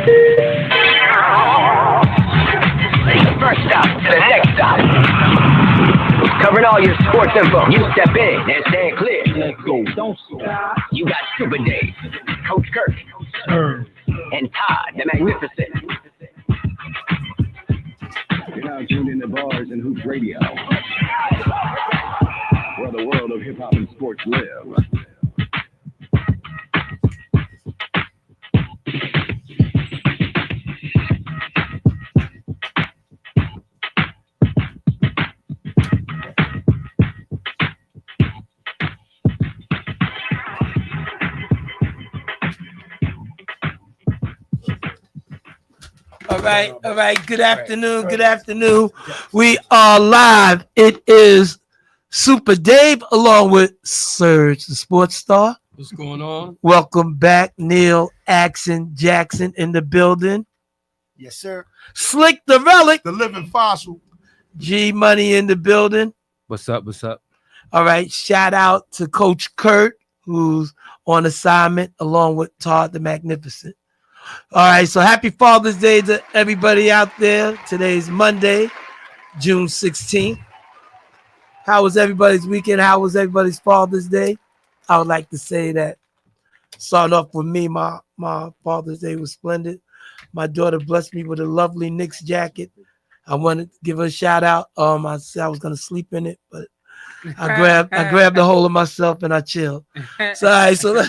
First stop to the next stop. Covering all your sports info. You step in and stand clear. Let's go. Don't stop. You got Super Dave, Coach Kirk, and Todd the Magnificent. You're now tuned into Bars and Hoops Radio, where the world of hip-hop and sports live. All right. Good afternoon. We are live. It is Super Dave along with Serge, the sports star. What's going on? Welcome back, Neil Jackson in the building. Yes, sir. Slick the Relic, The living fossil. G Money in the building. What's up? All right. Shout out to Coach Kurt, who's on assignment along with Todd the Magnificent. All right, so happy Father's Day to everybody out there. Today's Monday, June 16th. How was everybody's weekend? How was everybody's Father's Day? I would like to say that starting off with me, my Father's Day was splendid. My daughter blessed me with a lovely Knicks jacket. I wanted to give her a shout out. I said I was gonna sleep in it, but I grabbed a hold of myself and I chilled. So, all right, so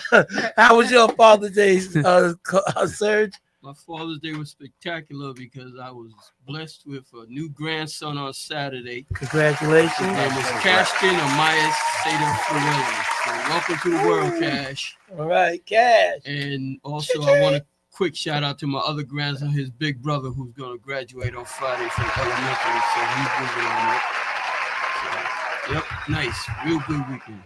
how was your Father's Day, Serge? My Father's Day was spectacular because I was blessed with a new grandson on Saturday. Congratulations. His name is Cashton Amaya Sada Ferrelli. So welcome to the world, Cash. All right, Cash. And also I want a quick shout out to my other grandson, his big brother, who's going to graduate on Friday from elementary. So he's moving on up. Yep, nice. Real good weekend.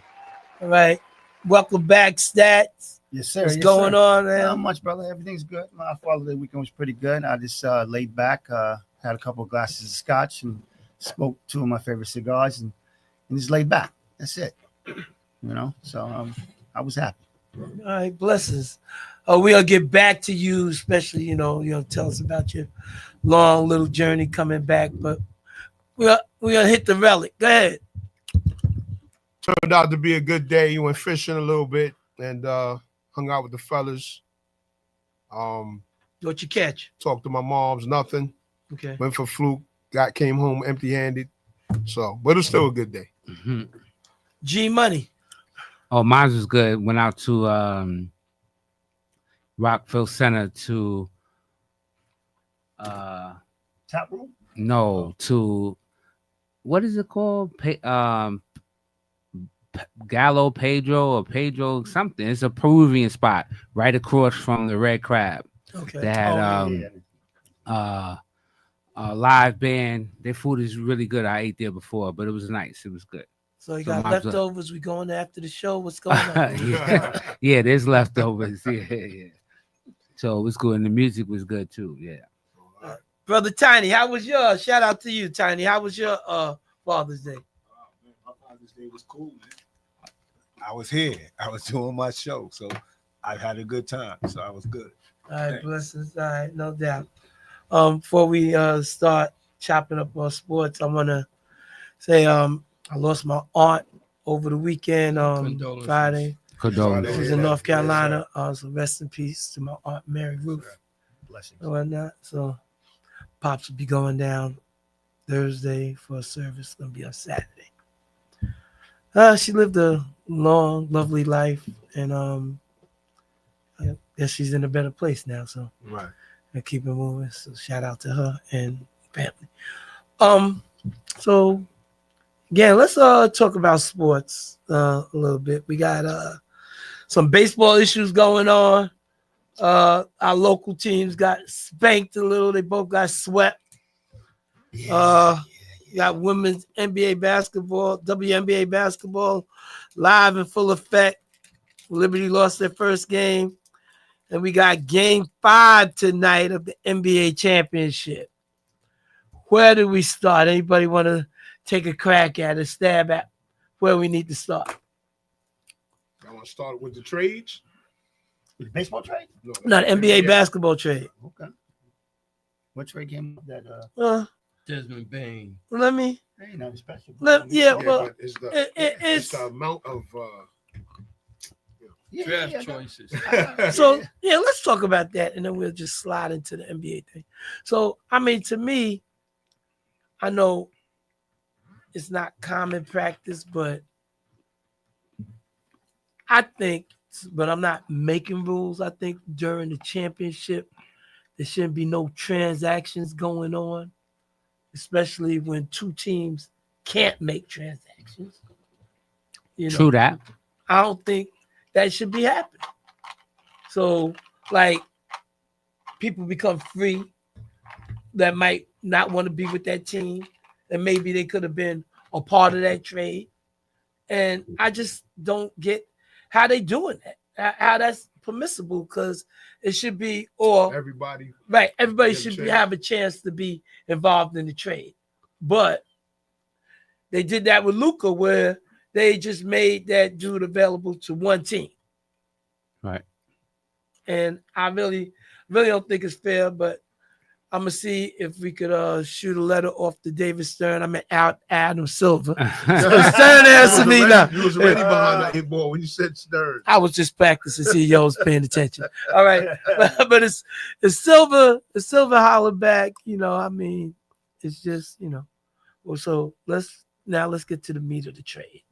All right. Welcome back, Stats. Yes, sir. What's going on, man? Not much, brother. Everything's good. My Father's Day weekend was pretty good. I just laid back, had a couple of glasses of scotch, and smoked two of my favorite cigars, and just laid back. That's it. So I was happy. All right, blessings. We're going to get back to you, especially, tell us about your long little journey coming back, but we're going to hit the relic. Go ahead. Turned out to be a good day. You went fishing a little bit and hung out with the fellas. What you catch? Talked to my moms, nothing. Okay. Went for fluke, came home empty-handed. So, but it was still a good day. Mm-hmm. G Money. Oh, mine was good. Went out to Rockville Center to Tap room? No, to what is it called? Gallo Pedro or Pedro something. It's a Peruvian spot right across from the Red Crab. Okay. They had a live band. Their food is really good. I ate there before, but it was nice. It was good. So you got leftovers. We going after the show. What's going on? yeah, there's leftovers. Yeah. So it was good, and the music was good too. Yeah. Brother Tiny, how was your? Shout out to you, Tiny. How was your Father's Day? My Father's Day was cool, man. I was here. I was doing my show, so I had a good time. So I was good. All right, blessings. All right, no doubt. Before we start chopping up on sports, I want to say I lost my aunt over the weekend. Friday. Condolences. She was in North Carolina. So rest in peace to my aunt Mary Ruth. Blessings. And whatnot. So Pops will be going down Thursday for a service. It's gonna be on Saturday. She lived a long, lovely life, and I guess she's in a better place now. So Right. And keep it moving. So shout out to her and family. So yeah, let's talk about sports a little bit. We got some baseball issues going on. Our local teams got spanked a little. They both got swept. You got women's NBA basketball, WNBA basketball, live in full effect. Liberty lost their first game. And we got game 5 tonight of the NBA championship. Where do we start? Anybody want to take a crack at it, stab at where we need to start? I want to start with the trades. Baseball trade? Not NBA basketball trade. Okay. What trade came up that Desmond Bain. Let me. ain't nothing special. Yeah, Yeah, well, but it's the it's it's the amount of Draft choices. so yeah, let's talk about that, and then we'll just slide into the NBA thing. So I mean, to me, I know it's not common practice, but I think, but I'm not making rules. I think during the championship, there shouldn't be no transactions going on, especially when two teams can't make transactions. You know, True that. I don't think that should be happening. So, like, people become free that might not want to be with that team, and maybe they could have been a part of that trade. And I just don't get how they doing that, how that's permissible, because it should be, or everybody. right, everybody Get a should chance. have a chance to be involved in the trade. But they did that with Luka, where they just made that dude available to one team. Right. And I really don't think it's fair, but I'm gonna see if we could shoot a letter off to David Stern. I mean, out Adam Silver. Stern answer me now. You was already behind that 8 ball when you said Stern. I was just practicing. See, y'all was paying attention. All right, but it's Silver. It's Silver holler back. You know, I mean, it's just, you know. Well, so let's get to the meat of the trade.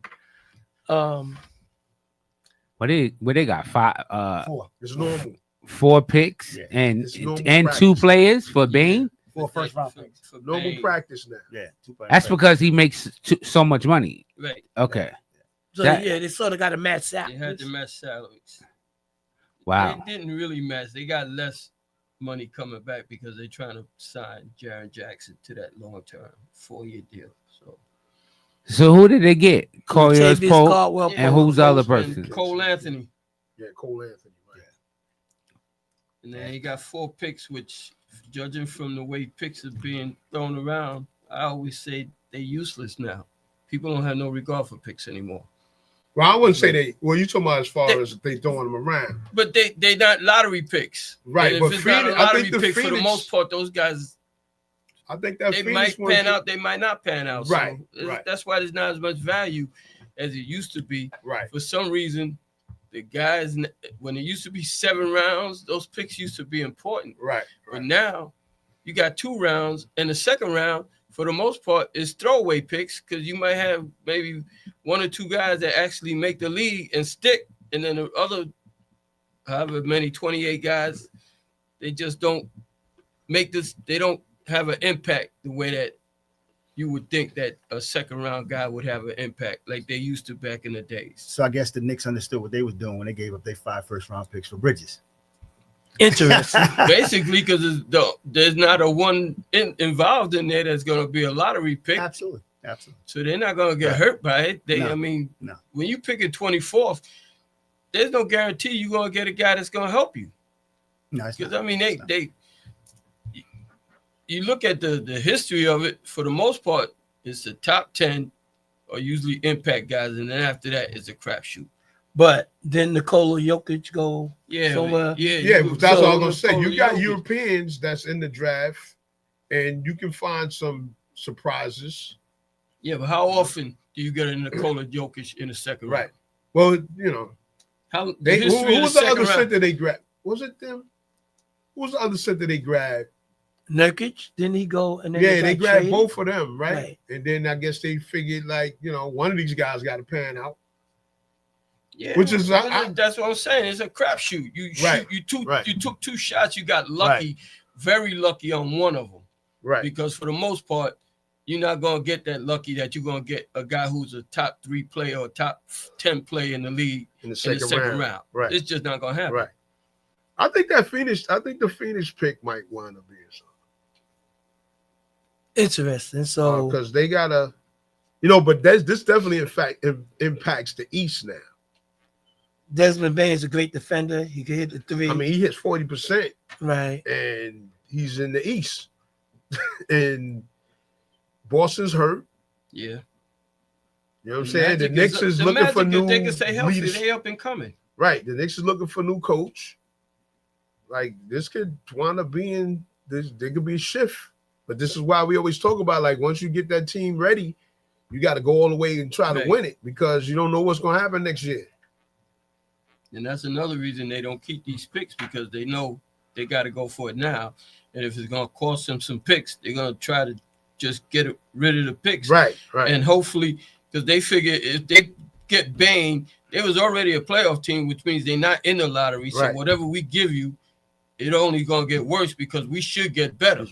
What they got? 5 4. It's normal. 4 picks Yeah, and it's normal 2 practice. players for Bain. 4 first round picks. For Normal Bain. practice now. Yeah, 2 first That's round because he makes so much money. Right. Okay. So That- yeah, they sort of got a match They had out. to match salaries. Wow. They didn't really match. They got less money coming back because they're trying to sign Jaren Jackson to that long-term 4-year deal. So who did they get? Coriolis Latavius Pope. Caldwell And who's the other Postman, person? Cole Anthony. Yeah, Cole Anthony. Right. And then he got 4 picks, which, judging from the way picks are being thrown around, I always say they're useless now. People don't have no regard for picks anymore. Well, I wouldn't say they. Well, you talking about as far They- as they throwing them around, But they not lottery picks. right? And But if it's not a Phoenix, I lottery think the pick, for the Phoenix. most part, those guys, I think that they Phoenix might one pan should- out, they might not pan out. Right, So right. that's why there's not as much value as it used to be. Right. For some reason, the guys, when it used to be 7 rounds, those picks used to be important. Right. But now you got 2 rounds, and the second round, for the most part, is throwaway picks because you might have maybe 1 or 2 guys that actually make the league and stick, and then the other, however many, 28 guys, they just don't make this. They don't have an impact the way that you would think that a second round guy would have an impact like they used to back in the days. So I guess the Knicks understood what they was doing when they gave up their 5 first round picks for Bridges. Interesting. Basically, because there's not a one involved in there that's going to be a lottery pick. Absolutely. So they're not going to get hurt by it. No, I mean, no. when you pick a 24th, there's no guarantee you're going to get a guy that's going to help you. No, it's Because, not. I mean, It's not. you look at the history of it, for the most part, it's the top 10 are usually impact guys. And then after that, it's a crapshoot. But then Nikola Jokic go Yeah. somewhere. Yeah, but that's what I was so gonna say. You got Jokic. Europeans that's in the draft, and you can find some surprises. Yeah, but how often do you get a Nikola Jokic in the second Right. round? Well, you know, How the they who history of was the the second other round? center they grabbed? Was it them? Who was the other center they grabbed? Nurkic, didn't he go? And then Yeah, they got grabbed traded? both of them, right? Right. And then I guess they figured, like, you know, one of these guys got to pan out. Yeah, Which is- that's what I'm saying. It's a crapshoot. You Right, shoot, right. you took 2 shots. You got lucky, very lucky on one of them. Right. Because for the most part, you're not gonna get that lucky that you're gonna get a guy who's a top 3 player or top 10 player in the league In the in second, the second round. Right. It's just not gonna happen. Right. I think the Phoenix pick might wind up being something. Interesting. So Because they gotta, you know, but this definitely in fact impacts the East now. Desmond Bain's a great defender. He can hit the 3. I mean, he hits 40%, right. and he's in the East, and Boston's hurt. Yeah. You know what I'm saying? The Magic Knicks is looking for Magic, new if they can stay healthy, leaders. they up and coming. Right. The Knicks is looking for a new coach. Like this could wind up being this. There could be a shift, but this is why we always talk about like once you get that team ready, you got to go all the way and try to win it because you don't know what's going to happen next year. And that's another reason they don't keep these picks because they know they got to go for it now. And if it's going to cost them some picks, they're going to try to just get rid of the picks. Right. And hopefully, because they figure if they get Bane, it was already a playoff team, which means they're not in the lottery. So whatever we give you, it only going to get worse because we should get better.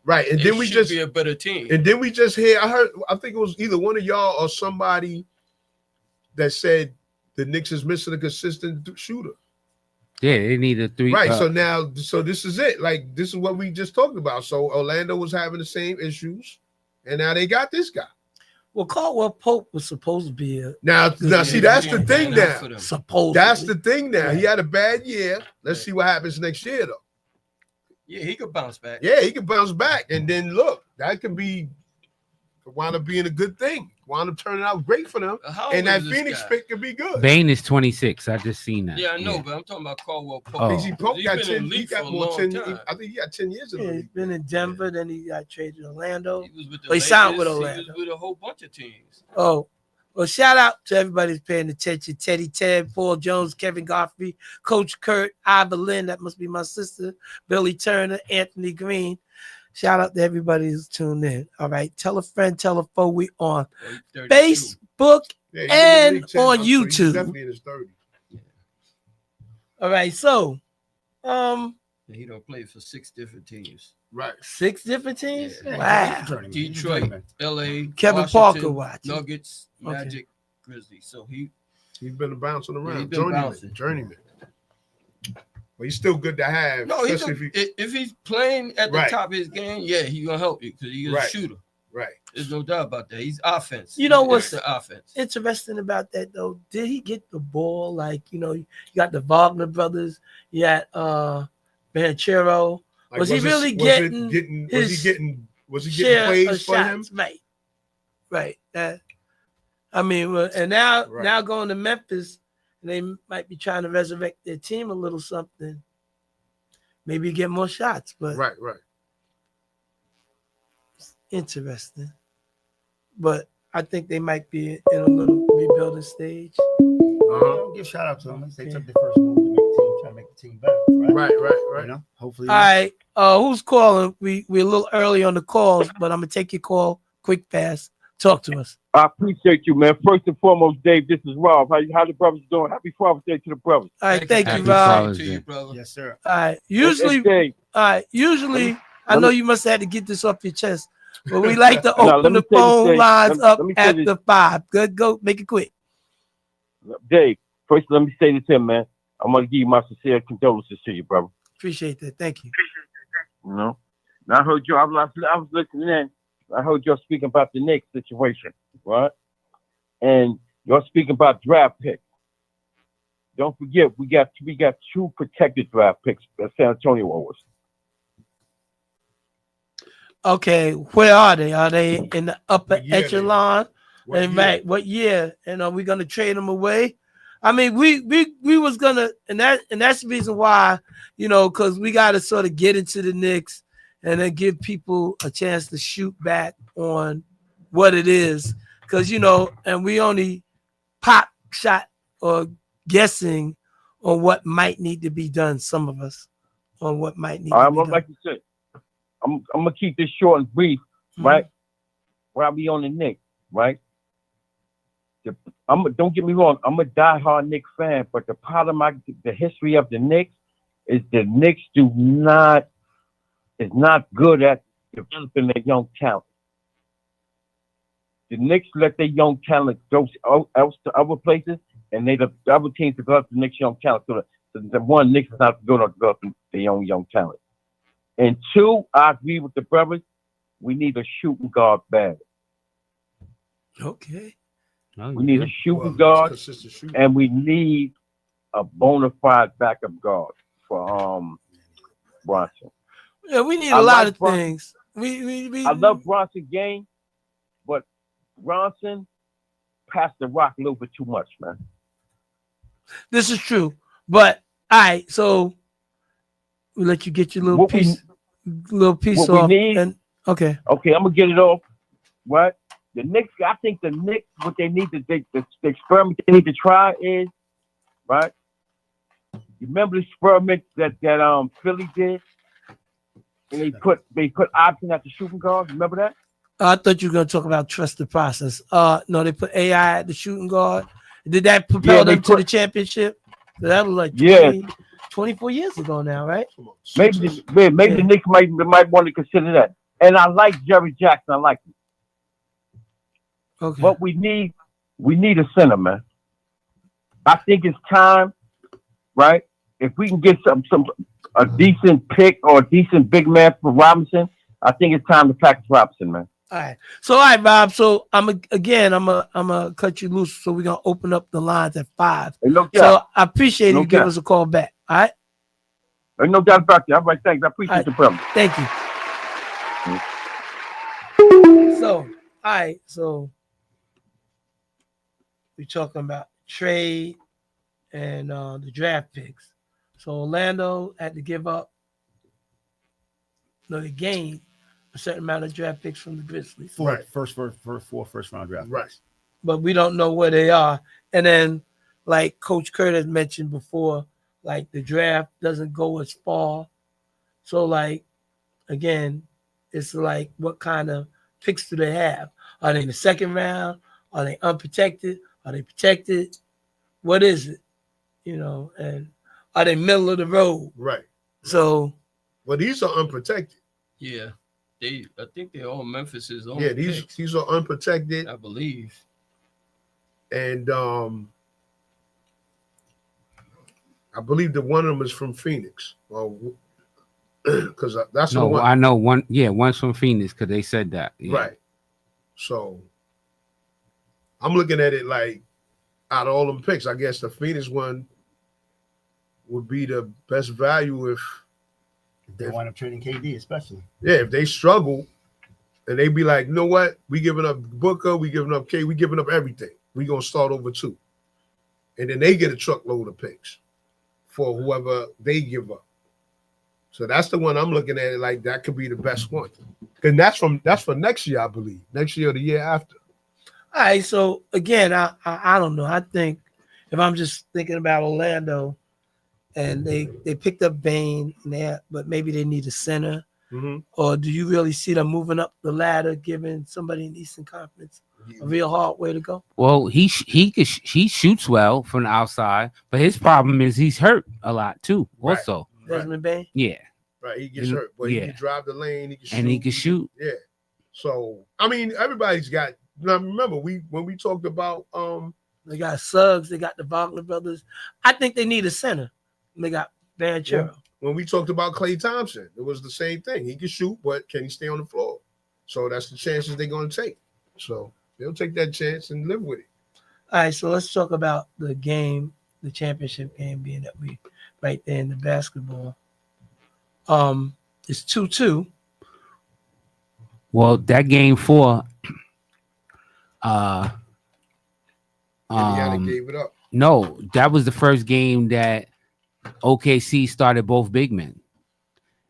Right. And then we just be a better team. And then we just hear, I think it was either one of y'all or somebody that said the Knicks is missing a consistent shooter. Yeah, they need a 3. Right. So this is it. Like, this is what we just talked about. So Orlando was having the same issues, and now they got this guy. Well, Caldwell Pope was supposed to be a now see, that's the thing now. That's the thing now. He had a bad year. Let's see what happens next year, though. Yeah, he could bounce back. Yeah, he could bounce back. And then look, that could wind up being a good thing. Wind up turning out great for them. And that Phoenix pick could be good. Bane is 26. I just seen that. Yeah, I know, but I'm talking about Caldwell Pope. Oh. Pope got 10. He got more 10. Time. I think he got 10 years in the he's league. been in Denver, then he got traded to Orlando. He was with the He signed with Orlando. He was with a whole bunch of teams. Oh, well, shout out to everybody who's paying attention. Teddy Ted, Paul Jones, Kevin Godfrey, Coach Kurt, Iva Lynn, that must be my sister, Billy Turner, Anthony Green. Shout out to everybody who's tuned in. All right. Tell a friend, tell a foe we on Facebook and on YouTube. Definitely in his 30s. All right. So, he don't play for 6 different teams. Right. 6 different teams? Yeah. Wow. Detroit, LA, Kevin Washington, Parker watching. Nuggets, Magic, Grizzlies. So he's been bouncing around. He's been bouncing. Journeyman. But he's still good to have. No, if he's playing at the top of his game, yeah, he's gonna help you because he's a shooter. Right. There's no doubt about that. He's offense. You know what's the offense interesting about that though? Did he get the ball? Like, you got the Wagner brothers, you got Banchero. Like, was he really getting plays for him? Right. I mean, and now going to Memphis, and they might be trying to resurrect their team a little something. Maybe get more shots, but right. Interesting. But I think they might be in a little rebuilding stage. Give shout out to them. They took the first move to make the team, try to make the team better. Right. You know, hopefully. All right. Who's calling? We're a little early on the calls, but I'm gonna take your call quick, fast. Talk to us. I appreciate you, man. First and foremost, Dave, this is Rob. How the brothers doing? Happy Father's Day to the brothers. All right, thank you, Rob. to you, brother. Yes, sir. All right. Usually, I know you must have had to get this off your chest, but we like to open the phone lines up after 5. Good, go, make it quick. Dave, first let me say this here, man. I'm gonna give you my sincere condolences to you, brother. Appreciate that. Thank you. You know, now I heard you. I was listening in. I heard y'all speaking about the Knicks situation, right? And y'all speaking about draft picks. Don't forget, we got 2 protected draft picks at San Antonio was. Okay, where are they? Are they in the upper echelon? What year? And are we gonna trade them away? I mean, we was gonna, and that's the reason why, because we got to sort of get into the Knicks and then give people a chance to shoot back on what it is, because and we only pop shot or guessing on what might need to be done. Some of us on what might need to be done. Like you said, I'm gonna keep this short and brief, right? While we on the Knicks, right? Don't get me wrong, I'm a diehard Knicks fan, but the problem, the history of the Knicks is the Knicks is not good at developing their young talent. The Knicks let their young talent go else to other places, and the other teams develop the Knicks young talent. So the one, Knicks is not good at developing their own young talent. And 2, I agree with the brothers. We need a shooting guard bad. Okay. We need a shooting guard, and we need a bona fide backup guard for Bronson. Yeah, we need a lot of things. I love Bronson game, but Bronson passed the rock a little bit too much, man. This is true. But all right, so we'll let you get your little What we- piece what we off. need- And okay. Okay, I'm gonna get it off. What? The Knicks, I think the Knicks, what they need to, the experiment they need to try is, right? You remember the experiment that Philly did? And they put option at the shooting guard. Remember that? I thought you were gonna talk about trust the process. No, they put AI at the shooting guard. Did that propel Yeah, they them to put- the championship? So that was like Yeah. 24 years ago now, right? Maybe the Knicks might want to consider that. And I like Jerry Jackson. I like him. Okay. But we need a center, man. I think it's time, right? If we can get a decent pick or a decent big man for Robinson, I think it's time to practice Robinson, man. All right. So all right, Bob. So I'm gonna cut you loose. So we're gonna open up the lines at 5. Ain't no So doubt. I appreciate No you give doubt. us a call back. All right. Ain't no doubt about that. All right, thanks. I appreciate the problem. Thank you. So, all right. So we're talking about trade and the draft picks. So Orlando had to give up. No, they gained a certain amount of draft picks from the Grizzlies. Four first round draft. Right. But we don't know where they are. And then, like Coach Kurt has mentioned before, like the draft doesn't go as far. So, like, again, it's like what kind of picks do they have? Are they in the second round? Are they unprotected? Are they protected? What is it? You know, and are they middle of the road? Right. So, Well, these are unprotected. Yeah, I think they're all Memphis's own. Yeah, picks, these are unprotected. I believe. And I believe that one of them is from Phoenix. Well, because that's the No, one. I know one. Yeah, one's from Phoenix because they said that. Yeah. Right. So I'm looking at it like out of all them picks, I guess the Phoenix one would be the best value if They wind up trading KD, especially. if they struggle and they be like, you know what, we giving up Booker, we giving up K, we giving up everything. We gonna start over 2. And then they get a truckload of picks for whoever they give up. So that's the one I'm looking at it like that could be the best one. And that's for next year, I believe. Next year or the year after. all right. So again, I don't know. I think if I'm just thinking about Orlando, and they picked up Bain, but maybe they need a center. Mm-hmm. Or do you really see them moving up the ladder, giving somebody in the Eastern Conference a real hard way to go? Well, he shoots well from the outside, but his problem is he's hurt a lot too. Right. Also, Desmond Bain? yeah, Right, he gets hurt, but he Yeah. can drive the lane. He can shoot. and he can shoot. Yeah. So I mean, everybody's got. Now remember, when we talked about They got Suggs, they got the Wagner brothers. I think they need a center. They got Banchero. when we talked about Klay Thompson, it was the same thing. He can shoot, but can he stay on the floor? So that's the chances they're going to take. So they'll take that chance and live with it. All right, so let's talk about the game, the championship game, being that we right there in the basketball. It's 2-2. Well, that game 4, Indiana gave it up. no, that was the first game that OKC started both big men.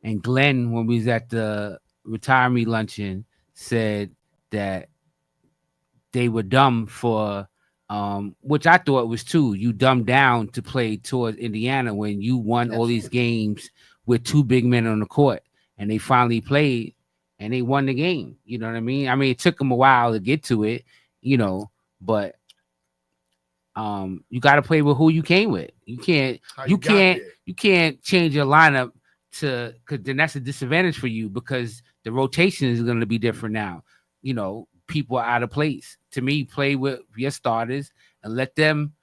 And Glenn, when we was at the retirement luncheon, said that they were dumb for, which I thought was too. You dumbed down to play towards Indiana when you won all these games with 2 big men on the court, and they finally played and they won the game. You know what I mean? I mean, it took them a while to get to it, you know, but you got to play with who you came with. You can't How you got can't there. you can't change your lineup because then that's a disadvantage for you because the rotation is going to be different now. You know, people are out of place. To me, play with your starters and let them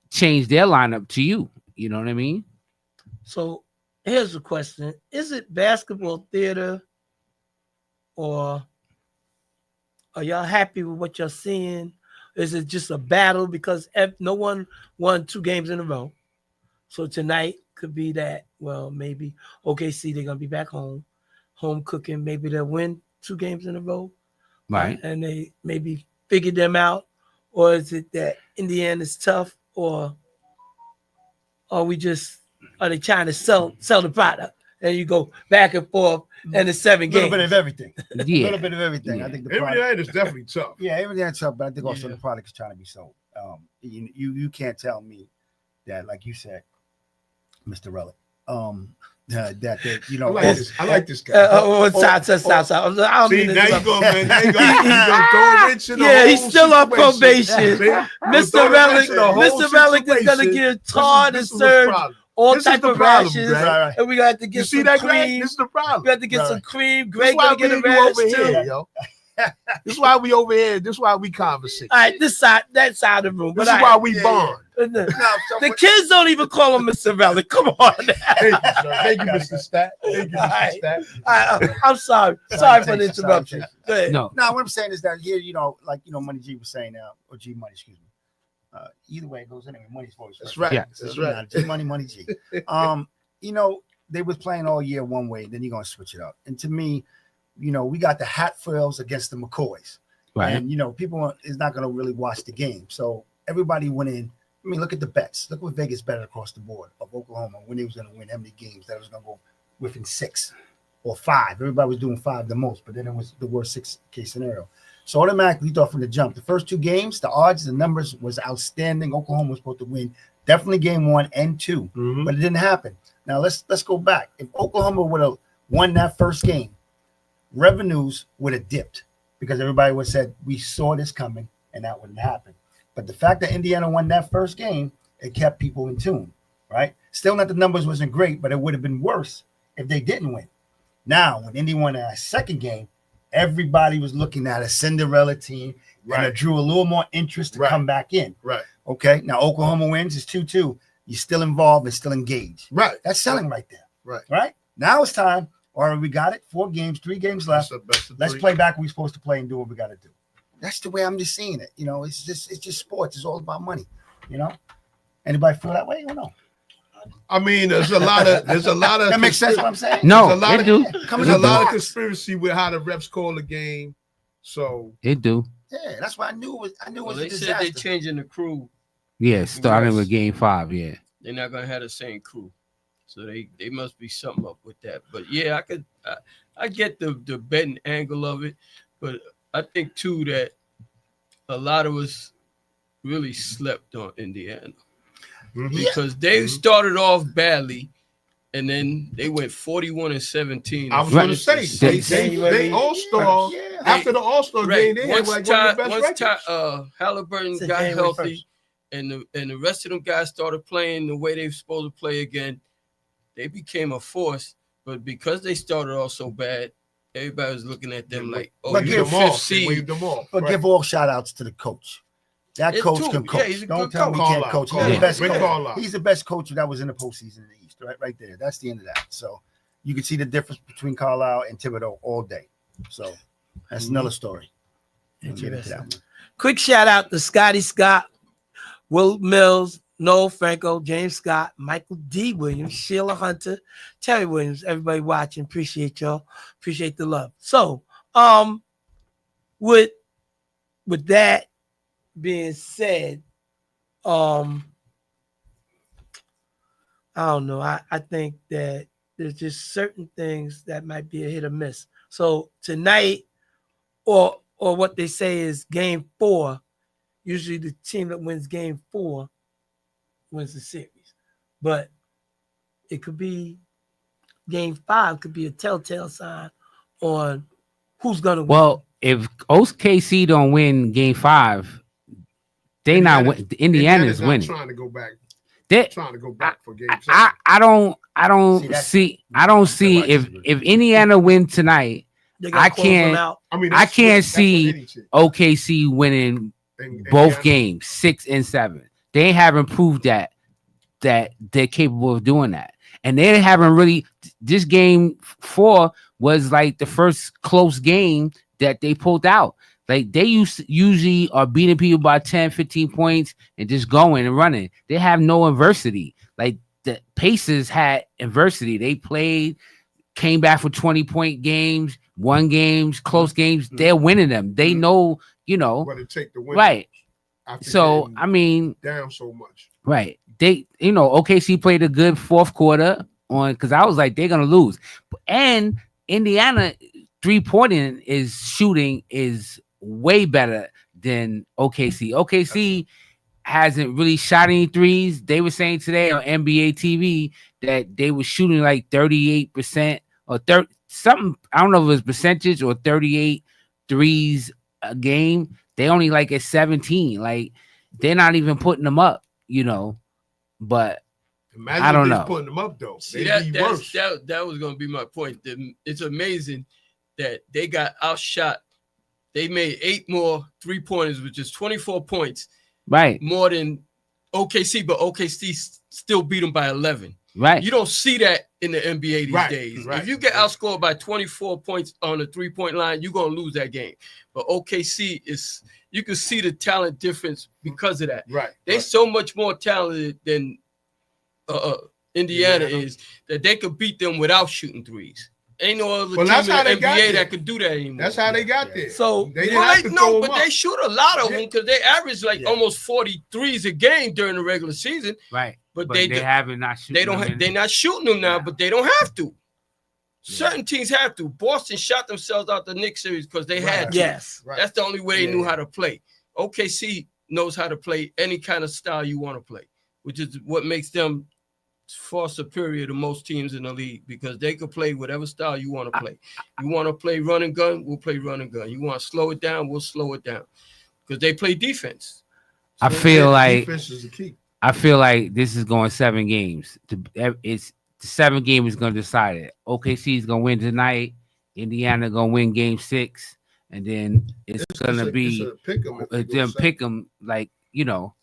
change their lineup to you. You know what I mean? So here's the question. Is it basketball theater, or are y'all happy with what you're seeing? Is it just a battle because no one won 2 games in a row? So tonight could be that, well, maybe OKC, they're going to be back home cooking. Maybe they'll win 2 games in a row. Right. And they maybe figured them out. Or is it that Indiana's tough or are they trying to sell the product? And you go back and forth in the 7 A little games. bit of everything. A Yeah. little bit of everything. I think the product, Everything is definitely tough. yeah, everything's tough, but I think also Yeah. the product is trying to be sold. You can't tell me that, like you said, Mr. Relic, that you know, I like this guy. Stop. I don't See, mean to now you interrupt. go, man. Now you go throw a wrench in the Yeah, whole he's still on situation. probation. See? Mr. Throw a wrench Relic, in the whole Mr. Relic is gonna situation. get tarred and This is what's served problem. all This is type the of problem, rashes, Greg. Right. and we got to get You see some that, Greg? cream. This is the We problem. got to get Right. some cream. This Greg is why gonna we get a you rash over too. here, yo. This is why we over here. This is why we conversate. All right, this side, that side of the room. This But is why we bond. the kids don't even call him Mr. Relic. Come on. Thank you, sir. Thank you, Mr. Stat. Thank you, Mr. Stat. I'm sorry. Sorry for the interruption. Go ahead. No. No, what I'm saying is that here, like Money G was saying now, or G Money, excuse me. Either way it goes anyway. Money's always That's first. right. Yeah. So, That's right. G Money G. They was playing all year one way, then you're gonna switch it up. And to me, we got the Hatfields against the McCoys. Right. And people is not gonna really watch the game. So everybody went in. I mean, look at the bets. Look what Vegas bet across the board of Oklahoma when they was gonna win how many games that was gonna go within 6 or 5. Everybody was doing 5 the most, but then it was the worst 6-case scenario. So automatically you thought from the jump. The first 2 games, the odds, the numbers was outstanding. Oklahoma was supposed to win definitely game 1 and 2, Mhm. but it didn't happen. Now let's go back. If Oklahoma would have won that first game, revenues would have dipped because everybody would have said we saw this coming and that wouldn't happen. But the fact that Indiana won that first game, it kept people in tune, right? Still not the numbers wasn't great, but it would have been worse if they didn't win. Now, when Indy won that second game, everybody was looking at a Cinderella team, and it drew a little more interest to Right. come back in. Right. Okay, now Oklahoma wins, it's 2-2. You're still involved and still engaged. Right. That's selling right there. Right. Right? Now it's time. All right, we got it. 4 games, 3 games left. That's the best of Let's 3. play back what we're supposed to play and do what we got to do. That's the way I'm just seeing it. It's just sports. It's all about money. Anybody feel that way or no? I mean, there's a lot of That makes sense what I'm saying? No, There's a lot it of- do. Coming There's a to the lot of box. conspiracy with how the refs call the game. So It do. Yeah, that's why I knew it Well, was they a said disaster. they're changing the crew. Yeah, starting Yes. with game 5. Yeah. They're not gonna have the same crew, so they must be something up with that. But yeah, I get the betting angle of it, but I think too that a lot of us really slept on Indiana because they started off badly, and then they went 41-17. I was Right. going to say they all-star Yeah. after the all-star game. They had like one of the best records. Halliburton It's a got January healthy, 1st. and the rest of them guys started playing the way they were supposed to play again, they became a force. But because they started off so bad, everybody was looking at them like, "Oh, But you're give the them fifth off. They seed." waved them off. But Right. give all shout outs to the coach. That It's coach true. can Yeah, coach. he's a Don't good tell me he coach. can't coach. He's Call the out. best Rick coach. Call out. He's the best coach that was in the postseason in the East. Right there. That's the end of that. So you can see the difference between Carlisle and Thibodeau all day. So that's another story. We'll get into that one. Quick shout out to Scotty Scott, Will Mills, Noel Franco, James Scott, Michael D. Williams, Sheila Hunter, Terry Williams, everybody watching. Appreciate y'all. Appreciate the love. So, with that being said, I don't know. I think that there's just certain things that might be a hit or miss. So tonight, or what they say is game 4, usually the team that wins game 4 wins the series. But it could be game 5 could be a telltale sign on who's gonna win. Well, if OKC don't win game 5, they not win. Indiana's not winning. Trying to go back. They, Trying to go back for game 7. I don't See, see if Indiana win tonight, They gotta I close them can't- out. I mean, I can't that's see what any team. OKC winning And both Indiana- games 6 and 7. They haven't proved that they're capable of doing that, and they haven't really. This game 4 was like the first close game that they pulled out. Like they usually are beating people by 10, 15 points and just going and running. They have no adversity. Like the Pacers had adversity. They played, came back for 20-point games, won games, close games. They're winning them. They know, What it take to win. right. after So getting I mean, down so much. right? They, OKC played a good fourth quarter on because I was like they're gonna lose, and Indiana 3-pointing is shooting is way better than OKC. OKC hasn't really shot any threes. They were saying today on NBA TV that they were shooting like 38% or 30 something. I don't know if it was percentage or 38 threes a game. They only like at 17. Like they're not even putting them up, But Imagine I don't if they know. putting them up though. See, They'd be worse. that was going to be my point. It's amazing that they got outshot. They made 8 more 3-pointers, which is 24 points, right, more than OKC, but OKC still beat them by 11. right. You don't see that in the NBA these Right, days. right, If you get outscored by 24 points on the 3-point line, you're going to lose that game. But OKC you can see the talent difference because of that. Right. They're so much more talented than Indiana is that they could beat them without shooting threes. Ain't no other Well, that's team how in the they got NBA there. that could do that anymore. That's how they got there. So They didn't have to throw no, them but up. they shoot a lot of them because they average like almost 40 threes a game during the regular season. Right. But They haven't not shooting. They don't. them in- They're not shooting them now, Yeah. but they don't have to. Certain teams have to. Boston shot themselves out the Knicks series because they had to. yes. Right. That's the only way they knew Yeah. how to play. OKC knows how to play any kind of style you want to play, which is what makes them far superior to most teams in the league because they can play whatever style you want to play. You want to play run and gun, we'll play run and gun. You want to slow it down, we'll slow it down because they play defense. I feel like defense is the key. this is going 7 games. It's the 7 game is going to decide it. OKC is going to win tonight. Indiana going to win game 6, and then it's going to be them pick them like Well,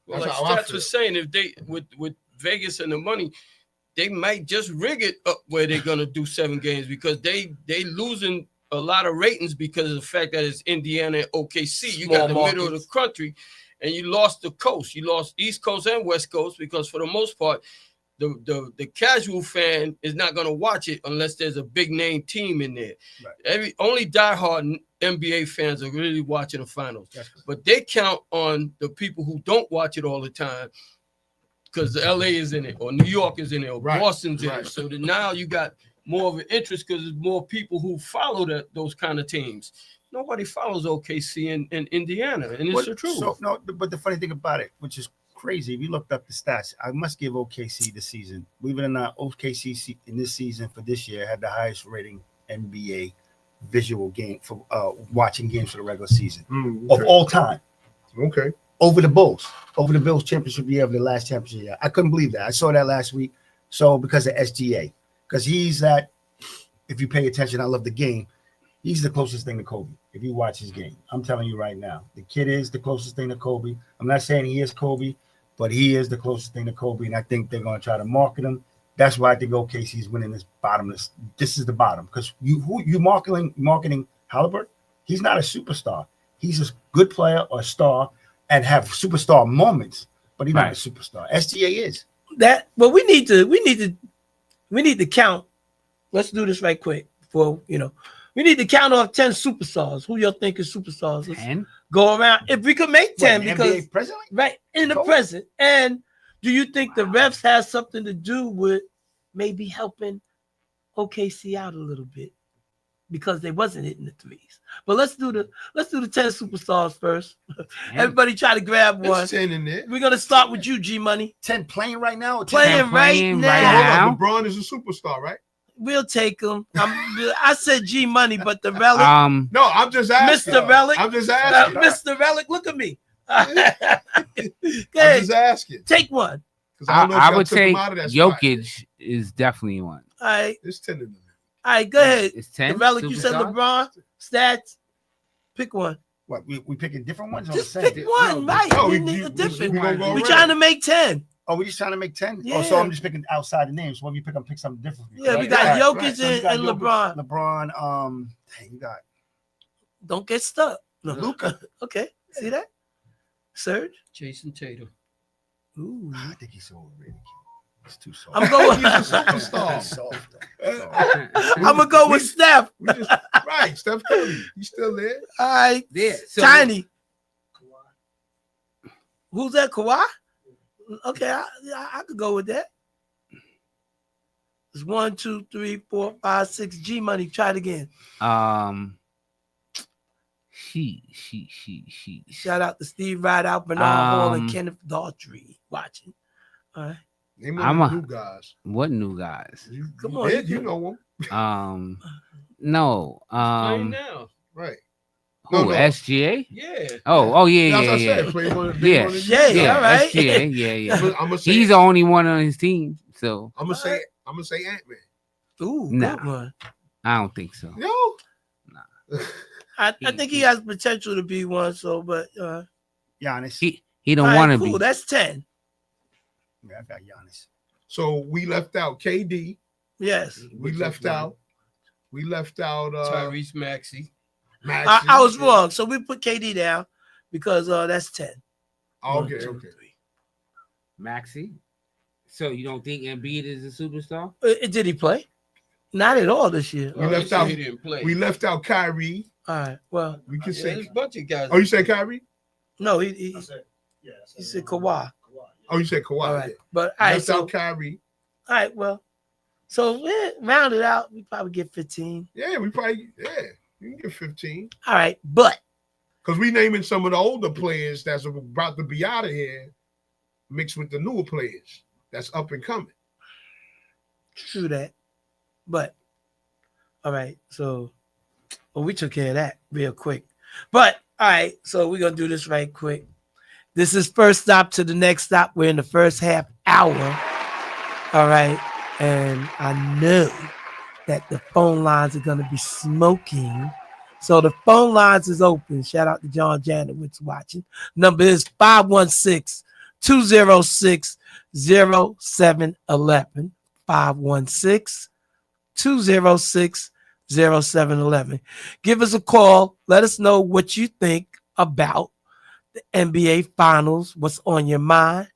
That's like how I Stats feel. was saying, if they with Vegas and the money, they might just rig it up where they're gonna do 7 games because they losing a lot of ratings because of the fact that it's Indiana and OKC. You got the Small middle of markets. the country, and you lost the coast. You lost East Coast and West Coast because for the most part, the casual fan is not gonna watch it unless there's a big name team in there. Right. Only diehard NBA fans are really watching the finals. But they count on the people who don't watch it all the time because LA is in it, or New York is in it, or Right, Boston's in right. it. So that now you got more of an interest because there's more people who follow those kind of teams. Nobody follows OKC in Indiana, and it's the truth. So, no, but the funny thing about it, which is crazy, if you looked up the stats, I must give OKC the season. Believe it or not, OKC in this season for this year had the highest rating NBA visual game for watching games for the regular season of all time. Okay. Over the Bulls championship year of the last championship year. I couldn't believe that. I saw that last week. So because of SGA, because he's that, if you pay attention, I love the game. He's the closest thing to Kobe. If you watch his game, I'm telling you right now, the kid is the closest thing to Kobe. I'm not saying he is Kobe, but he is the closest thing to Kobe. And I think they're going to try to market him. That's why I think OKC is winning this bottomless. This is the bottom because you marketing Halliburton. He's not a superstar. He's a good player or star and have superstar moments, but he's not a superstar. SGA is. But we need to count. Let's do this right quick. We need to count off 10 superstars. Who y'all think is superstars? Let's 10? go around. If we could make 10, What, because NBA presently? right in the present. And do you think the refs has something to do with maybe helping OKC out a little bit because they wasn't hitting the threes? But let's do the 10 superstars first. Everybody try to grab one. There's 10 in there. We're gonna start with you, G Money. 10 playing right now? Or 10 Playing right playing now. right now. Hold on. LeBron is a superstar, right? We'll take him. I said G Money, but the relic, No, I'm just asking. Mr. Relic, I'm just asking. Mr. Relic, look at me. Go I'm ahead, just asking. take one. 'Cause don't know if I y'all would took him say out of that spot. Jokic is definitely one. All right, It's 10 in there. go ahead. It's The 10. relic, you said superstars? LeBron, stats. Pick one. What, we picking different ones? Or Just the same? pick one, right? No, We we need a different. we gonna go We're around. trying to make 10. Oh, we just trying to make 10? Yeah. Oh, so I'm just picking outside the names. So when you pick something different. for me, Yeah, we right? got Right, Jokic right. So you got and Jokic, LeBron. LeBron, dang, you got Don't get stuck. No. Luka. Okay, see that? Serge. Jason Tatum. Ooh. I think he's so overrated. It's too soft. I'm going. He's a superstar. He's soft, I'm gonna go with Steph. Right, Steph Curry. He's still there. All right, Yeah, so- Tiny. Who's that? Kawhi? Okay, I could go with that. It's 1, 2, 3, 4, 5, 6. G Money. Try it again. She. Shout out to Steve Rideout, Bernard Hall, and Um, Kenneth Daughtry watching. All right. Name I'm one of a- the new guys. What new guys? Come You on, did, you you know them. No. Playing now. Right. Who? No. SGA? Yeah. Oh, yeah, That's what I yeah. said. Play one of the Yeah. one of the- Yeah, Yeah, all right. SGA. Yeah. I'm gonna say. He's the only one on his team, so I'm gonna say. I'm gonna say Ant Man. Ooh, Nah. good one. I don't think so. Yo. I think he has potential to be one. So, but Giannis. He don't all right, want to cool. be. That's 10. Yeah, I got Giannis. So we left out KD. Yes. We left out. Tyrese Maxey. Maxey. I was wrong. So we put KD down because that's 10. Okay. 1, 2, Okay. 3. Maxi. So you don't think Embiid is a superstar? Did he play? Not at all this year. We All left out. He didn't play. We left out Kyrie. right. Well, We could Yeah, say. there's a bunch of guys. Oh, you said Kyrie? no, he said Kawhi. Oh, you said Kawhi. All right. Yeah. But all right. Left So out Kyrie. all right. Well, so round it out. We probably get 15. Yeah, we probably. Yeah, you can get 15 All right. But because we naming some of the older players that's about to be out of here, mixed with the newer players that's up and coming. true that. But all right. So we took care of that real quick. But all right. So we're gonna do this right quick. This is first stop to the next stop. We're in the first half hour. All right. And I know that the phone lines are going to be smoking. So the phone lines is open. Shout out to John Janowitz watching. Number is 516-206-0711. 516-206-0711. Give us a call. Let us know what you think about the NBA Finals. What's on your mind?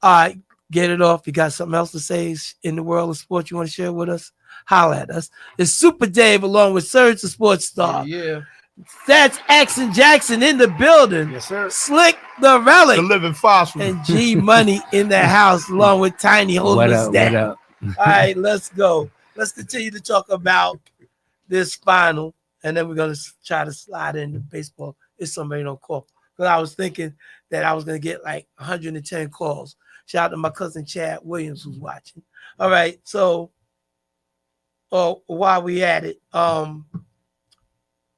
All right, get it off. You got something else to say in the world of sports you want to share with us? Holla at us. It's Super Dave along with Surge the Sports Star. Yeah. That's Axon Jackson in the building. Yes, sir. Slick the Relic The living fossil. and G Money in the house along with Tiny holding What us up? down. What up? All right, let's go. Let's continue to talk about this final, and then we're gonna try to slide into baseball if somebody don't call. Because I was thinking that I was gonna get like 110 calls. Shout out to my cousin Chad Williams who's watching. All right, so while we at it,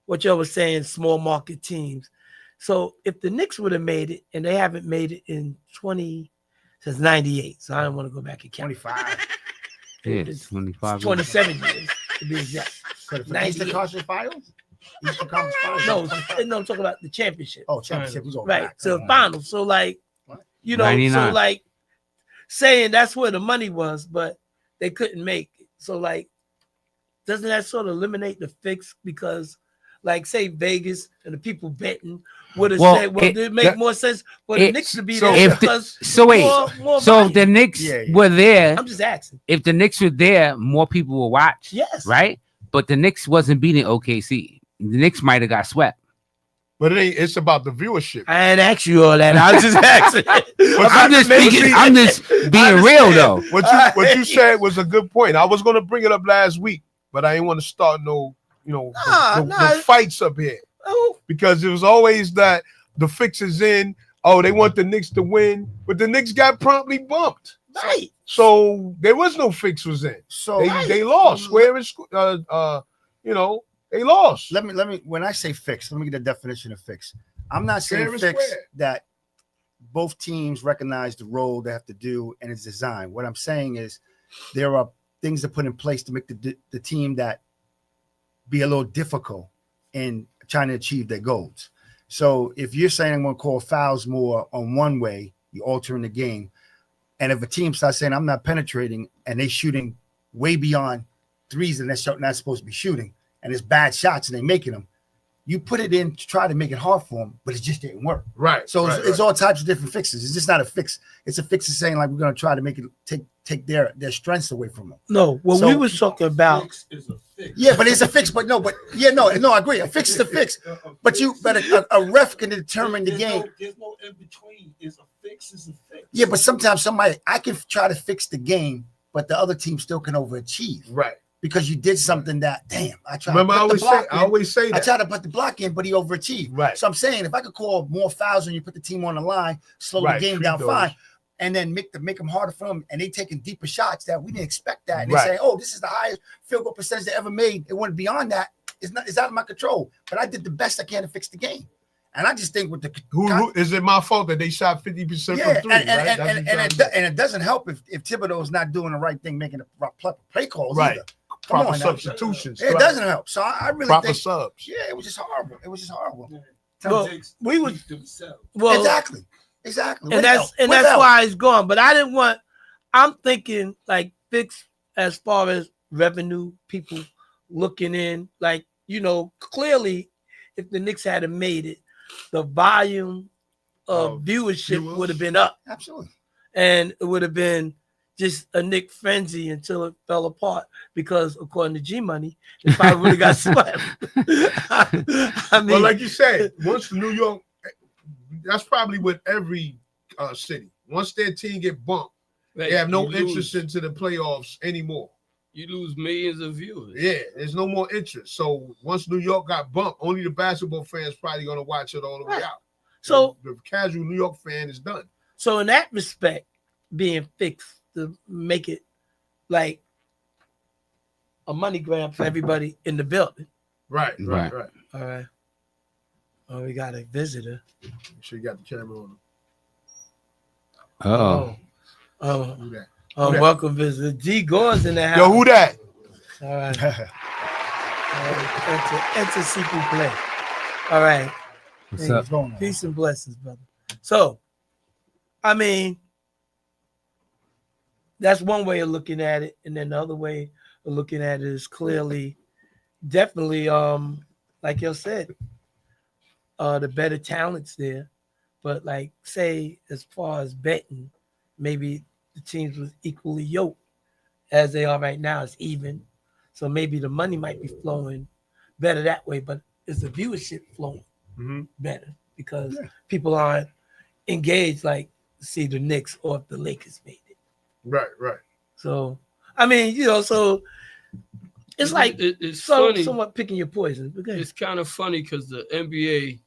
what y'all was saying, small market teams. So if the Knicks would have made it, and they haven't made it in since 98, so I don't want to go back and count. 25. Yeah, It's 25. 27 years to be exact. For the 98. Eastern Conference Finals? Eastern Conference Finals? No, I'm talking about the championship. Oh, championship was over. Right. So finals. So like, What? you know, 99. so like saying that's where the money was, but they couldn't make it. So like, doesn't that sort of eliminate the fix? Because like say Vegas and the people betting would have said, well, it make more sense for the Knicks to be so there if because wait, more so volume. if the Knicks Yeah. were there, I'm just asking. if the Knicks were there, more people will watch, Yes. right? But the Knicks wasn't beating OKC. The Knicks might have got swept. But it's about the viewership. I ain't asked you all that. I was just asking. I'm just speaking. I'm just being real though. What you said was a good point. I was gonna bring it up last week, but I didn't want to start no the fights up here. Oh, Because it was always that the fix is in. Oh, they want the Knicks to win, but the Knicks got promptly bumped. right. So there was no fix was in. So They lost. Square and they lost. let me when I say fix, let me get a definition of fix. I'm not saying Fair and fix square. that both teams recognize the role they have to do and its design. What I'm saying is there are things to put in place to make the team that be a little difficult in trying to achieve their goals. So if you're saying I'm going to call fouls more on one way, you're altering the game. And if a team starts saying I'm not penetrating and they shooting way beyond threes and they're not supposed to be shooting, and it's bad shots and they're making them, you put it in to try to make it hard for them, but it just didn't work. Right. So right, it's all types of different fixes. It's just not a fix. It's a fix of saying like we're going to try to make it take their strengths away from them. No, what we was talking about. Yeah, but it's a fix. But no, I agree. A fix is a fix. But a ref can determine the game. There's no in between. It's a fix is a fix. Yeah, but sometimes I can try to fix the game, but the other team still can overachieve. Right. Because you did something that, damn, I tried Remember, to I put the block in. always say I that. tried to put the block in, but he overachieved. Right. So I'm saying if I could call more fouls when you put the team on the line, slow Right, the game treat down those. fine, and then make them harder for them, and they taking deeper shots that we didn't expect that. And Right. they say, oh, this is the highest field goal percentage they ever made. It went beyond that. It's out of my control. But I did the best I can to fix the game. And I just think with the Who is it my fault that they shot 50% yeah, from three? and Right? it doesn't help if Thibodeau's not doing the right thing, making the proper play calls Right. either. Come Proper on now. substitutions. It right. doesn't help. So I really Proper think, subs. yeah, it was just horrible. It was just horrible. Well, we was well, Exactly. and With that's help. and With that's help. why it's gone. But I didn't want. I'm thinking like fix as far as revenue, people looking in. Like clearly, if the Knicks hadn't made it, the volume of viewership viewers. would have been up, Absolutely. and it would have been just a Nick frenzy until it fell apart. Because according to G Money, it probably would have got swept. I mean, Well, like you said, once New York, that's probably with every city. Once their team get bumped, Right, they have no you interest lose. into the playoffs anymore. You lose millions of viewers. Yeah, there's no more interest. So once New York got bumped, only the basketball fans probably going to watch it all the way Right. out. so the casual New York fan is done. So in that respect, being fixed to make it like a money grab for everybody in the building. Right. Right. All right. Oh, we got a visitor. Make sure you got the camera on. Oh, Oh, Who that? oh, Who that? welcome visitor. G Gore's in the house. Yo, who that? All right. Enter sequel play. All right. what's Hey, up? What's going on? Peace and blessings, brother. So, I mean, that's one way of looking at it, and then the other way of looking at it is clearly, definitely, like you said, the better talents there. But like, say, as far as betting, maybe the teams was equally yoked as they are right now. It's even, so maybe the money might be flowing better that way. But is the viewership flowing better because people aren't engaged like see the Knicks or if the Lakers made it. Right. So I mean, so it's like it's so funny. somewhat picking your poison. But go ahead. It's kind of funny because the NBA,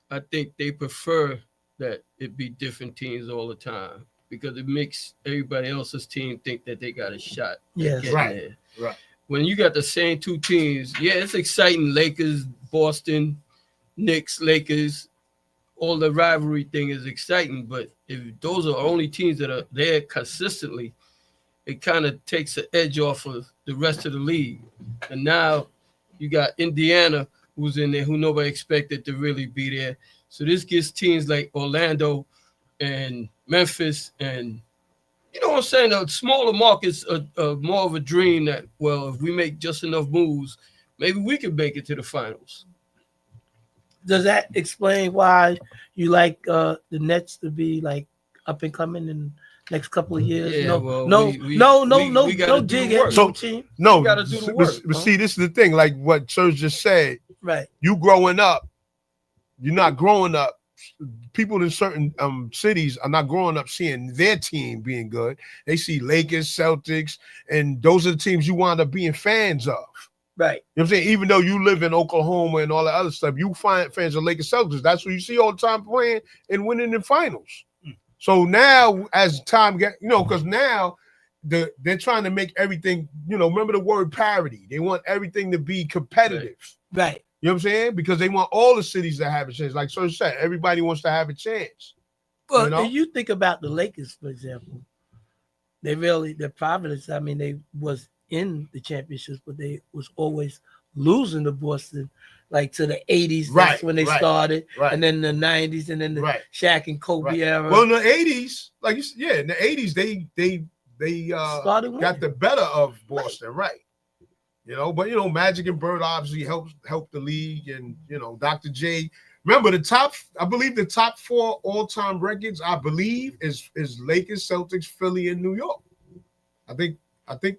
I think they prefer that it be different teams all the time because it makes everybody else's team think that they got a shot. at Yes. getting Right, there. right. When you got the same two teams, yeah, it's exciting. Lakers, Boston, Knicks, Lakers, all the rivalry thing is exciting. But if those are only teams that are there consistently, it kind of takes the edge off of the rest of the league. And now you got Indiana, who's in there, who nobody expected to really be there. So this gives teams like Orlando and Memphis and, you know what I'm saying, the smaller markets are more of a dream that, well, if we make just enough moves, maybe we can make it to the finals. Does that explain why you like the Nets to be like up and coming in next couple of years? Yeah, no, well, no, we no gotta do dig the at work. your team. No, You gotta do the work, but see, this is the thing. Like what Serge just said, Right. you growing up, you're not growing up. People in certain cities are not growing up seeing their team being good. They see Lakers, Celtics, and those are the teams you wind up being fans of. Right. You know what I'm saying? Even though you live in Oklahoma and all that other stuff, you find fans of Lakers, Celtics. That's what you see all the time playing and winning in finals. So now, as time gets, because now they're trying to make everything, remember the word parity. They want everything to be competitive. Right. You know what I'm saying? Because they want all the cities to have a chance. Like Serge said, everybody wants to have a chance. Well, if you think about the Lakers, for example, their Providence, I mean, they was in the championships, but they was always losing to Boston, like to the 80s. Right, That's when they right, started. right. And then the 90s, and then the Right. Shaq and Kobe Right. era. Well, in the 80s, like you said, in the 80s, they started winning. got the better of Boston, right? But Magic and Bird obviously helped the league, and Dr. J. Remember I believe the top 4 all-time records, I believe, is Lakers, Celtics, Philly, and New York. I think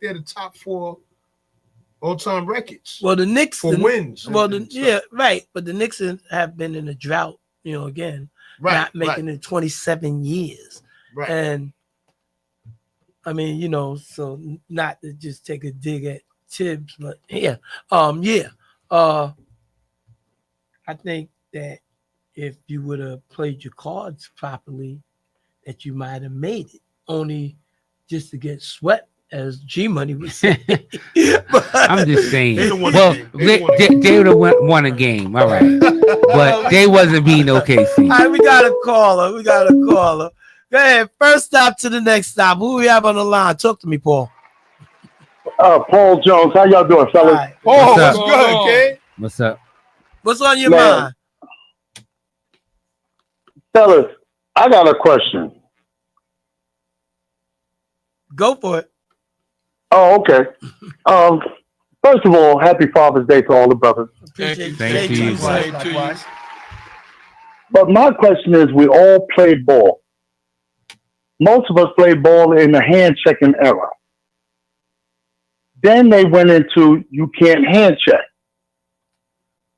they're the top 4 all-time records Well, the Knicks for wins. Well, and stuff. yeah, right. But the Knicks have been in a drought, again. not making it 27 years. Right. And I mean, you know, so not to just take a dig at Tibbs, but I think that if you would have played your cards properly, that you might have made it. Only just to get swept, as G Money would say. I'm just saying. They don't want Well, a game. They don't want a they would have won a game, all right, but they wasn't beating OKC. All right, we got a caller. Go ahead. First stop to the next stop. Who we have on the line? Talk to me, Paul. Paul Jones, how y'all doing, fellas? All right. Oh, What's what's up? good, kid? What's up? What's on your Man. mind? Fellas, I got a question. Go for it. Oh, okay. First of all, happy Father's Day to all the brothers. Appreciate Thank you. you. Same to you. But my question is, we all play ball. Most of us played ball in the hand-checking era. Then they went into you can't hand-check.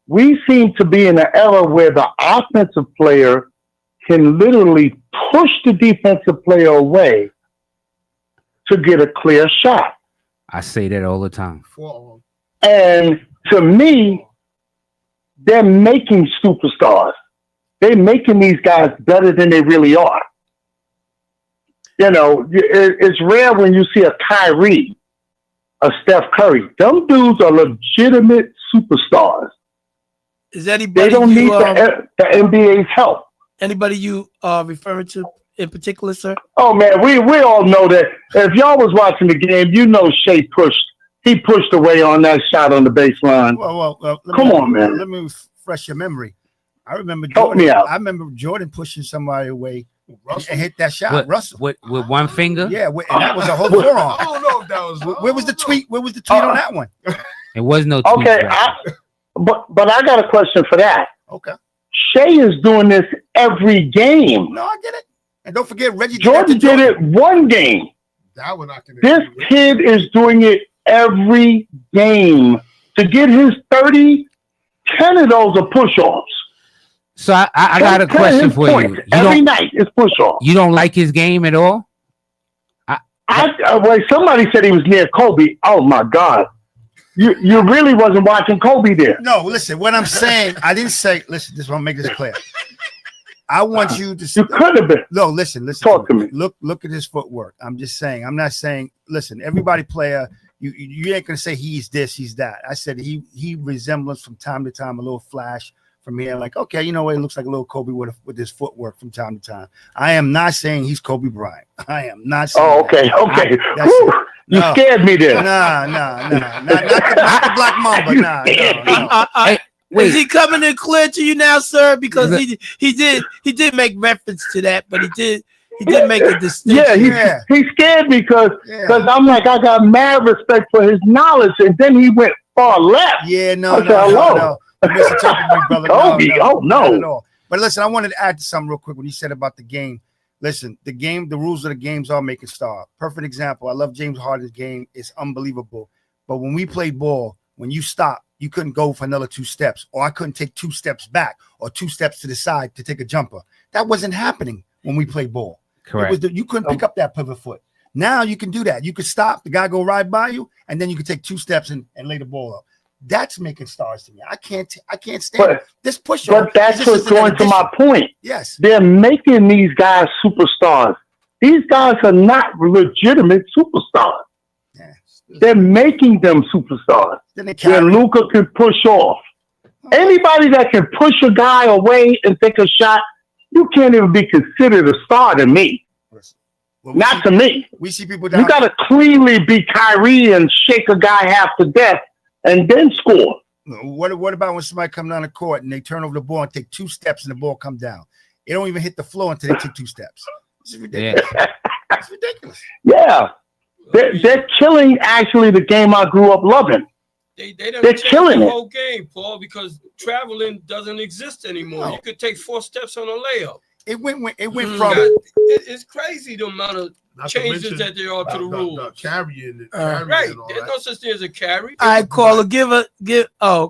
We seem to be in an era where the offensive player can literally push the defensive player away to get a clear shot. I say that all the time. Forearm. And to me, they're making superstars. They're making these guys better than they really are. You know, it's rare when you see a Kyrie, a Steph Curry. Them dudes are legitimate superstars. Is anybody They don't you, need the NBA's help. anybody you referring to in particular, sir? Oh man, we all know that. If y'all was watching the game, you know Shea pushed away on that shot on the baseline. Well, Come on, man. Let me refresh your memory. I remember Help Jordan. me out. I remember Jordan pushing somebody away Russell. and hit that shot. What, Russell. with one finger? Yeah, and that was a whole forearm. I don't know if that was. Where was the tweet? Where was the tweet on that one? It was no tweet. Okay, right? but I got a question for that. Okay. Shea is doing this every game. No, I get it. And don't forget Reggie. Jordan did it one game. That one I can. This kid is doing it every game. To get his 30, 10 of those are push-offs. So I got a 10 question his for you. points every night is push-offs. You don't like his game at all? Well, somebody said he was near Kobe. Oh my God. You really wasn't watching Kobe there. No, listen, what I'm saying, I didn't say, listen, this won't make this clear. I want you to You could have been. no, listen. Talk to me. Look at his footwork. I'm just saying, I'm not saying, listen, everybody player, you ain't gonna say he's this, he's that. I said he resembles from time to time a little flash from here, like, okay, you know what, it looks like a little Kobe with his footwork from time to time. I am not saying he's Kobe Bryant. I am not saying Oh, okay, that. okay. That's Whew, it. you No. scared me there. Nah. Not the Black Mamba. No. Is he coming in clear to you now, sir? Because he did make reference to that, but he did make a distinction. Yeah, he scared me because Yeah. I'm like, I got mad respect for his knowledge, and then he went far left. Yeah, no. I said, hello. You misinterpreted me, brother. Kobe, oh, no. Not at all. But listen, I wanted to add to something real quick when you said about the game. Listen, the rules of the games are make a star. Perfect example. I love James Harden's game. It's unbelievable. But when we played ball, when you stop, you couldn't go for another 2 steps, or I couldn't take 2 steps back or 2 steps to the side to take a jumper. That wasn't happening when we played ball. Correct. You couldn't pick up that pivot foot. Now you can do that. You could stop, the guy go right by you, and then you can take 2 steps and lay the ball up. That's making stars to me. I can't stand it. This push. But that's what's going to my point. Yes. They're making these guys superstars. These guys are not legitimate superstars. Yeah. They're making them superstars. Then they Where carry. Luka can push off. Anybody that can push a guy away and take a shot, you can't even be considered a star to me. Well, Not to me. We see people down. You got to cleanly be Kyrie and shake a guy half to death and then score. What about when somebody come down the court and they turn over the ball and take 2 steps and the ball come down? It don't even hit the floor until they take 2 steps. It's ridiculous. It's ridiculous. Yeah. They're killing actually the game I grew up loving. They're killing the it. whole game, Paul, because traveling doesn't exist anymore. No. You could take 4 steps on a layup. It went You from got- it's crazy the amount of Not to changes mention that there are to the rules. Carrying Right. and all There's that. no such thing as a carry. All right, caller,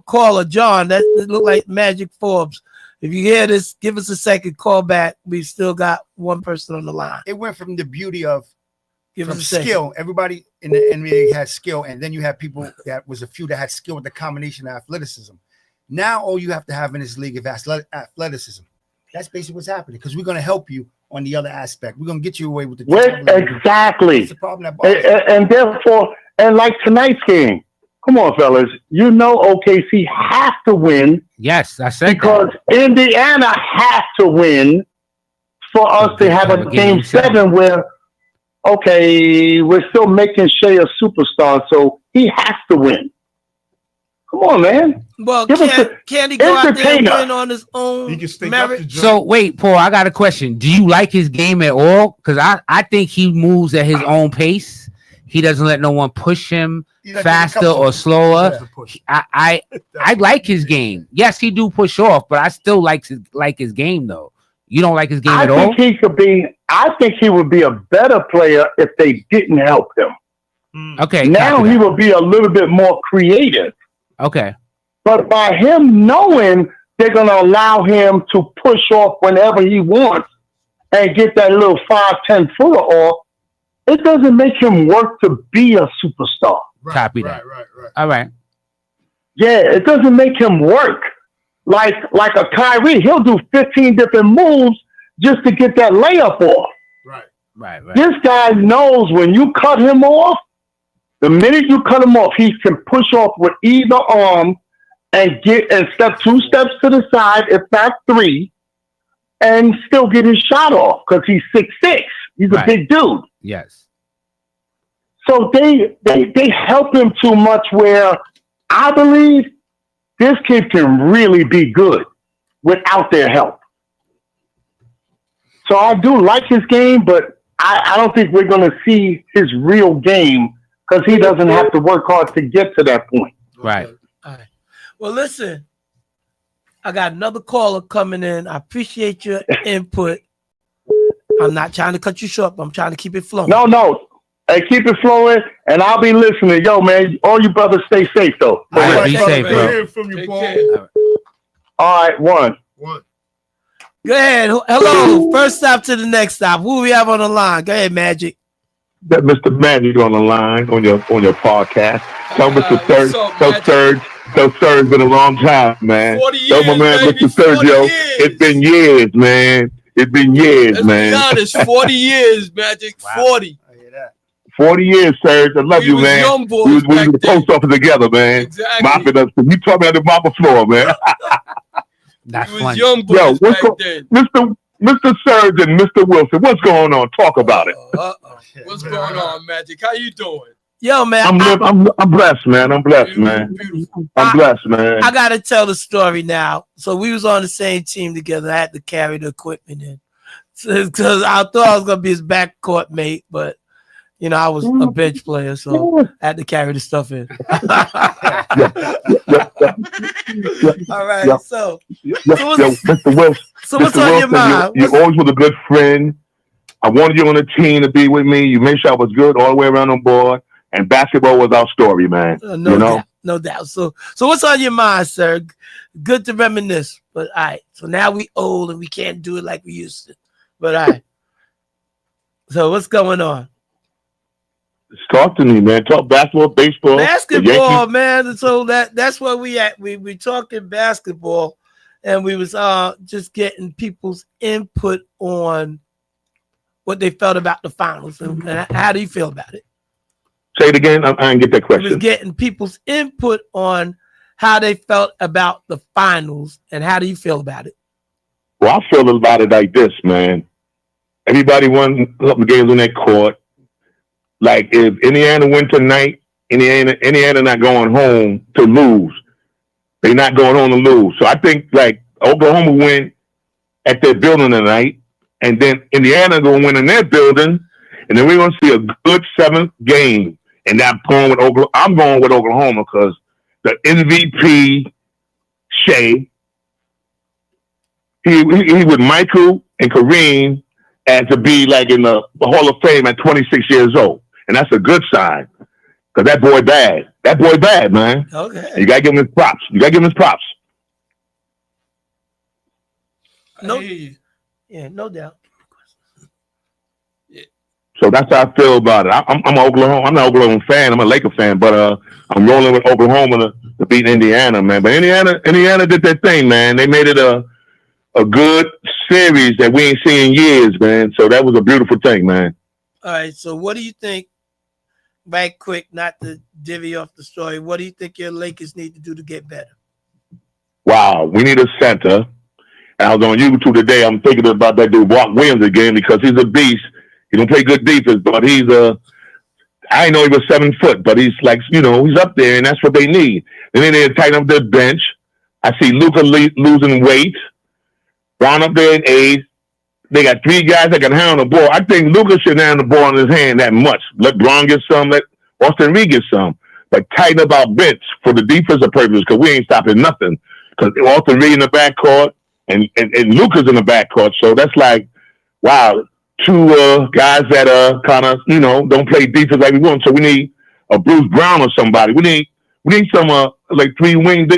caller, John. That look like Magic Forbes. If you hear this, give us a second. Call back. We still got one person on the line. It went from the beauty of Give from us a second. skill. Everybody in the NBA had skill, and then you had people that was a few that had skill with the combination of athleticism. Now all you have to have in this league is athleticism. That's basically what's happening because we're going to help you on the other aspect. We're going to get you away with the Exactly. That's the problem that bothers you. And therefore, and like tonight's game, come on, fellas, you know OKC has to win. Yes, I said because Indiana has to win for us to have a game 7 where, okay, we're still making Shea a superstar, so he has to win. Come on, man. Well, can he go out there and win on his own merit? So wait, Paul, I got a question. Do you like his game at all? Because I think he moves at his own pace. He doesn't let no one push him faster or slower. I like his game. Yes, he do push off, but I still like his game though. You don't like his game at all? I think he would be a better player if they didn't help him. Okay. Now he will be a little bit more creative. Okay. But by him knowing they're going to allow him to push off whenever he wants and get that little 5-10 footer off, it doesn't make him work to be a superstar. Copy that. All right. Yeah, it doesn't make him work. Like a Kyrie, he'll do 15 different moves just to get that layup off. Right. This guy knows when you cut him off, the minute you cut him off, he can push off with either arm and step 2 steps to the side, if not 3, and still get his shot off because he's 6'6". He's a big dude. Yes. So they help him too much where I believe this kid can really be good without their help. So I do like his game, but I don't think we're going to see his real game because he doesn't have to work hard to get to that point. Right. All right. Well, listen, I got another caller coming in. I appreciate your input. I'm not trying to cut you short, but I'm trying to keep it flowing. No. Hey, keep it flowing, and I'll be listening. Yo, man, all you brothers stay safe, though. All right, be safe, bro. Hear from you, Paul. All right, one. Go ahead. Hello. First stop to the next stop. Who we have on the line? Go ahead, Magic. That Mr. Magic on the line on your podcast. Tell Mr. Serge. So Serge been a long time, man. 40 years, Tell my man, baby, Mr. Sergio, 40 years. it's been years, man. It's been years, Let's man. be honest, 40 years, Magic. 40. 40 years, Serge. I love We you, was man. young boys We was back in the post office together, man. Exactly. Mopping us. You taught me how to mop the floor, man. That's We was young boys Yo, back then. Mr. Serge and Mr. Wilson, what's going on? Talk about it. What's going on, Magic? How you doing? Yo, man. I'm blessed, man. I'm blessed, man. I'm blessed, man. I gotta tell the story now. So we was on the same team together. I had to carry the equipment in because I thought I was gonna be his backcourt mate, but I was a bench player, so I had to carry the stuff in. All right, so Mr. Wilson. So what's on your mind? You always was a good friend. I wanted you on the team to be with me. You made sure I was good all the way around on board. And basketball was our story, man. No doubt. So what's on your mind, sir? Good to reminisce, but all right. So now we old and we can't do it like we used to. But all right. So what's going on? Just talk to me, man. Talk basketball, baseball, basketball, man. So that's where we at. We talking basketball, and we was just getting people's input on what they felt about the finals and how do you feel about it? Say it again. I didn't get that question. We was getting people's input on how they felt about the finals and how do you feel about it? Well, I feel about it like this, man. Everybody won a couple games on that court. Like if Indiana win tonight, Indiana not going home to lose. They're not going home to lose. So I think like Oklahoma win at their building tonight, and then Indiana gonna win in their building, and then we're gonna see a good 7th game. And I'm going with Oklahoma. I'm going with Oklahoma because the MVP Shea, he with Michael and Kareem, and to be like in the Hall of Fame at 26 years old, and that's a good sign because that boy bad. That boy bad, man. Okay. You gotta give him his props. No, I hear you. yeah, no doubt. So that's how I feel about it. I'm an Oklahoma. I'm not an Oklahoma fan. I'm a Laker fan, but I'm rolling with Oklahoma to beat Indiana, man. But Indiana did their thing, man. They made it a good series that we ain't seen in years, man. So that was a beautiful thing, man. All right. So what do you think? Right quick, not to divvy off the story. What do you think your Lakers need to do to get better? Wow, we need a center. And I was on YouTube today. I'm thinking about that dude, Mark Williams, again, because he's a beast. He don't play good defense, but I didn't know he was 7 foot, but he's like, he's up there, and that's what they need. And then they tighten up their bench. I see Luka losing weight. Brown up there in age. They got 3 guys that can handle the ball. I think Luka should handle the ball in his hand that much. Let Brown get some. Let Austin Reed get some. But tighten up our bench for the defensive purpose because we ain't stopping nothing. Because Austin Reed in the backcourt and Luka's in the backcourt. So that's like, wow, 2 guys that kind of don't play defense like we want. So we need a Bruce Brown or somebody. We need some like 3 wing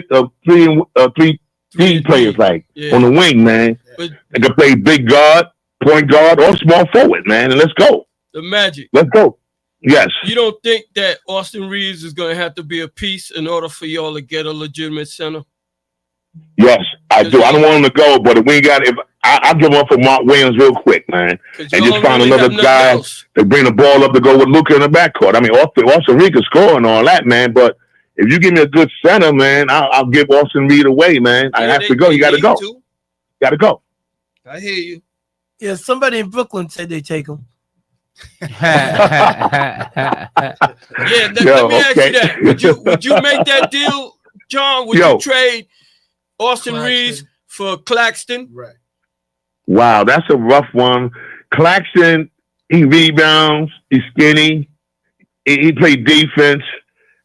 three players like on the wing, man. They can play big guard, point guard, or small forward, man. And let's go. The Magic. Let's go. Yes. You don't think that Austin Reeves is going to have to be a piece in order for y'all to get a legitimate center? Yes, I do. I don't want him to go, but if we got I'll give up for Mark Williams real quick, man, and just find another guy to bring the ball up to go with Luka in the backcourt. I mean, Austin Reed can score and all that, man, but if you give me a good center, man, I'll give Austin Reed away, man. I have to go. You got to go. Got to go. I hear you. Yeah, somebody in Brooklyn said they take him. Yeah, let me ask you that. Would you make that deal, John? Would you trade Austin Reeves for Claxton? Right. Wow, that's a rough one. Claxton, he rebounds. He's skinny. He played defense.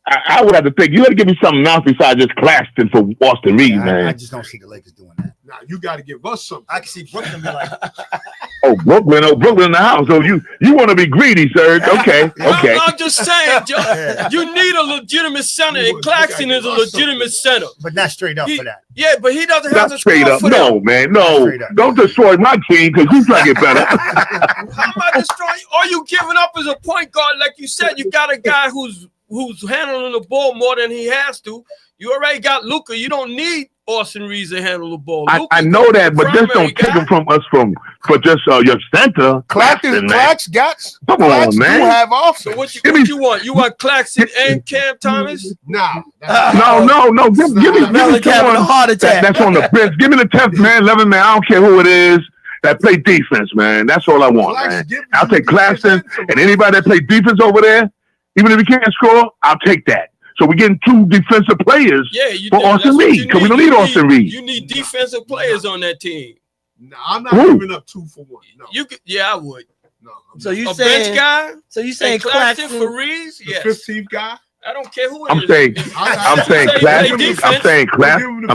I would have to think. You got to give me something else besides just Claxton for Austin Reed, man. I just don't see the Lakers doing that. Now you got to give us something. I can see Brooklyn be like, Brooklyn in the house. So you want to be greedy, sir? Okay. I'm just saying, John, you need a legitimate center, and Claxton is a legitimate center. but not straight up for that. Yeah, but he doesn't have Not to straight score up. for No, that. man. No. Don't destroy my team because you try to get better. How am I destroying? Are you giving up as a point guard? Like you said, you got a guy who's handling the ball more than he has to. You already got Luka. You don't need Austin Reeves to handle the ball. I know that, but just don't take him from us for just your center. Claxton got. Come on, man. You have off. So what you want? You want Claxton and Cam Thomas? Nah. No. Give me having a heart attack. that's on the bench. Give me the 10th man, 11th man. I don't care who it is that play defense, man. That's all I want, man. I'll take Claxton and anybody that play defense over there. Even if he can't score, I'll take that. So we're getting 2 defensive players for Austin Reed because we don't need Austin Reed. You need defensive players on that team. No, I'm not giving up 2 for 1. No. I would. No. So you A saying bench guy? So you saying Claxton Claxton for Reeves? The Yes. 15th guy. I don't care who it I'm is.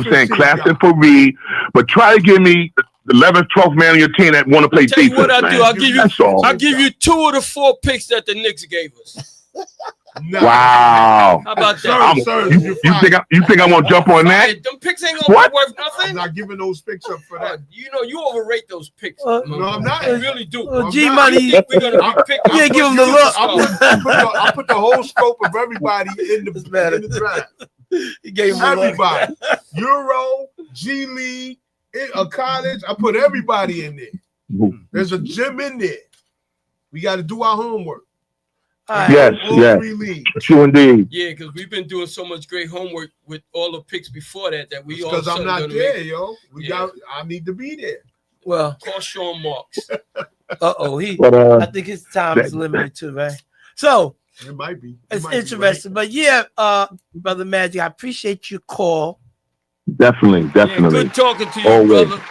saying Claxton for Reed, but try to give me the 11th, 12th man on your team that want to play Tell defense. you what I do. Man. I'll give you 2 of the 4 picks that the Knicks gave us. No. Wow. How about that? You think I want to jump on that? Hey, them picks ain't gonna be worth I'm nothing. not giving those picks up for that. You overrate those picks. No, I'm not. I really do. G Money, We're gonna be picking. you ain't give him the look. I put the whole scope of everybody in the draft. He gave him Everybody. Euro, G League, a college. I put everybody in there. There's a gym in there. We got to do our homework. Yes. True indeed. Yeah, because we've been doing so much great homework with all the picks before that we all. Because I'm not there, yo. I need to be there. Well, call Sean Marks. I think his time is limited too, right? So it might be. It's interesting, but Brother Magic, I appreciate your call. Definitely. Good talking to you, always. brother.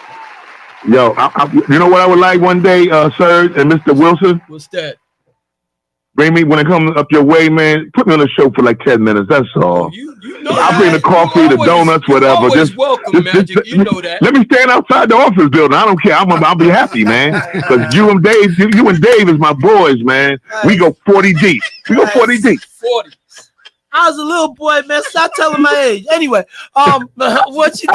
Yo, you know what I would like one day, sir and Mr. Wilson? What's that? Bring me when it comes up your way, man. Put me on the show for like 10 minutes. That's all. I'll bring the coffee, the donuts, whatever. Just welcome, Magic. You know that. Let me stand outside the office building. I don't care. I'll be happy, man. Because you and Dave is my boys, man. We go 40 deep. 40. I was a little boy, man. Stop telling my age. Anyway, once you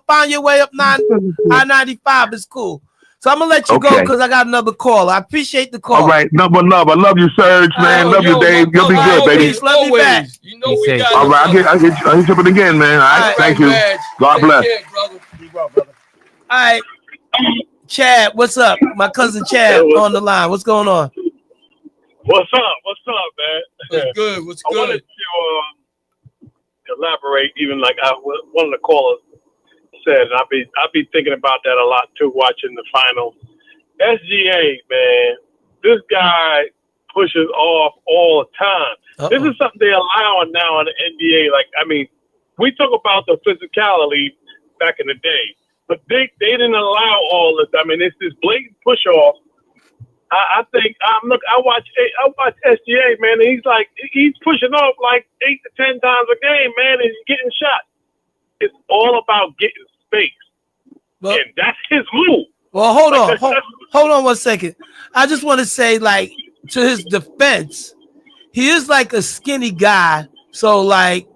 find your way up I-95, it's cool. So I'm gonna let you go Okay. because I got another call. I appreciate the call. All right, number love. I love you, Serge, man. Oh, love you, Dave. You'll be good, baby. Peace. Love you back. You know we got All right, I'll hit you up again, man. All right, thank you. God bless. All right, Chad, what's up? My cousin Chad on the line. What's going on? What's up? What's up, man? What's good? What's I good? wanted to elaborate, even like one of the callers said, and I'll be thinking about that a lot too, watching the finals. SGA, man, this guy pushes off all the time. This is something they're allowing now in the NBA. Like, I mean, we talk about the physicality back in the day, but they didn't allow all this. I mean, it's this blatant push off. I think I watch SGA, man, and he's pushing off like 8 to 10 times a game, man, and he's getting shot. It's all about getting space, and that's his move. Well, hold on 1 second. I just want to say, like, to his defense, he is like a skinny guy. So, like,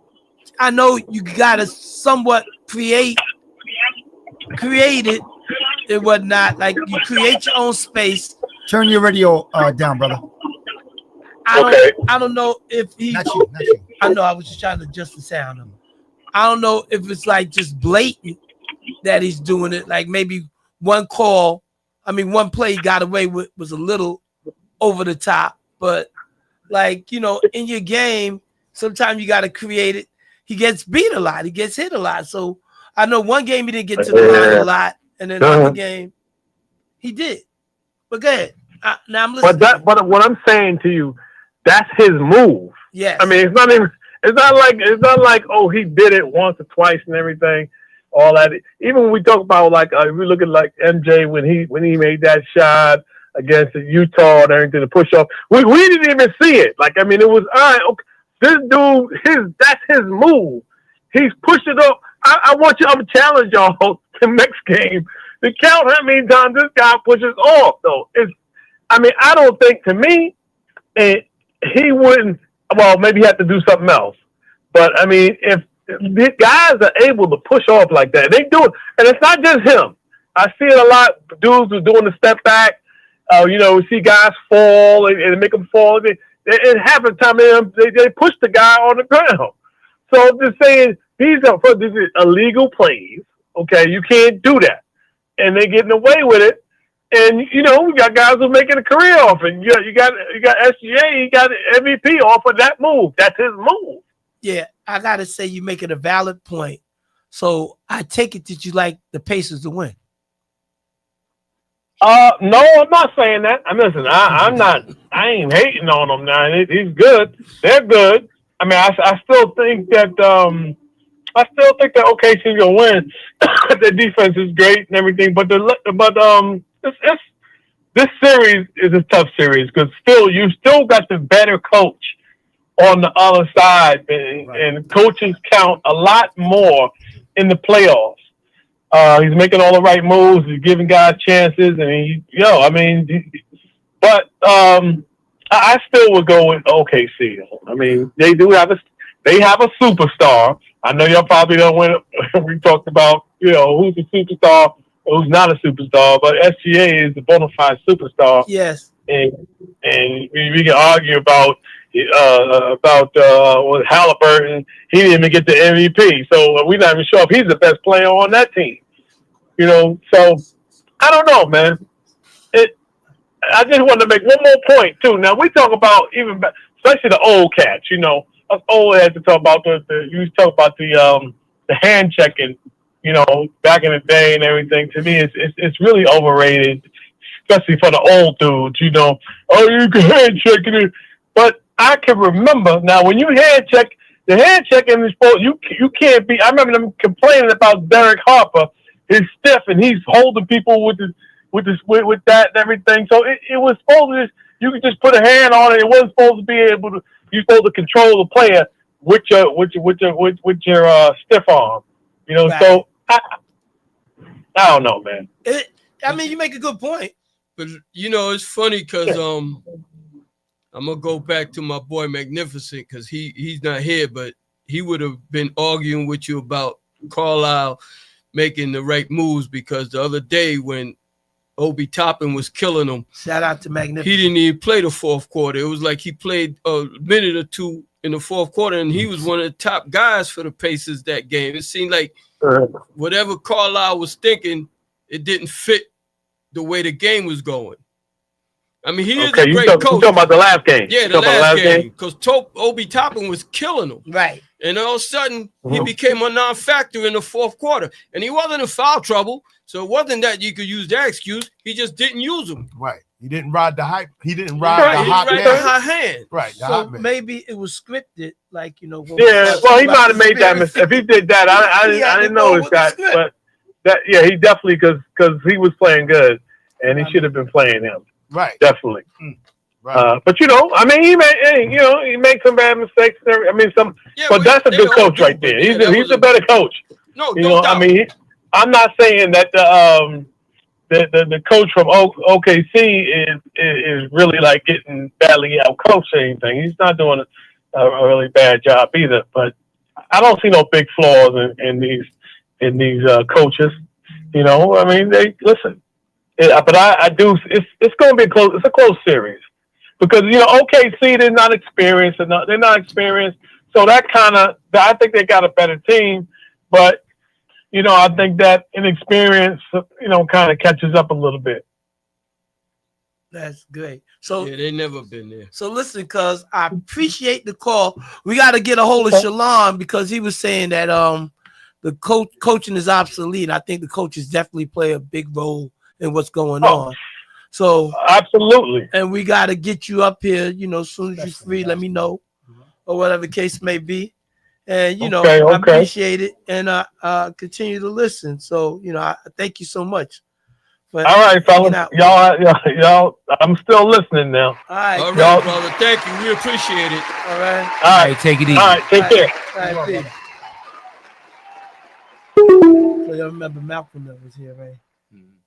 I know you gotta somewhat create it and whatnot. Like, you create your own space. Turn your radio down, brother. I don't know if he. Not you. I know. I was just trying to adjust the sound of him. I don't know if it's like just blatant that he's doing it. Like maybe one play he got away with was a little over the top. But like, you know, in your game, sometimes you got to create it. He gets beat a lot. He gets hit a lot. So I know one game he didn't get to the line a lot, and then another game he did. But go ahead. Now I'm listening. But what I'm saying to you, that's his move. Yes. I mean, it's not like oh, he did it once or twice and everything. All that. Even when we talk about like we look at like MJ when he made that shot against Utah and everything to push off, we didn't even see it. Like, I mean, it was all right. Okay, this dude, that's his move. He's pushed it up. I'm gonna challenge y'all the next game to count how many times this guy pushes off. Though I don't think, to me, he wouldn't. Well, maybe he had to do something else. But I mean, if the guys are able to push off like that, they do it, and it's not just him. I see it a lot. Dudes who are doing the step back. You know, we see guys fall and make them fall. And half the time they push the guy on the ground. So I'm just saying, these are illegal plays. Okay, you can't do that, and they're getting away with it. And you know, we got guys who are making a career off it. You got SGA, he got MVP off of that move. That's his move. Yeah, I gotta say you're making a valid point. So I take it that you like the Pacers to win. No, I'm not saying that. Listen, I'm not. I ain't hating on them now. He's good. They're good. I mean, I still think that OKC's gonna win. Their defense is great and everything, but this series is a tough series because you still got the better coach on the other side, and coaches count a lot more in the playoffs. He's making all the right moves. He's giving guys chances, and I still would go with OKC. I mean, they have a superstar. I know y'all probably don't win. We talked about, you know, who's a superstar, who's not a superstar, but SGA is a bona fide superstar. Yes. And we can argue about Halliburton. He didn't even get the MVP, so we're not even sure if he's the best player on that team. You know, so I don't know, man. I just wanted to make one more point too. Now we talk about especially the old cats. You know, us old heads to talk about the hand checking. You know, back in the day and everything. To me, it's really overrated, especially for the old dudes. You know, oh, you can hand checking it, but I can remember now when you hand check, the hand checking is you can't be. I remember them complaining about Derek Harper. He's stiff and he's holding people with that and everything. So it was supposed to you could just put a hand on it. It wasn't supposed to be able to. You're supposed to control the player with your stiff arm. You know, right. So I don't know, man. I mean, you make a good point, but you know, it's funny because I'm gonna go back to my boy Magnificent because he's not here, but he would have been arguing with you about Carlisle making the right moves, because the other day when Obi Toppin was killing him, shout out to Magnificent. He didn't even play the fourth quarter. It was like he played a minute or two in the fourth quarter, and he was one of the top guys for the Pacers that game. It seemed like whatever Carlisle was thinking, it didn't fit the way the game was going. I mean, he is a great coach. You talking about the last game? Yeah, the last game. Because Obi Toppin was killing him. Right. And all of a sudden, he became a non-factor in the fourth quarter. And he wasn't in foul trouble, so it wasn't that you could use that excuse. He just didn't use him. Right. He didn't ride the hype. He didn't ride the hot hand. Right. The So hot man. maybe it was scripted, like, you know. Yeah, well, he might have made that mistake. If he did that, I didn't notice that. But that, yeah, he definitely, because he was playing good, and he should have been playing him. Right. Definitely. Right. But I mean, he made some bad mistakes. I mean, but that's a good coach right there. He's a better coach. No, I mean, I'm not saying that the coach from OKC is really like getting badly out coached or anything. He's not doing a really bad job either. But I don't see no big flaws in these coaches. I mean, they listen. But I do. It's going to be close. It's a close series because OKC they're not experienced. They're not experienced. So that I think they got a better team. But I think that inexperience kind of catches up a little bit. That's great. So yeah, they never been there. So listen, cuz I appreciate the call. We got to get a hold of Shalon because he was saying that the coaching is obsolete. I think the coaches definitely play a big role in what's going on. So absolutely. And we got to get you up here, as soon as you're free, let me know, or whatever the case may be. And I appreciate it and continue to listen. So, I thank you so much. All right, fellas. Y'all, I'm still listening now. All right, brother. Thank you. We appreciate it. All right. All right, take it easy. All right, take care. All right, peace. So y'all remember Malcolm that was here, right?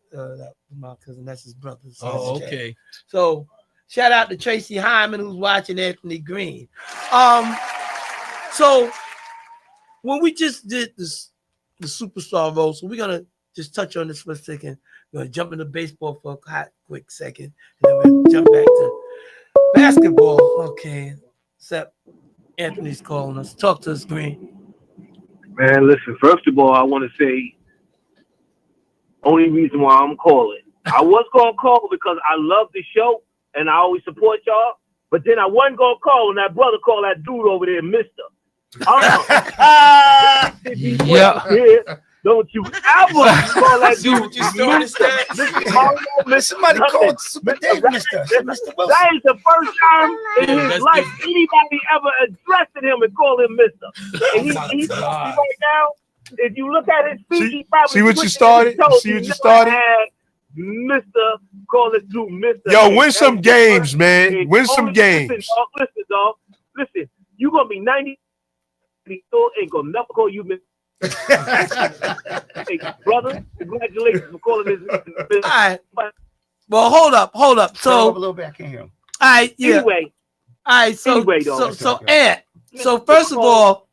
That was my cousin. That's his brother. Oh, okay. So shout out to Tracy Hyman who's watching Anthony Green. So when we just did the superstar role, so we're gonna just touch on this for a second. We're gonna jump into baseball for a quick second, and then we'll jump back to basketball. Okay, except Anthony's calling us. Talk to us, Green. Man, listen, first of all, I want to say only reason why I'm calling. I was going to call because I love the show and I always support y'all, but then I wasn't going to call when that brother called that dude over there, Mister. Yeah. Don't you ever call that dude Mister. Somebody called Super Dave Mister Wilson. That is the first time in his life anybody ever addressed him and called him Mister. And he's right now, if you look at his feet, he probably see what you started. See what you started. Mister, call it dude Mister. Yo, win some games, man. Win some games. Listen, dog. Listen, you gonna be 90. He still ain't gonna never call you Mister. Hey, brother, congratulations for calling this. All right. Well, hold up. So a little bit, I can't hear him. All right, yeah. Anyway. All right, so Ant. So first of all,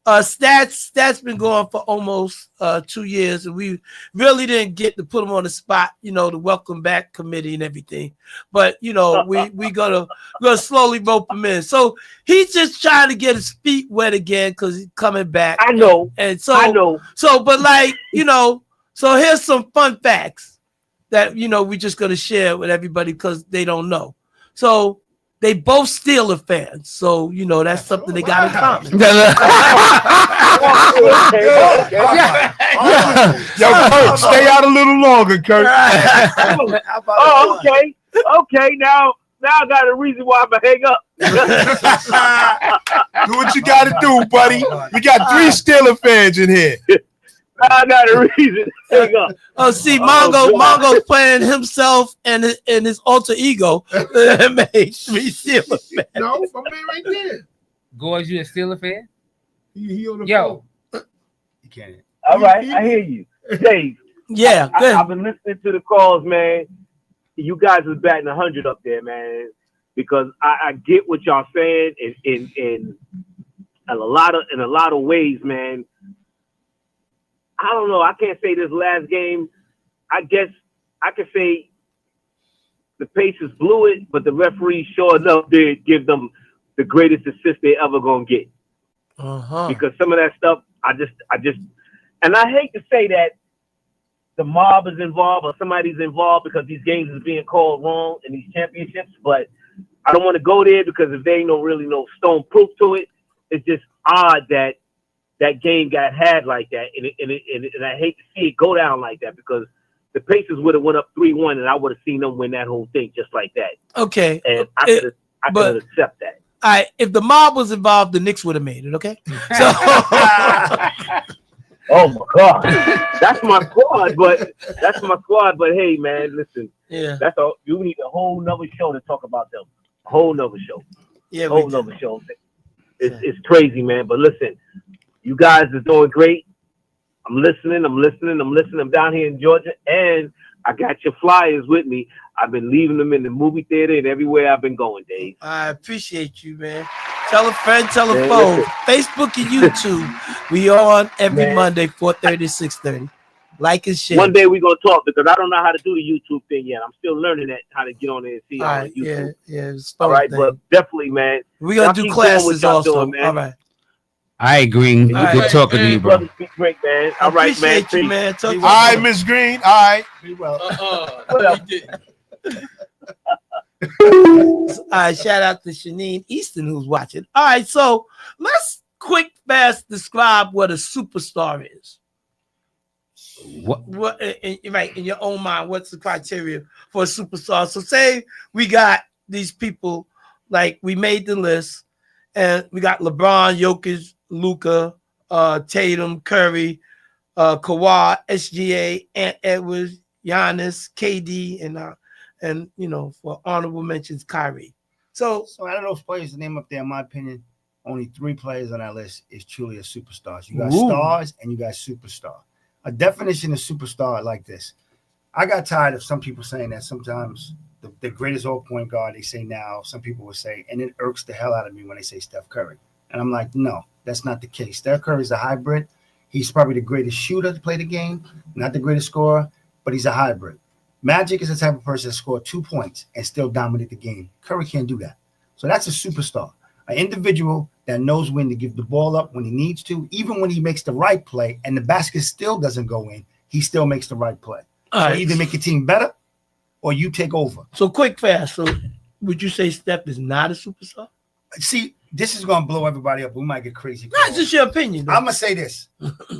Stats been going for almost 2 years, and we really didn't get to put him on the spot, the welcome back committee and everything. But we gonna slowly rope him in. So he's just trying to get his feet wet again because he's coming back. I know. And so I know. So, but so here's some fun facts that we just gonna share with everybody because they don't know. So they both Steelers fans, so that's something they got in common. Yo, Kurt, stay out a little longer, Kurt. Oh, okay. Okay, now I got a reason why I'm gonna hang up. Do what you gotta do, buddy. We got 3 Steelers fans in here. I got a reason to hang up. Oh, see, Mongo's playing himself and his alter ego. Made 3 Steelers fans. No, I'm being right there. Gores, you a Steelers fan? He on the Yo. You can't. All right, I hear you. Dave. Yeah, I've been listening to the calls, man. You guys was batting 100 up there, man. because I get what y'all saying in a lot of ways, man. I don't know. I can't say this last game. I guess I could say the Pacers blew it, but the referee sure enough did give them the greatest assist they ever gonna get. Because some of that stuff, I just, and I hate to say that the mob is involved or somebody's involved because these games is being called wrong in these championships, but I don't want to go there because if they ain't really no stone proof to it, it's just odd that that game got had like that, and I hate to see it go down like that because the Pacers would have went up 3-1, and I would have seen them win that whole thing just like that. Okay, and I could accept that. All right, if the mob was involved, the Knicks would have made it. Okay, so. Oh my God, that's my squad, but hey, man, listen, that's all. You need a whole nother show to talk about them. A whole nother show. Yeah, whole nother show. It's crazy, man. But listen, you guys are doing great. I'm listening. I'm down here in Georgia, and I got your flyers with me. I've been leaving them in the movie theater and everywhere I've been going, Dave. I appreciate you, man. Tell a friend, tell a foe. Facebook and YouTube. We on every Monday, 4:30 to 6:30. Like and share. One day we're gonna talk because I don't know how to do the YouTube thing yet. I'm still learning that how to get on there and see All on right, YouTube. yeah. All right, but definitely, man. We're gonna do classes also. Doing, all right. I agree. Good talking to you, bro. Brothers be great, man. All right, man. Appreciate you, man. All right, Miss Green. All right. Be well. What up? All right, shout out to Shanine Easton who's watching. All right, so let's fast describe what a superstar is. What right in your own mind, what's the criteria for a superstar? So say we got these people, like we made the list, and we got LeBron, Jokic, Luka, Tatum, Curry, Kawhi, SGA, Ant Edwards, Giannis, KD, and you know, for honorable mentions, Kyrie. So out of those players to name up there, in my opinion, only 3 players on that list is truly a superstar. You got stars and you got superstar. A definition of superstar like this. I got tired of some people saying that sometimes the greatest all point guard they say now, some people will say, and it irks the hell out of me when they say Steph Curry. And I'm like, no, that's not the case. Steph Curry is a hybrid. He's probably the greatest shooter to play the game, not the greatest scorer, but he's a hybrid. Magic is the type of person that scored 2 points and still dominate the game. Curry can't do that. So that's a superstar, an individual that knows when to give the ball up when he needs to, even when he makes the right play and the basket still doesn't go in, he still makes the right play. So either make your team better or you take over. So fast. So would you say Steph is not a superstar? See, this is going to blow everybody up. We might get crazy. No, it's just your opinion. I'm going to say this.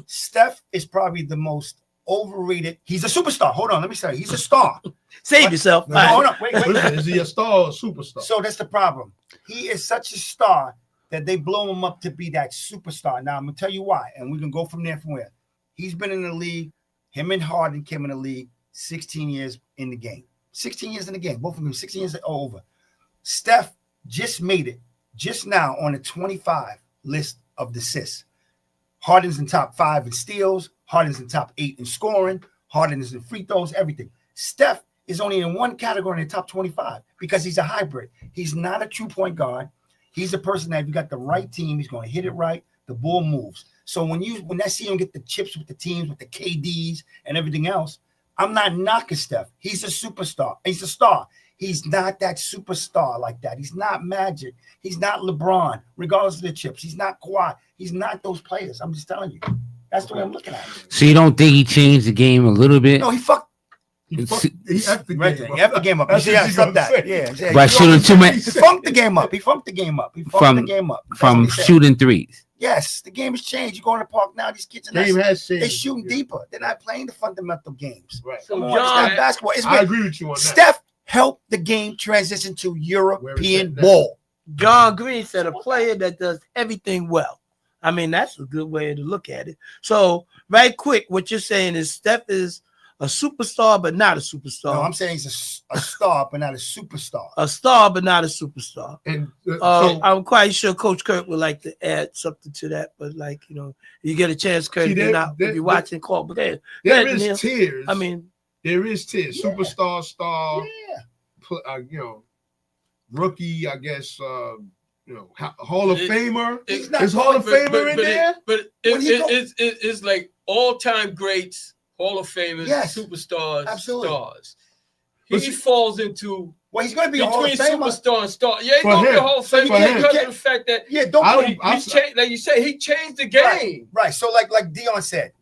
Steph is probably the most overrated. He's a superstar. Hold on. Let me say he's a star. Save yourself. No, hold on. Wait. Is he a star or a superstar? So that's the problem. He is such a star that they blow him up to be that superstar. Now, I'm going to tell you why, and we can go from there from where. He's been in the league. Him and Harden came in the league 16 years in the game. 16 years in the game. Both of them 16 years over. Steph just made it just now on the 25 list of the assists. Harden's in top 5 in steals. Harden's in top 8 in scoring. Harden is in free throws, everything. Steph is only in one category in the top 25 because he's a hybrid. He's not a true point guard. He's a person that if you got the right team, he's going to hit it right. The ball moves. So when I see him get the chips with the teams, with the KDs and everything else, I'm not knocking Steph. He's a superstar. He's a star. He's not that superstar like that. He's not Magic. He's not LeBron, regardless of the chips. He's not Kawhi. He's not those players. I'm just telling you. That's the way I'm looking at it. So you don't think he changed the game a little bit? No, he effed the game up. You see, I said that. Yeah. By shooting too many. He funked the game up. He funked the game up. From shooting threes. Yes, the game has changed. You go in the park now, these kids they're shooting deeper. They're not playing the fundamental games. Right. So John, it's not basketball. I agree with you on that. Steph helped the game transition to European ball. John Green said a player that does everything well. I mean, that's a good way to look at it. So, right quick, what you're saying is Steph is a superstar, but not a superstar. No, I'm saying he's a star, but not a superstar. A star, but not a superstar. And I'm quite sure Coach Kurt would like to add something to that, but like, you know, you get a chance, Kurt, if you're watching, call. But there is tiers. I mean, there is tiers. Superstar, star. Yeah. You know, rookie, I guess, Hall of Famer. Is Hall of Famer in there? It's like all-time greats, Hall of Famers, Yes. superstars, Absolutely. stars. He falls into he's going to be a Hall of between Famer. superstar and star. Yeah, he's For going to be a him. Hall of So Famer you can't- because you of the fact that he changed, like you say, he changed the game. Right. So like Dion said,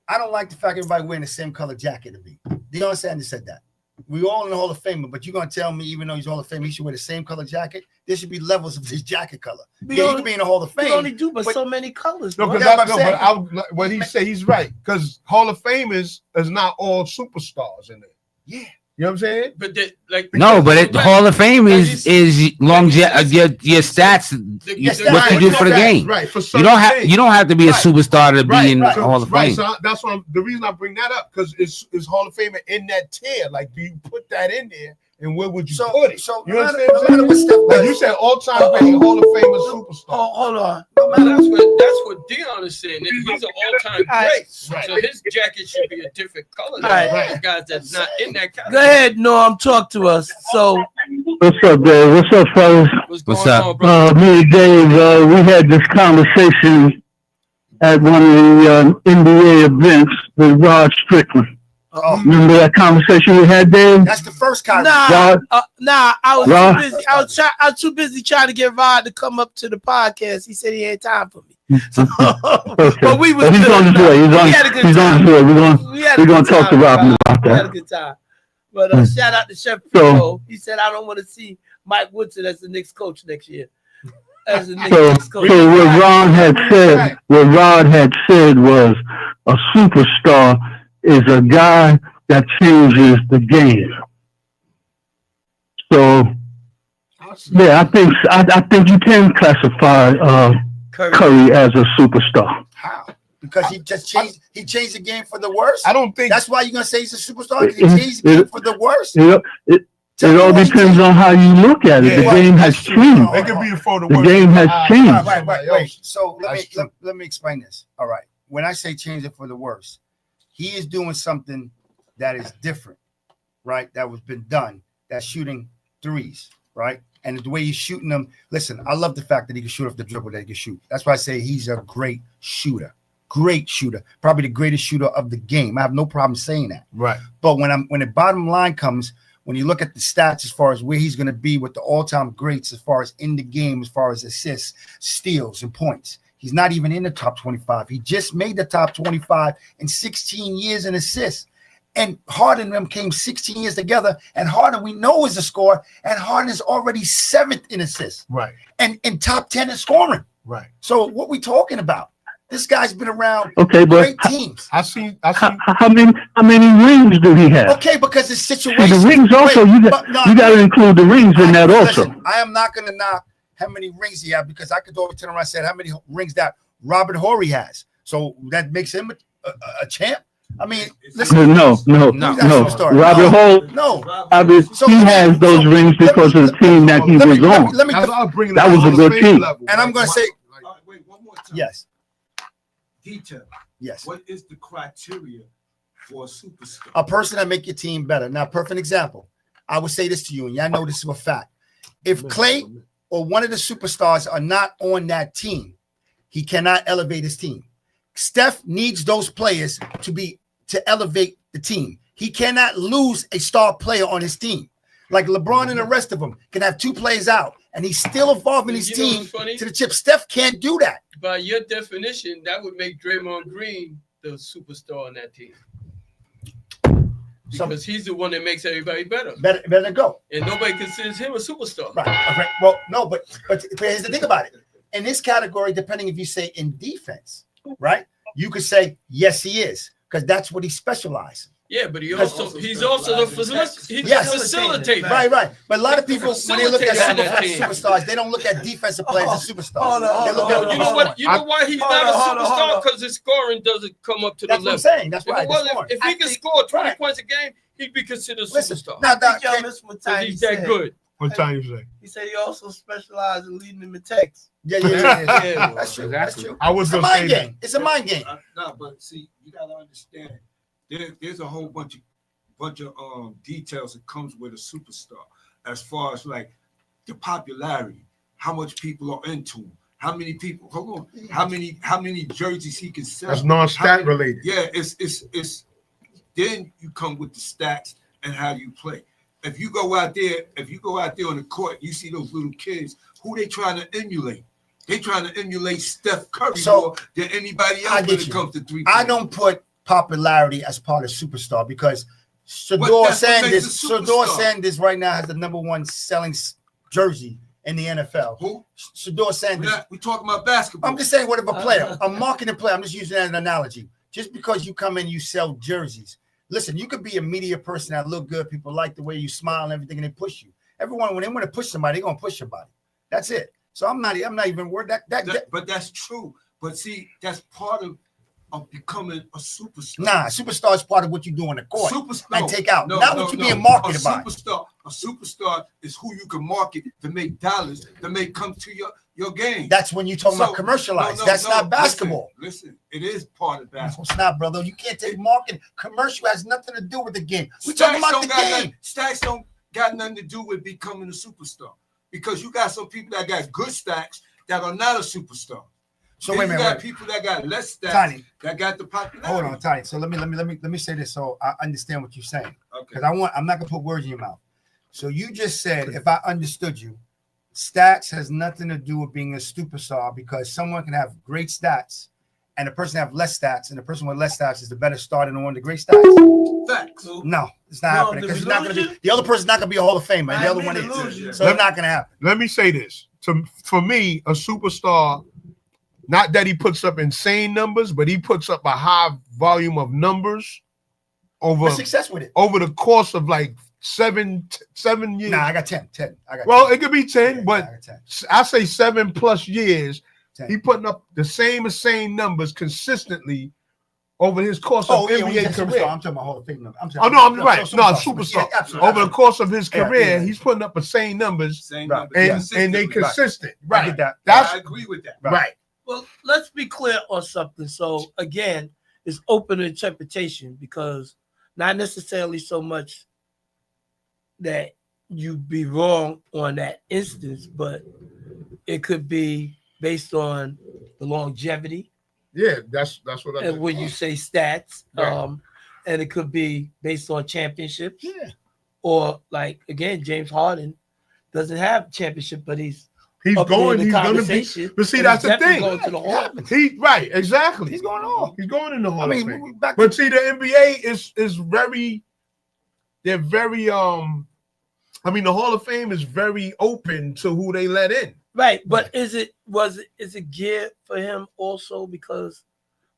I don't like the fact everybody wearing the same color jacket to me. Dion Sanders said that. We all in the Hall of Famer, but you're gonna tell me, even though he's Hall of Fame, he should wear the same color jacket. There should be levels of his jacket color. We Yeah, he only- could be in the Hall of Fame. We only do, but so many colors. No, bro. because what he said, he's right. Because Hall of Famers is not all superstars in there. Yeah. You know what I'm saying? But like No, but the Hall of Fame is longevity. Your stats, what you do for the game. Right. For You don't have to be a superstar to be in the Hall of Fame. So that's why the reason I bring that up, because it's Hall of Famer in that tier. Like, do you put that in there, and where would you put it? So you know what I'm no matter what Steph saying? Like you said, all-time great Hall of Famer superstar. Oh, hold on. That's what Dion is saying. He's an all-time great. So his jacket should be a different color than Right. those guys that's not in that category. Go ahead, Norm. Talk to us. So, What's up, Dave? What's up, fellas? What's up? Me and Dave, we had this conversation at one of the NBA events with Rod Strickland. Remember that conversation we had, Dave? That's the first conversation. I was Rod? too busy. I was too busy trying to get Rod to come up to the podcast. He said he had time for me. So, but we was he's good. on his way. We had a good He's on time. his way. We had a We're good gonna talk to time, Robin about We had a that. good time. But shout out to Chef So- Fico. He said, I don't want to see Mike Woodson as the Knicks coach next year. As the So, Knicks coach. so what Rod had said was a superstar is a guy that changes the game. So, yeah, I think you can classify Curry as a superstar. How? Because he just changed. He changed the game for the worse. I don't think that's why you're gonna say he's a superstar. 'Cause he changed the game for the worse. It all depends on how you look at it. The game has changed. It could be for the The worst. game has changed. Right. So let me explain this. All right. When I say change it for the worse, he is doing something that is different, right? That was been done. That's shooting threes, right? And the way he's shooting them. Listen, I love the fact that he can shoot off the dribble. That he can shoot. That's why I say he's a great shooter. Great shooter, probably the greatest shooter of the game. I have no problem saying that. Right. But when the bottom line comes, when you look at the stats as far as where he's going to be with the all-time greats, as far as in the game, as far as assists, steals, and points, he's not even in the top 25. He just made the top 25 in 16 years in assists. And Harden and them came 16 years together. And Harden, we know, is a scorer. And Harden is already 7th in assists. Right. And in top 10 in scoring. Right. So what we talking about? This guy's been around Okay, but great teams. I see. How many rings do he have? Okay, because it's See, situation. the rings also, you got to include the rings in that also. Listen, I am not going to knock how many rings he has, because I could always turn around and say how many rings that Robert Horry has. So that makes him a champ. I mean, listen. No. He's not a superstar. Robert Holt, No. I mean, he has those rings because of the team that he was on. Let me That was a good team. And I'm going to say, Wait, one more time. yes. Detail. Yes. What is the criteria for a superstar? A person that make your team better. Now, perfect example. I would say this to you, and y'all know this is a fact. If Clay or one of the superstars are not on that team, he cannot elevate his team. Steph needs those players to elevate the team. He cannot lose a star player on his team. Like LeBron and the rest of them can have 2 players out, and he's still evolving his team to the chip. Steph can't do that. By your definition, that would make Draymond Green the superstar on that team. Because he's the one that makes everybody better. Better go. And nobody considers him a superstar. Right. Okay. Well, no, but here's the thing about it. In this category, depending if you say in defense, right? You could say yes, he is, because that's what he specializes. Yeah, but he's also the facilitator. Right. But a lot of people, when they look at Facilitator on that team. superstars, they don't look at defensive players as superstars. Hold on, They look at You know what? You know why he's not a Hold on. superstar? Because his scoring doesn't come up to the That's level. what I'm saying. That's If right. it wasn't- If he could score 20 points a game, he'd be considered a superstar. Now, Doc, Y'all missed what time he's he that said. good. What time you say? He said he also specialized in leading them in text. Yeah. That's true. That's true. I was It's a gonna say mind that. game. It's a mind game. No, but see, you gotta understand. There's a whole bunch of details that comes with a superstar. As far as like the popularity, how much people are into him, how many people. Hold on, how many jerseys he can sell. That's non-stat related. Yeah, it's. Then you come with the stats and how you play. If you go out there on the court, you see those little kids. Who they trying to emulate? They trying to emulate Steph Curry more than anybody else when it comes to 3 points. I don't put popularity as part of superstar because Shedeur Sanders right now has the #1 selling jersey in the NFL. Who? Shedeur Sanders. We talking about basketball. I'm just saying, what if a player, a marketing player? I'm just using that as an analogy. Just because you come in, you sell jerseys. Listen, you could be a media person that look good. People like the way you smile and everything, and they push you. Everyone, when they want to push somebody, they're gonna push somebody. That's it. So I'm not even worried. But that's true. But see, that's part of becoming a superstar. Nah, superstar is part of what you do on the court and take out. Not what you're being marketed by. A superstar is who you can market to make dollars, to make come to your game. That's when you're talking about commercialized. That's not basketball. Listen, it is part of basketball. It's not, brother. You can't take marketing. Commercial has nothing to do with the game. We're talking about the game. Stats don't got nothing to do with becoming a superstar. Because you got some people that got good stacks that are not a superstar. So then wait a minute. You got people that got less stacks Tiny, that got the popularity. Hold on, Tiny. So let me say this so I understand what you're saying. Because I'm not gonna put words in your mouth. So you just said, if I understood you, stats has nothing to do with being a superstar because someone can have great stats and the person have less stats, and the person with less stats is the better starter than one of the great stats. Facts. No, it's not happening because not going to be the other person's not going to be a Hall of Famer, and the other one is. So it's not going to happen. Let me say this: for me, a superstar, not that he puts up insane numbers, but he puts up a high volume of numbers over success with it over the course of like 7 years. Nah, I got 10. Well, it could be 10, but I say 7+ years. 10. He putting up the same numbers consistently over his course of NBA career. I'm talking about Hall of Fame numbers. Superstar. Yeah, over the course of his career, he's putting up the same numbers, and they consistent. Right. I agree with that. Right. Well, let's be clear on something. So again, it's open to interpretation because not necessarily so much that you be wrong on that instance, but it could be based on the longevity. Yeah, that's what I and when you say stats, right. And it could be based on championships. Yeah. Or like again, James Harden doesn't have a championship, but he's going to be. But see, that's the thing. Going to the Hall. Right, exactly. He's going on. He's going in the Hall of Fame. But see, the NBA is very. They're very the Hall of Fame is very open to who they let in. Right, but is it geared for him also because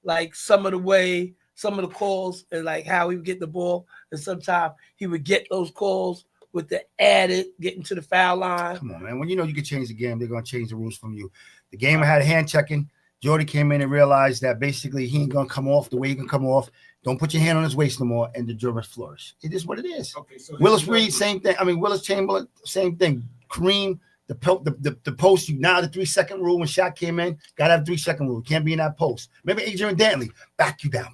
like some of the calls and like how he would get the ball, and sometimes he would get those calls with the added getting to the foul line. Come on, man. When you know you can change the game, they're gonna change the rules from you. The game had hand checking. Jordy came in and realized that basically he ain't gonna come off the way he can come off. Don't put your hand on his waist no more, and the Germans flourish. It is what it is. Okay, so Willis Reed, same thing. Willis Chamberlain, same thing. Kareem, the post, you now the 3-second rule when Shaq came in, gotta have 3-second rule. Can't be in that post. Remember Adrian Dantley, back you down.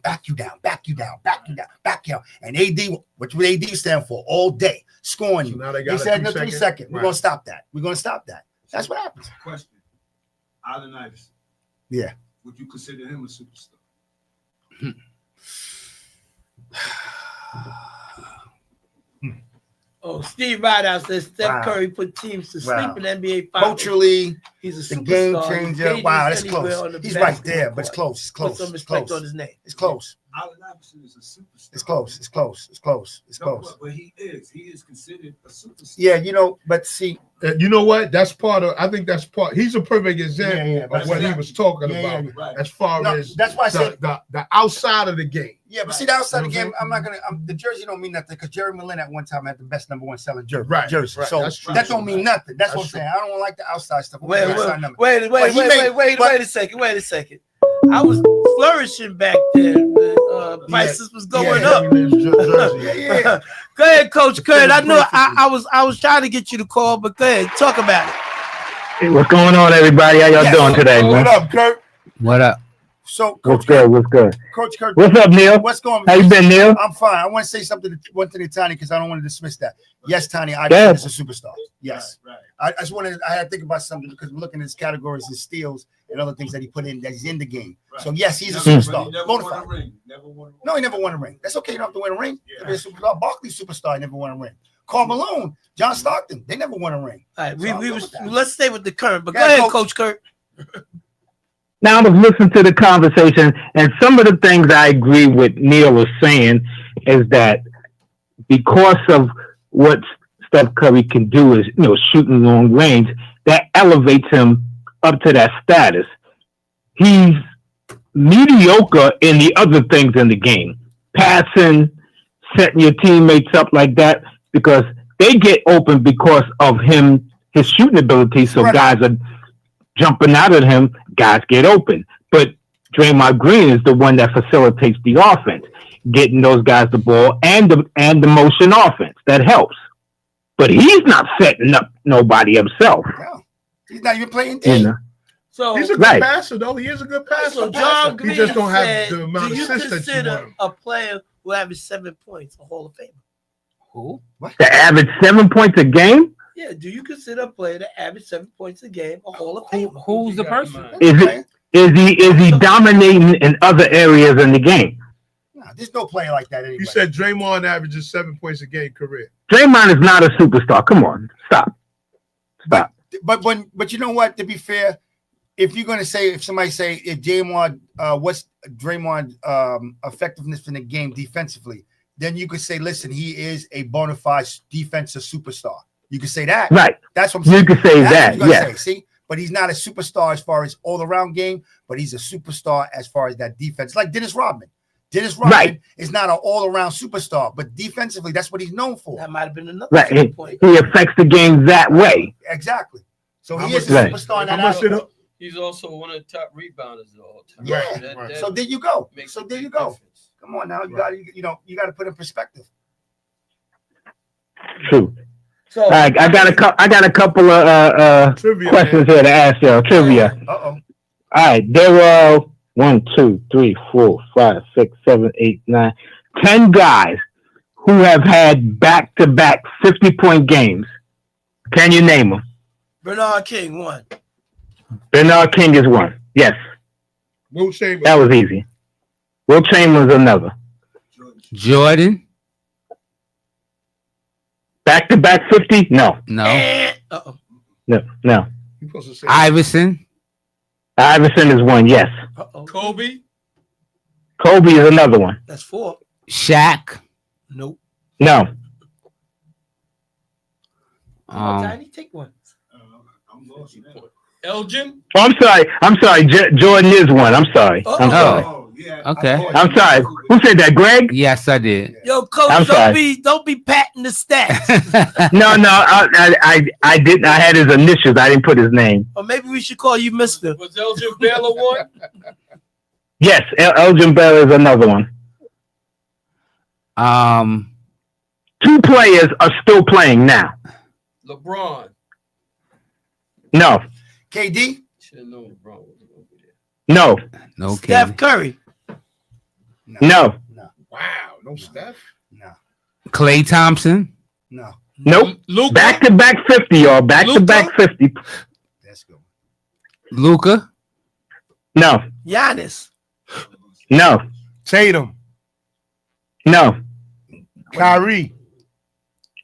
And AD, what would AD stand for? All day, scoring you. Now He said no 3-second. We're gonna stop that. That's what happens. Question. Allen Iverson. Yeah. Would you consider him a superstar? Oh, Steve Rideout says Steph Curry put teams to sleep in NBA Finals. Culturally, he's a the game superstar. changer. Wow, that's close. He's right there, but it's close. It's close. Put some respect on his name. It's close. Allen Iverson is a superstar. It's close. But he is considered a superstar. Yeah, but see, you know what? That's part of. I think that's part. He's a perfect example of what he was talking about. Right. As far as that's why I said the outside of the game. Yeah, but see, the outside of the game, I'm not gonna. The jersey don't mean nothing because Jerry Millen at one time had the best #1 selling jersey. Right. So that don't mean nothing. That's what I'm saying. I don't like the outside stuff. Wait a second. I was flourishing back then. Prices was going up. Go ahead, Coach Kurt. I know I was trying to get you to call, but go ahead, talk about it. Hey, what's going on, everybody? How y'all doing today, man? What up, Kurt? What up? So, What's Coach good? Kirk, What's good? Coach Kirk, What's up, Neil? what's going on? How you been, Neil? I'm fine. I want to say something, one thing to Tiny, because I don't want to dismiss that. Yes, Tiny, I Yeah. think is a superstar. Yes. I just wanted, I had to think about something because we're looking at his categories and steals and other things that he put in that he's in the game. So, yes, he's a superstar. Bonafide. No, he never won a ring. That's okay. You don't have to win a ring. To be a superstar. Barkley's superstar, he never won a ring. Karl Malone, John Stockton, they never won a ring. All right, So let's stay with the current, but go Yeah, ahead, Coach Kurt. Now I was listening to the conversation, and some of the things I agree with Neil was saying is that because of what Steph Curry can do is, shooting long range, that elevates him up to that status. He's mediocre in the other things in the game, passing, setting your teammates up like that, because they get open because of his shooting ability. So guys are jumping out at him, guys get open. But Draymond Green is the one that facilitates the offense, getting those guys the ball and the motion offense. That helps. But he's not setting up nobody himself. No, he's not even playing You know? So He's a good Right. passer, though. He is a good passer. So John Green he just don't have said, the amount do of you assists that you consider want him. a player who averages 7 points a Hall of Famer? Who? To average 7 points a game? Yeah, do you consider a player that average 7 points a game a Hall of Famer? Who's the person? Is he dominating in other areas in the game? No, there's no player like that anyway. You said Draymond averages 7 points a game career. Draymond is not a superstar. Come on, stop. But you know what? To be fair, if you're gonna say, if somebody say if Draymond, what's Draymond effectiveness in the game defensively, then you could say, listen, he is a bona fide defensive superstar. You could say that. Right. That's what I'm saying. You could say That's that, what you're gonna yeah. say, see, but he's not a superstar as far as all around game, but he's a superstar as far as that defense. Like Dennis Rodman. Dennis Rodman Right. is not an all-around superstar, but defensively, that's what he's known for. That might have been another Right. point. He affects the game that way. Exactly. So How he is a much- superstar in How that much did aspect. He's also one of the top rebounders of all time. Yeah. That So there you go. makes So a there big you go. difference. Come on now, you got to put in perspective. True. So All right, I got a couple of Trivia, questions man. here to ask you. Trivia. Uh-oh. All right, there are 1, 2, 3, 4, 5, 6, 7, 8, 9, 10 guys who have had back-to-back 50-point games. Can you name them? Bernard King won. Bernard King is one. Yes, Will Chamberlain. that was easy. Will Chamberlain's another. Jordan? Back-to-back 50? No, No. Uh-oh. no. You supposed to say Iverson? Iverson is one. Yes. Uh-oh. Kobe? Kobe is another one. That's 4. Shaq? Nope. No. Tiny, take one. Elgin? Oh, I'm sorry. Jordan is one. I'm sorry. I'm sorry. Oh, yeah. Okay. I'm sorry. Who said that? Greg? Yes, I did. Yo, Coach, I'm sorry. don't be patting the stats. No. I didn't. I had his initials. I didn't put his name. Or maybe we should call you Mister. Was Elgin Baylor one? Yes, Elgin Bell is another one. 2 players are still playing now. LeBron. No. KD? Should have known LeBron was going to be there. No. No Steph kidding. Curry. No. Wow, no Steph. No. Clay Thompson? No. Nope. Luka? Back-to-back 50, y'all. Back-to-back 50. That's good. Luka? No. Giannis. No. Tatum. No. Kyrie.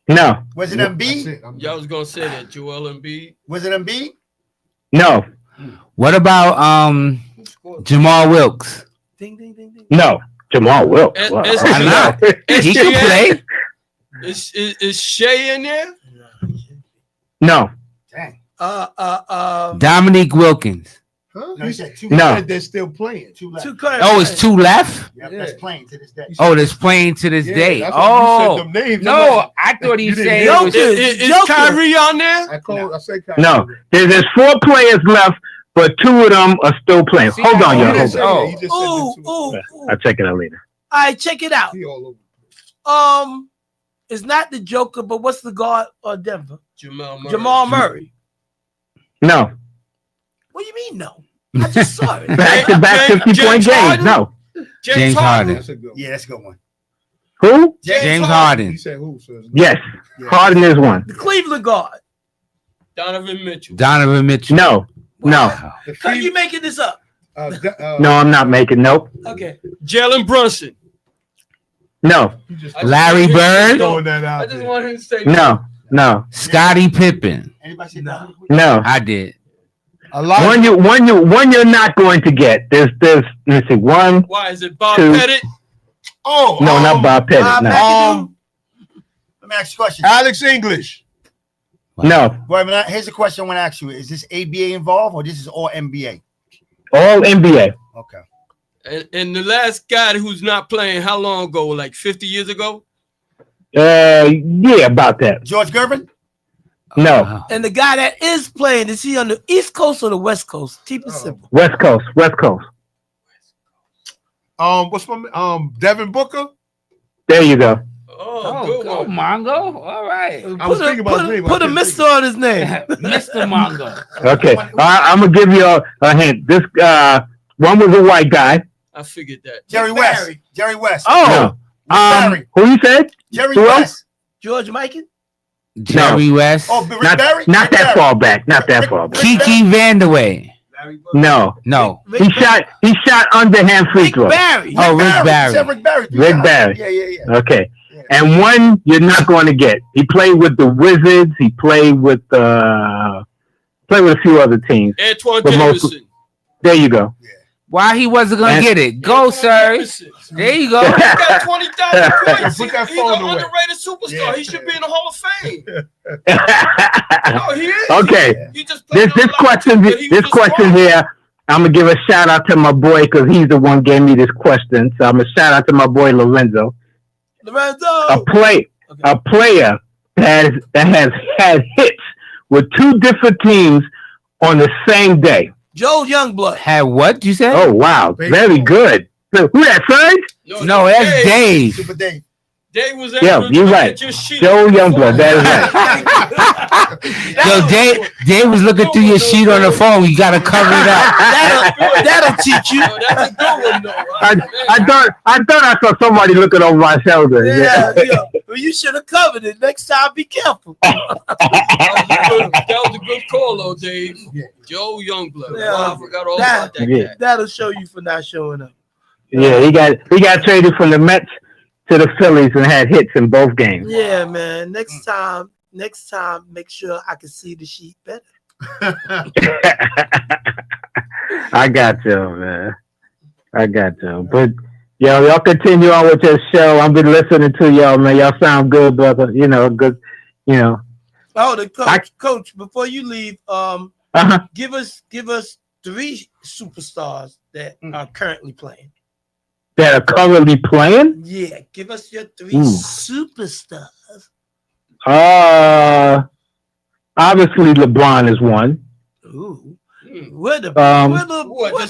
No. Was it That's Embiid? it. Y'all was going to say that. Joel Embiid? Was it Embiid? No. What about Jamal Wilkes? Ding, ding, ding, ding. No. Jamal Wilkes. Is- Wow. is- Why not? He can play. Is Shea in there? No. Dang. Dominique Wilkins. Huh? No, he said 2 No. left. They're still playing. 2 left. 2 Curry. Oh, it's 2 left? Yep, that's playing to this day. Oh, that's playing to this Yeah, day. that's why you Oh, said them names. I'm no, like, I thought he you didn't said hear it Joker. was. Is Joker. Kyrie on there? I said No. There's 4 players left, but 2 of them are still playing. See, Hold on, I y'all. didn't Hold say on. that. He just said Ooh, the two. ooh. I'll check it out later. All right, check it out. He all over. It's not the Joker, but what's the guard of Denver? Jamal Murray. Jamal Murray. No. What do you mean no? I just saw it. Back-to-back 50-point games. No. James Harden. That's a good one. Yeah, that's a good one. Who? James Harden. He said who? So Yes. Harden is one. The Cleveland guard. Donovan Mitchell. Donovan Mitchell. No. No. Cause you making this up. No, I'm not making. Nope. Okay. Jalen Brunson. No. Larry Bird. throwing that I out just there. wanted to say No. No. Scottie Pippen. Anybody say No. No. I did. A lot. One you're not going to get. There's let me see. One. Why is it Bob Two. Pettit? Oh, No, not Bob Pettit. Bob No. McAdoo. Let me ask you a question. Alex English. No. Wait, here's a question I want to ask you. Is this ABA involved or this is all NBA? All NBA. Okay. And the last guy who's not playing, how long ago? Like 50 years ago? Yeah, about that. George Gervin? No. And the guy that is playing, is he on the East Coast or the West Coast? Keep it simple. West Coast. West Coast. What's my Devin Booker? There you go. Oh, good go one. Mongo. All right. I was thinking about his name. Put a Mister on his name. Mr. Mongo. Okay. I'm gonna give you a hint. This one was a white guy. I figured that. Jerry West. Jerry West. Oh. Barry. Who you said? Jerry Who else? West. George Mikan? Jerry West. Oh, Rick Not, Barry? not Rick that Barry. far back. Not that far back. Kiki Vandeweghe. No. No. He shot underhand free throw. Barry. Oh, Rick Barry. Said Rick Barry. Rick Barry. Yeah. Okay. And one you're not going to get. He played with the Wizards. He played with a few other teams. Antoine But Jameson. There you go. Why he wasn't gonna get it? Go, sir. There you go. He got 20,000 points. Put that He's phone an away. underrated superstar. Yeah. He should be in the Hall of Fame. No, he is. Okay. He just played This a lot, question but he was this just question wrong. here, I'm gonna give a shout out to my boy because he's the one gave me this question. So I'm gonna shout out to my boy Lorenzo. Lorenzo. A player that has had hits with two different teams on the same day. Joe Youngblood. Had what you say? Oh wow, very good. So, who that, Serge? No, that's Dave. Super Dave. Dave was Yeah, able to you're look right. at your sheet. Joe Youngblood, that is right. Yo, Dave was looking through your sheet on the phone. You gotta cover it up. That'll teach you. Yo, that's a good one, though. I thought I saw somebody looking over my shoulder. Yeah. Well, you should have covered it. Next time, be careful. That was a good call, though, Dave. Joe Youngblood. Yeah. Wow, I forgot all about that Yeah. cat. That'll show you for not showing up. Yeah, he got traded from the Mets to the Phillies and had hits in both games. Yeah, man. Next time, make sure I can see the sheet better. I got you, man. I got you. But y'all continue on with your show. I've been listening to y'all, man. Y'all sound good, brother. You know, good. You know. Oh, the coach. Before you leave, give us 3 superstars that are currently playing. That are currently playing. Yeah, give us your 3 Ooh. superstars. Obviously LeBron is one. Ooh, where the Just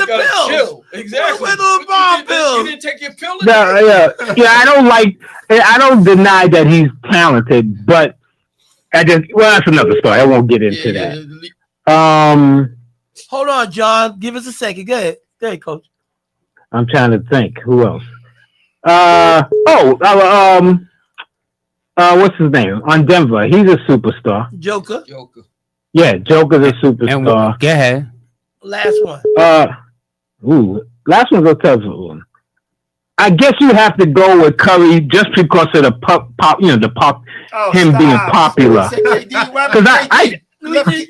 gotta Bills? chill. Exactly. Where the LeBron You Bills? didn't take your pill? Yeah. I don't deny that he's talented, but that's another story. I won't get into that. Hold on, John. Give us a second. Go ahead, Coach. I'm trying to think. Who else? What's his name? On Denver. He's a superstar. Joker. Yeah, Joker's a superstar. Go ahead. Last one. Last one's a tough one. I guess you have to go with Curry just because of the him being popular. Because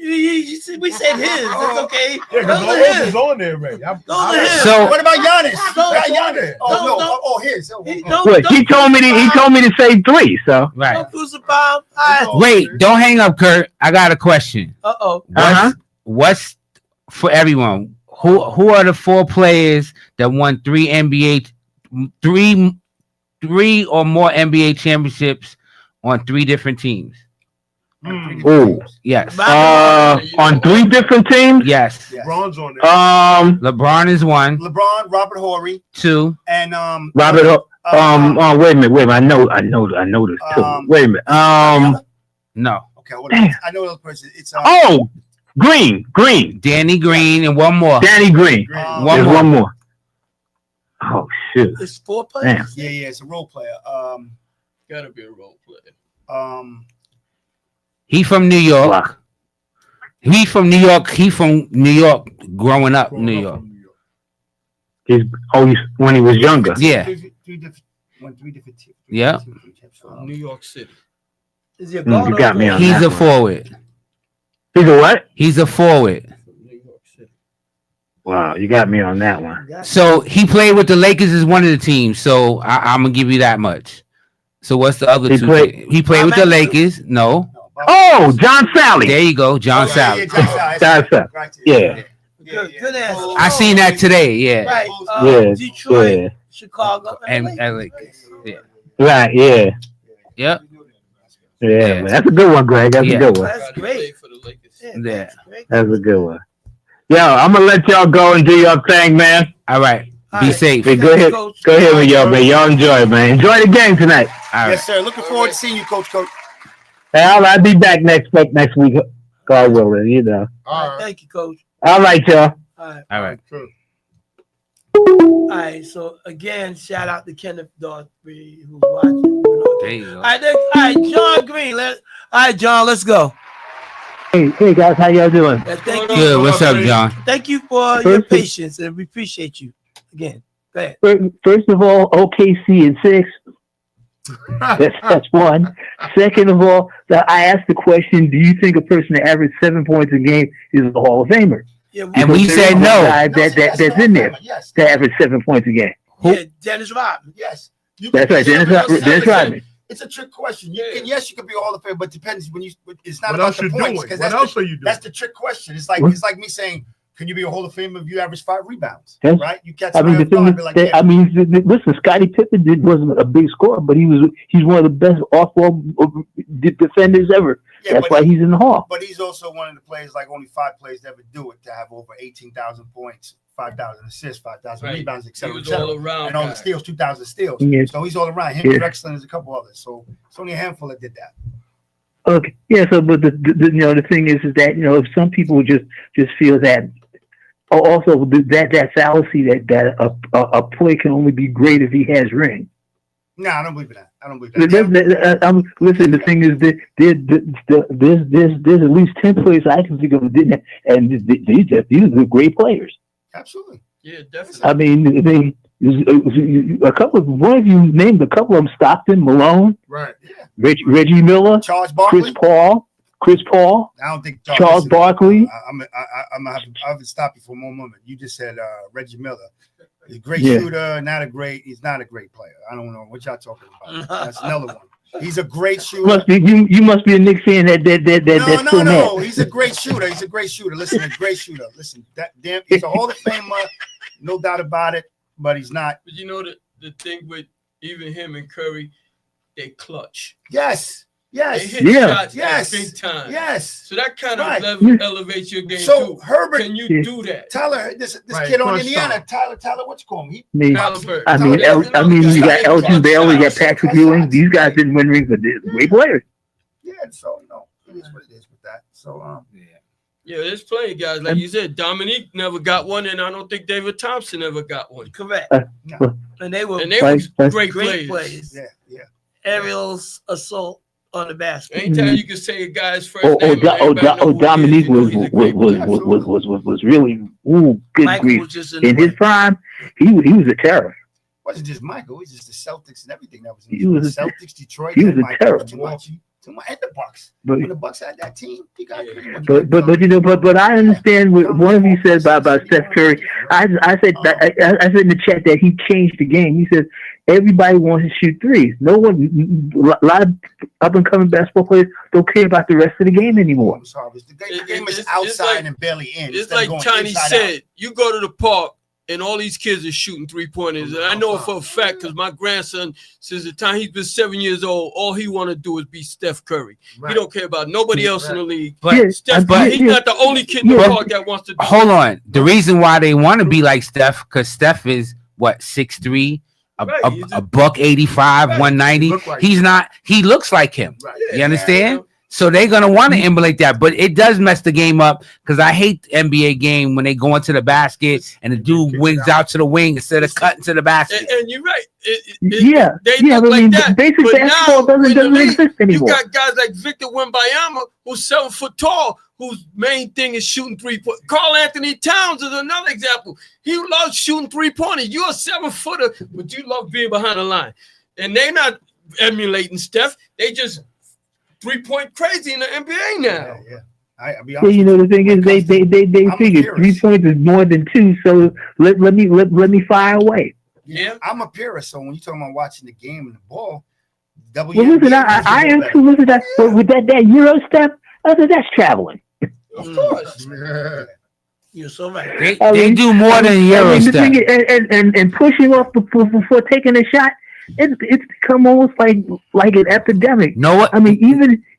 we said his. It's okay. Yeah, because Those are Lorenzo's his. on there, right? Those are his. So- What about Giannis? Don't- Oh, no. don't- Oh, his. Look, he told me to say 3. So Right. Don't crucify him. Wait, don't hang up, Kurt. I got a question. What's for everyone? Who are the 4 players that won 3 or more NBA championships on 3 different teams? Ooh. Yes. On 3 different teams? Yes. LeBron's on there. LeBron is 1. LeBron, Robert Horry, 2. and Robert. Wait a minute. I know this too. Wait a minute. No. Okay, what else? I know the person. It's Green. Danny Green, and one more. Danny Green. There's one more. Oh shit. It's 4 players. Yeah, it's a role player. Gotta be a role player. He from New York. He from New York. He from New York. Growing up, New York. He's when he was younger. Yeah. Three different teams. Yeah. New York City. Is he a You got me on He's that a one. forward. He's a what? He's a forward. Wow, you got me on that one. So he played with the Lakers as one of the teams. So I'm gonna give you that much. So what's the other He two? played- He played with the Lakers. No. Oh, John Sally. There you go, John Sally. John Sally. Yeah. Good answer. I seen that today. Yeah. Right. Yeah. Detroit, Yeah. Chicago, And Lakers. Yeah. Right. Yeah. Yep. Yeah. Man. That's a good one, Greg. That's Yeah. a good one. That's great. Yeah. That's a good one. Yo, I'm gonna let y'all go and do your thing, man. All right. Be safe. Hey, go ahead with y'all, man. Y'all enjoy it, man. Enjoy the game tonight. All right. Yes, sir. Looking forward to seeing you, Coach. Hey, I'll be back next week. God willing, you know. All right. Thank you, Coach. All right, y'all. All right. All right. All right. So again, shout out to Kenneth Daughtry who's watching. There you go. All right, John Green. All right, John, let's go. Hey guys, how y'all doing? Thank you. Good. What's up, John? Thank you for your patience, and we appreciate you again. Go ahead. First of all, OKC in 6. That's one. Second of all, I asked the question: do you think a person that averages 7 points a game is a Hall of Famer? Yeah, And we Because said there's no. a guy that's in there Yes. that average 7 points a game. Yeah, Dennis Rodman. Yes. You That's can right, be Dennis Rodman. It's a trick question. You can, yes, you can be a Hall of Famer, but depends when you. It's not What about else the you points doing? because What that's else the, are you doing? That's the trick question. It's like What? me saying, can you be a Hall of Famer if you average 5 rebounds? Yes. Right? You catch. I mean, the thing is, be like, that, listen, Scottie Pippen wasn't a big scorer, but he's one of the best off-ball defenders ever. Yeah, That's why he's in the Hall. But he's also one of the players, like only 5 players to ever do it, to have over 18,000 points, 5,000 assists, 5,000 Right. rebounds, He etc. was all around and all guy. the steals, 2,000 steals. Yeah. So he's all around. Him, Yeah. Drexler, and there's a couple others. So it's only a handful that did that. Okay, yeah. So, but the the thing is that if some people just feel that. Also, that fallacy that a player can only be great if he has ring. No, I don't believe in that. I don't believe that. Listen, the thing is that there's at least 10 players I can think of that didn't have, and these are great players. Absolutely. Yeah, definitely. I mean, one of you named a couple of them: Stockton, Malone, Right. Reggie Miller, Charles Barkley. Chris Paul. I don't think Charles Barkley. I'm gonna have to stop you for one moment. You just said Reggie Miller. He's a great Yeah. shooter, he's not a great player. I don't know what y'all talking about. That's another one. He's a great shooter. You must be a Knicks fan that's still No. mad. He's a great shooter. He's a great shooter. Listen, a great shooter. Listen, he's a Hall of Famer, no doubt about it. But he's not. But you know the thing with even him and Curry, they clutch. Yes. They hit Yeah. shots Yes. at big time. Yes. So that kind of Right. elevates your game So too. Herbert, Can you do that? Tyler, this Right, kid on first Indiana, time. Tyler, what you call him? I mean, Tyler, you got Elgin Baylor, you got Patrick Ewing. These guys didn't win rings, but they're great players. Yeah, so no, it is what it is with that. So Yeah, there's plenty of guys. Like you said, Dominique never got one, and I don't think David Thompson ever got one. Correct. And they were great players. players. Yeah. Aerial assault on the basket. Anytime you can say a guy's first name, and everybody know who he is, Dominique you know he's a great player. was really good Michael grief. was just In his prime, he was a terror. wasn't just Michael, it was just the Celtics and everything that was in He was the a- Celtics, Detroit, he was and a Michael, terror. too much, and the Bucks. But- When the Bucks had that team, he got But I understand what one of you said about Steph Curry. I said in the chat that he changed the game. He said everybody wants to shoot threes. No one, a lot of up and coming basketball players don't care about the rest of the game anymore. The game is outside and barely in. It's instead of like going Tiny inside said, out. you go to the park and all these kids are shooting 3-pointers. And I know it for a fact because my grandson, since the time he's been 7 years old, all he want to do is be Steph Curry. Right. He don't care about nobody else in the league. But- Steph, but- he's not the only kid in the park that wants to do Hold on. The reason why they want to be like Steph, because Steph is what, 6'3", a buck 85, 190. He's not. He looks like him. You understand? So they're gonna want to emulate that, but it does mess the game up because I hate the NBA game when they go into the basket and the dude wings out to the wing instead of cutting to the basket. And you're right. Yeah, They yeah. look I mean, like that. basic But basketball now, in the doesn't league, exist anymore. You got guys like Victor Wembanyama, who's 7 foot tall, whose main thing is shooting 3-point. Karl Anthony Towns is another example. He loves shooting 3-pointers. You're a 7-footer, but you love being behind the line. And they're not emulating Steph. They just 3-point crazy in the NBA now. Yeah. I'll be Yeah, honest. you know the thing is they I'm figure a 3 points is more than 2, so let me fire away. Yeah, I'm a purist. So when you're talking about watching the game and the ball, Well, listen, I am too. Listen, that with that Euro step, that's traveling. Of course. You're so right. They do more than Euro the step. thing is, and pushing off before taking a shot, it's become almost like an epidemic. Know what? I mean,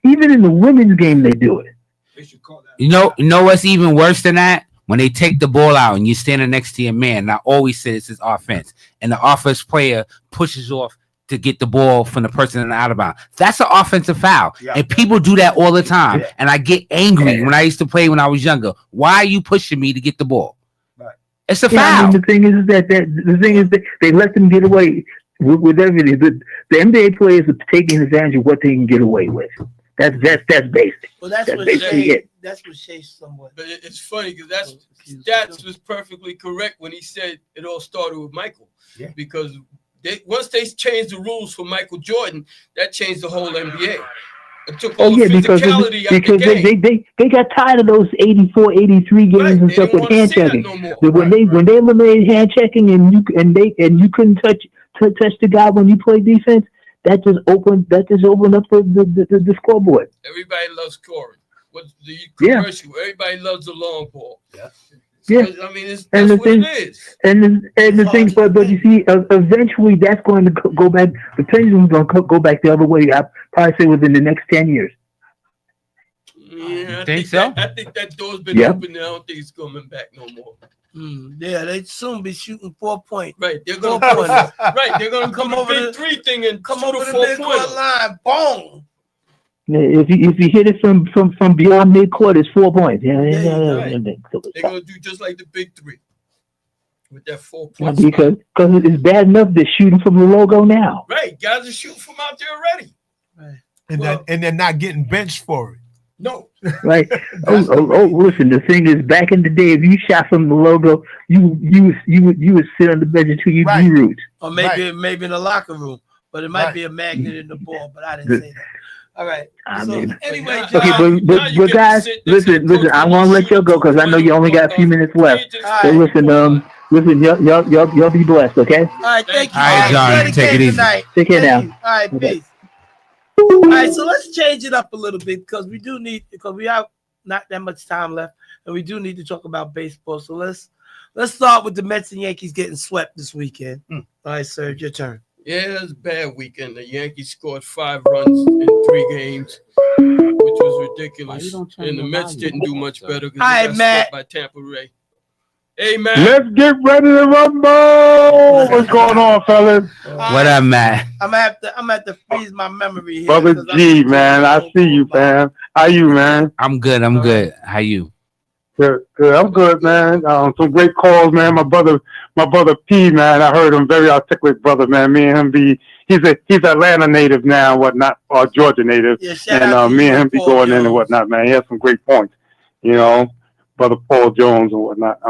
even in the women's game, they do it. You know what's even worse than that? When they take the ball out and you're standing next to your man, and I always say this is offense, and the offense player pushes off to get the ball from the person in the out of bounds. That's an offensive foul. Yeah. And people do that all the time. Yeah. And I get angry when I used to play when I was younger. Why are you pushing me to get the ball? Right. It's a Yeah, foul. I mean, the thing is that they let them get away with everything. The NBA players are taking advantage of what they can get away with. That's basic. Well, that's what basically Shea. it. That's what Shea somewhat. But it's funny because stats was perfectly correct when he said it all started with Michael. Yeah. Because once they changed the rules for Michael Jordan, that changed the whole NBA. It took all the physicality out because the game. they got tired of those 84, 83 games and stuff with hand checking. When they eliminated hand checking and you couldn't touch the guy when you play defense, that just opened up the scoreboard. Everybody loves scoring. What's the commercial? Yeah. Everybody loves the long ball. Yeah. Yeah, I mean, that's what it is. And the thing, but you see, eventually that's going to go back. The pendulum's going to go back the other way. I probably say within the next 10 years. Yeah, I think so. I think that door's been open. I don't think it's coming back no more. Yeah, they soon be shooting 4 points. Right, they're gonna they're gonna come over the 3 thing and come shoot over a the 4-pointer line. Boom. If you hit it from beyond midcourt, it's 4 points. Yeah, right. They're gonna do just like the big 3 with that 4 points. Because it's bad enough they're shooting from the logo now. Right, guys are shooting from out there already. Right. And they're not getting benched for it. No. Right. Listen. The thing is, back in the day, if you shot from the logo, you would sit on the bench until you grew roots. Or maybe in the locker room, but it might be a magnet in the ball. But I didn't say that. All right. Anyway, John, okay, but guys, listen. I'm gonna let y'all go because I know you only got a few minutes left. So listen, y'all be blessed, okay? All right, thank you. All right, John, take it easy. Take care now. All right, peace. All right, so let's change it up a little bit because we have not that much time left, and we do need to talk about baseball. So let's start with the Mets and Yankees getting swept this weekend. All right, sir, your turn. Yeah, it was a bad weekend. The Yankees scored 5 runs in 3 games, which was ridiculous. And the Mets didn't do much better because they got swept by Tampa Bay. Hey, man. Let's get ready to rumble. What's going on, fellas? What up, Matt? I'm gonna have to freeze my memory here. Brother G, man. I see you, fam. How you, man? I'm good. I'm good. How you? Good. I'm good, man. Some great calls, man. My brother P, man. I heard him, very articulate brother, man. Me and him he's Atlanta native now, and whatnot, or Georgia native, and me and him be going in and whatnot, man. He has some great points, brother Paul Jones and whatnot.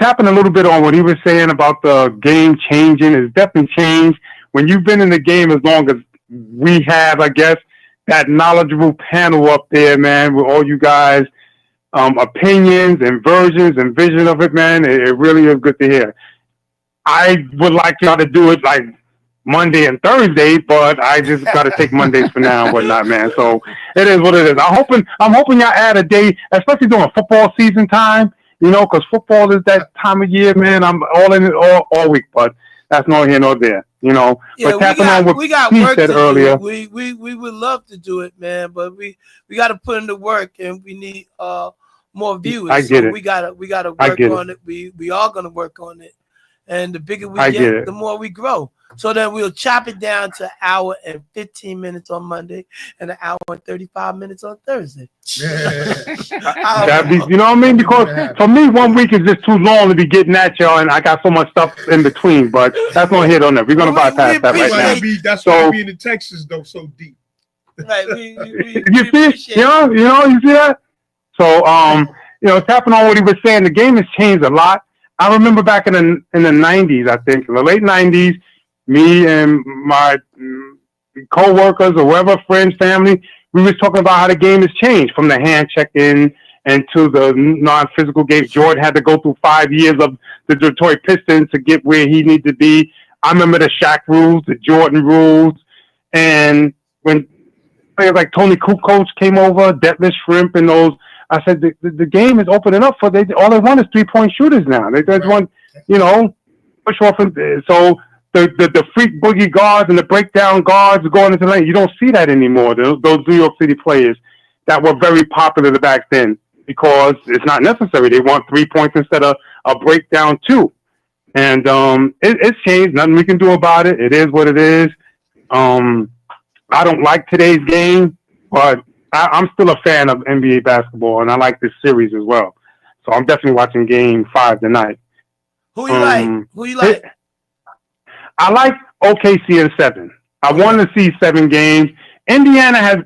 Tapping a little bit on what he was saying about the game changing, it's definitely changed. When you've been in the game as long as we have, I guess, that knowledgeable panel up there, man, with all you guys, opinions and versions and vision of it, man, it really is good to hear. I would like y'all to do it like Monday and Thursday, but I just got to take Mondays for now and whatnot, man. So it is what it is. I'm hoping y'all add a day, especially during football season time, because football is that time of year, man. I'm all in it all week, but that's neither here nor there, Yeah, but tapping on what we got Pete work said to earlier. do. We would love to do it, man, but we got to put in the work, and we need more viewers. I get it. We gotta work on it. We are gonna work on it, and the bigger we get, the more we grow. So then we'll chop it down to an hour and 15 minutes on Monday and an hour and 35 minutes on Thursday. That'd be, you know what I mean? Because for me, 1 week is just too long to be getting at y'all, and I got so much stuff in between. But that's not hit on that. We're gonna bypass that right now. That's So- why being in Texas though so deep. Right, You see, you see that? So, tapping on what he was saying, the game has changed a lot. I remember back in the 90s, I think, in the late 90s, me and my co-workers or whoever, friends, family, we was talking about how the game has changed from the hand check-in and to the non-physical games. Jordan had to go through 5 years of the Detroit Pistons to get where he needed to be. I remember the Shaq rules, the Jordan rules, and when players like Tony Kukoc came over, Detlef Shrimp, and those, I said the game is opening up for all they want is 3-point shooters now. They just want, push off. So the freak boogie guards and the breakdown guards going into the lane, you don't see that anymore. Those New York City players that were very popular back then because it's not necessary. They want 3 points instead of a breakdown 2. And it's changed. Nothing we can do about it. It is what it is. I don't like today's game, but I'm still a fan of NBA basketball, and I like this series as well. So I'm definitely watching Game 5 tonight. Who you like? Who you like? I like OKC in 7. I wanted to see 7 games. Indiana has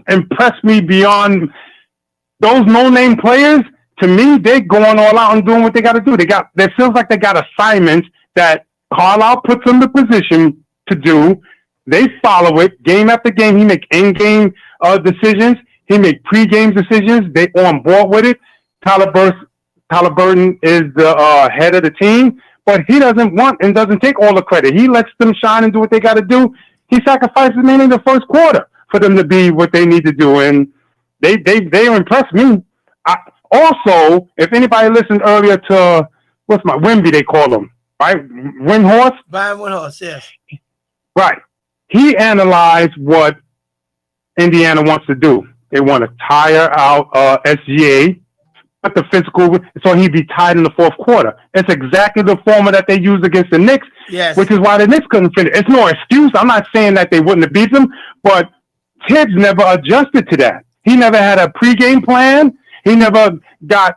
impressed me beyond those no-name players. To me, they're going all out and doing what they got to do. It feels like they got assignments that Carlisle puts them in the position to do. They follow it game after game. He make in-game decisions. He make pre-game decisions. They on board with it. Tyler Burton is the head of the team, but he doesn't want and doesn't take all the credit. He lets them shine and do what they got to do. He sacrifices men in the first quarter for them to be what they need to do, and they impressed me. Also, if anybody listened earlier to Wimby, they call him, right? Windhorse? Brian Windhorse, yes. Right. He analyzed what Indiana wants to do. They want to tire out SGA, put the physical, so he'd be tied in the fourth quarter. It's exactly the formula that they used against the Knicks, yes. Which is why the Knicks couldn't finish. It's no excuse. I'm not saying that they wouldn't have beat them, but Tibbs never adjusted to that. He never had a pregame plan. He never got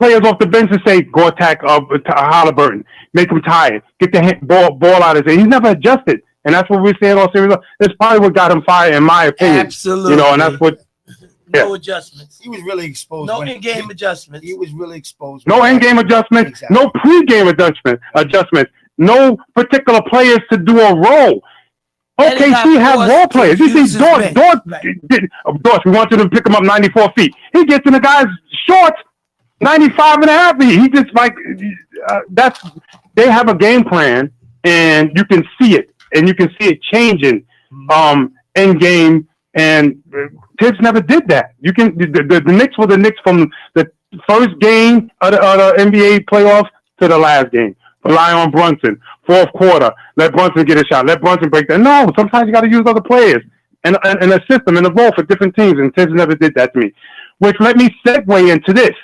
players off the bench to say, go attack Halliburton, make him tired, get the ball out of his hand. He's never adjusted. And that's what we're saying all series. That's probably what got him fired, in my opinion. Absolutely. And that's what. No adjustments. He was really exposed. No in-game adjustments. He was really exposed. No in-game adjustments. Exactly. No pre-game adjustments. No particular players to do a role. OKC have role players. You see, Dortch, we want you to pick him up 94 feet. He gets in the guy's shorts 95 and a half feet. He just they have a game plan, and you can see it. And you can see it changing in game, and Tibbs never did that. You can the Knicks were the Knicks from the first game of the NBA playoffs to the last game. Rely on Brunson, fourth quarter. Let Brunson get a shot. Let Brunson break that. No, sometimes you got to use other players and a system and a role for different teams. And Tibbs never did that to me. Which let me segue into this.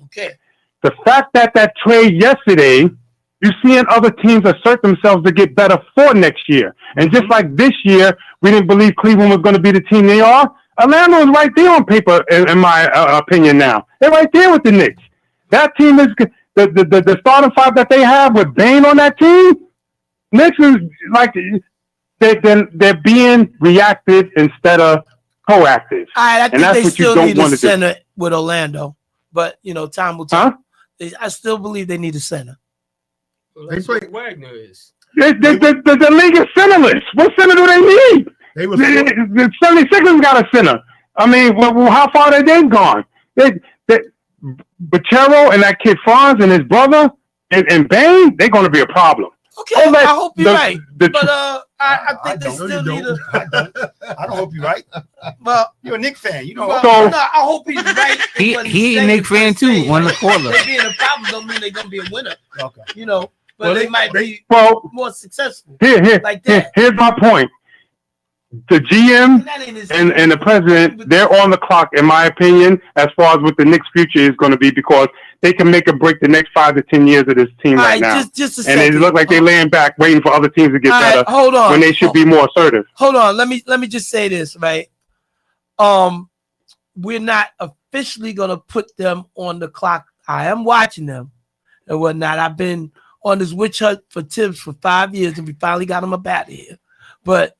Okay. The fact that trade yesterday. You're seeing other teams assert themselves to get better for next year. And just like this year, we didn't believe Cleveland was going to be the team they are. Orlando is right there on paper, in my opinion now. They're right there with the Knicks. That team is the starting five that they have with Bane on that team. Knicks is like they're being reactive instead of proactive. I think they still need a center with Orlando. But, time will tell. Huh? I still believe they need a center. Well, that's what Wagner is. The league is centerless. What center do they need? The 76ers got a center. I mean, how far have they gone? Bachero and that kid Franz and his brother and Bane, they're going to be a problem. Okay, I hope you're right. But I think they still need a. I don't hope you're right. Well, you're a Knicks fan. No, I hope he's right. He a Knicks fan too. On the corner. They being a problem don't mean they're going to be a winner. Okay. But they might be more successful. Here's my point. The GM and the president, they're on the clock, in my opinion, as far as what the Knicks' future is going to be, because they can make or break the next 5 to 10 years of this team All right now. just a And it second. look like they're laying back, waiting for other teams to get All right, better. hold on. When they should be more assertive. Hold on. Let me just say this, right? We're not officially gonna put them on the clock. I am watching them and whatnot. I've been on this witch hunt for Tibbs for 5 years, and we finally got him up out of here. But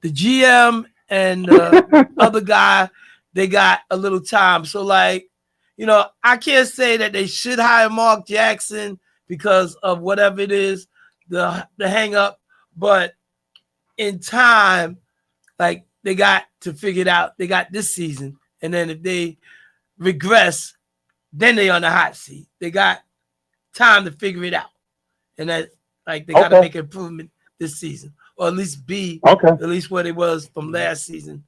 the GM and the other guy, they got a little time. So, like, you know, I can't say that they should hire Mark Jackson because of whatever it is, the hang up. But in time, like, they got to figure it out. They got this season. And then if they regress, then they on the hot seat. They got time to figure it out. And that, like, they got to make improvement this season. Or at least be at least what it was from last season,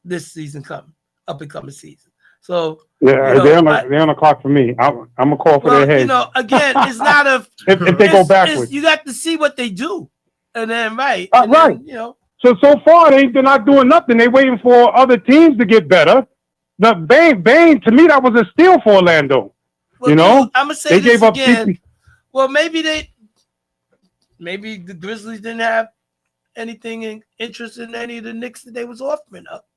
this season coming, up and coming season. So yeah, you know, they're on the clock for me. I'm gonna call for their head. You know, again, it's not a if they go backwards. You got to see what they do, and then right. then, you know. So far they're not doing nothing. They're waiting for other teams to get better. The Bain to me that was a steal for Orlando. Well, you know, I'm gonna say they this gave up again. Well, maybe the Grizzlies didn't have anything in interest in any of the Knicks that they was offering up,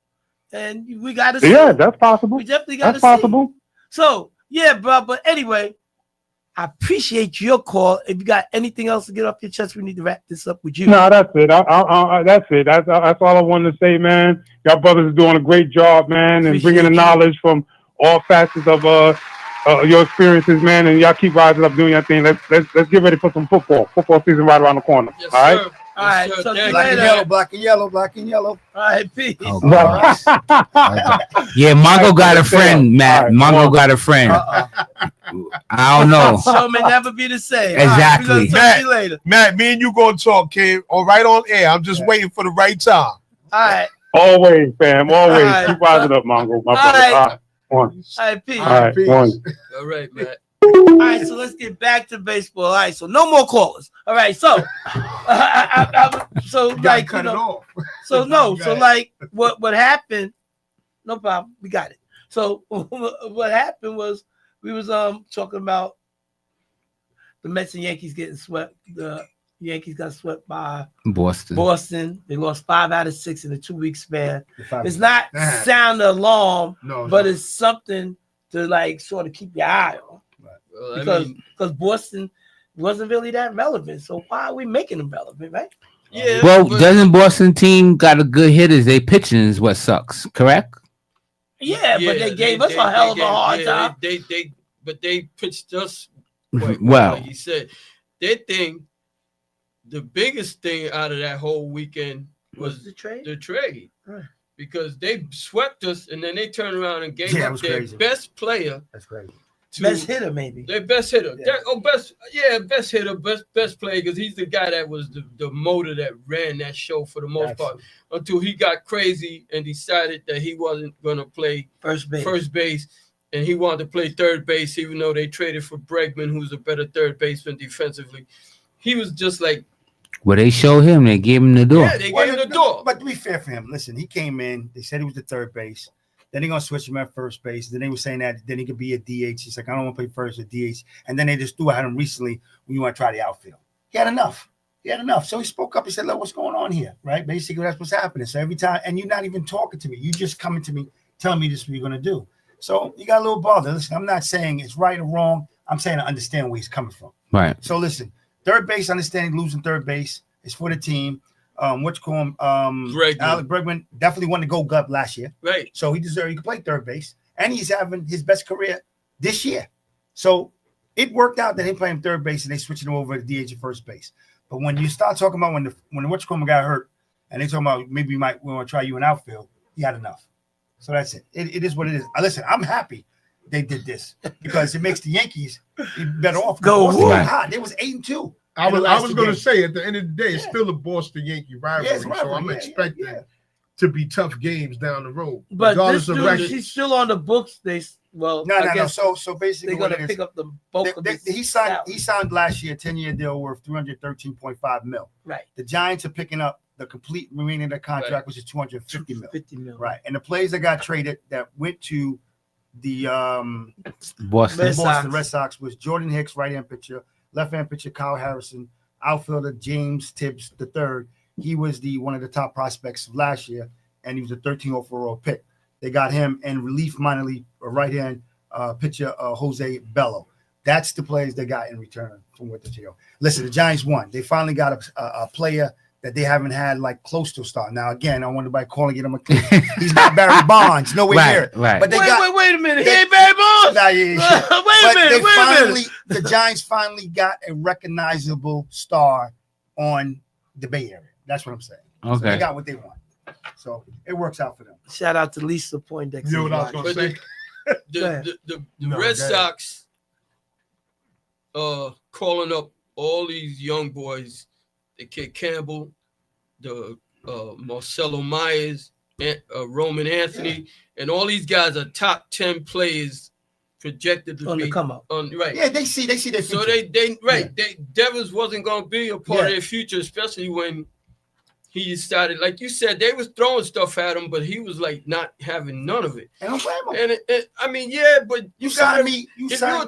and we got to see. Yeah, that's possible. We definitely got to see. That's possible. So yeah, bro. But anyway, I appreciate your call. If you got anything else to get off your chest, we need to wrap this up with you. No, that's it. That's it. That's all I wanted to say, man. Y'all brothers are doing a great job, man, and bringing the knowledge from all facets of your experiences, man. And y'all keep rising up, doing your thing. Let's get ready for some football. Football season right around the corner. Yes, all right. sir. All right. So black and yellow, black and yellow, black and yellow. All right, peace. Yeah, Mongo got a friend, Matt. Mongo got a friend. I don't know. Show may never be the same. Exactly. All right, we're gonna talk to you later. Matt, me and you gonna talk, kid. All right, on air. I'm just waiting for the right time. All right. Always, fam. Always. All right. Keep rising up, Mongo. My All brother. right. All right. One. All right, peace. All right. One. All right, Matt. All right, so let's get back to baseball. All right, so no more callers. All right, so so like cut you it know, off. so no, Go so ahead. like what happened? No problem, we got it. So what happened was we was talking about the Mets and Yankees getting swept. The Yankees got swept by Boston. They lost 5 out of 6 in a 2-week span. It's not sound alarm, No, but it's something to like sort of keep your eye on. Well, Because Boston wasn't really that relevant. So why are we making them relevant, right? Yeah. Well, doesn't Boston team got a good hitters? They pitching is what sucks, correct? Yeah, but they gave us a hell of a hard time. But they pitched us quite Well. like he said. Their thing, the biggest thing out of that whole weekend was the trade. Right. Because they swept us and then they turned around and gave Yeah, it up was their crazy. best player. That's crazy. Best hitter, maybe. Their best hitter. Yeah. Best hitter, best player, because he's the guy that was the motor that ran that show for the most part until he got crazy and decided that he wasn't gonna play first base and he wanted to play third base, even though they traded for Bregman, who's a better third baseman defensively. He was just like, Well, they showed him. They gave him the door. yeah, they gave him the door. But to be fair for him, listen, he came in. They said he was the third base. Then they're gonna switch him at first base. Then they were saying that then he could be a DH. He's like, I don't want to play first or DH. And then they just threw at him recently when you want to try the outfield. He had enough. So he spoke up. He said, look, what's going on here? Right? Basically, that's what's happening. So every time, and you're not even talking to me. You just coming to me, telling me this is what you're gonna do. So you got a little bother. Listen, I'm not saying it's right or wrong. I'm saying I understand where he's coming from. Right. So listen, third base, understanding losing third base is for the team. Alec Bregman definitely won the Gold Glove last year. Right. So he could play third base. And he's having his best career this year. So it worked out that he playing third base and they switched him over to DH at first base. But when you start talking about when the got hurt and they talking about maybe we want to try you in outfield, he had enough. So that's it. It is what it is. Listen, I'm happy they did this because it makes the Yankees better off. They was 8-2. I was going to say at the end of the day, it's still a Boston Yankee rivalry, it's rivalry. so I'm expecting to be tough games down the road. But regardless this of dude, record. he's still on the books. No. So basically, they're gonna pick up the bulk of this. He signed last year a 10-year deal worth $313.5 million. Right. The Giants are picking up the complete remaining of the contract, which is $250 million. $50 million. Right. And the players that got traded that went to the Boston. Red Sox was Jordan Hicks, right-hand pitcher, left-hand pitcher Kyle Harrison, outfielder James Tibbs III. He was one of the top prospects of last year, and he was a 13th overall pick. They got him and relief minor league right-hand pitcher Jose Bello. That's the players they got in return from what the jail. Listen, the Giants won. They finally got a player that they haven't had like close to a star. Now, again, I want nobody calling him a he's not Barry Bonds, nowhere near it. Right. But they wait a minute. He ain't Barry Bonds. Nah, wait a minute. The Giants finally got a recognizable star on the Bay Area. That's what I'm saying. So Okay. they got what they want. So it works out for them. Shout out to Lisa Poindexter. You know what I was gonna say? The Red Sox calling up all these young boys, the kid Campbell, the Marcelo Myers, Roman Anthony, and all these guys are top 10 players projected to On be the come up. Right. Yeah, they see their future. So they Devers wasn't gonna be a part of their future, especially when he started, like you said, they was throwing stuff at him, but he was like not having none of it. And I'm blame him. And I mean, yeah, but if you're a me.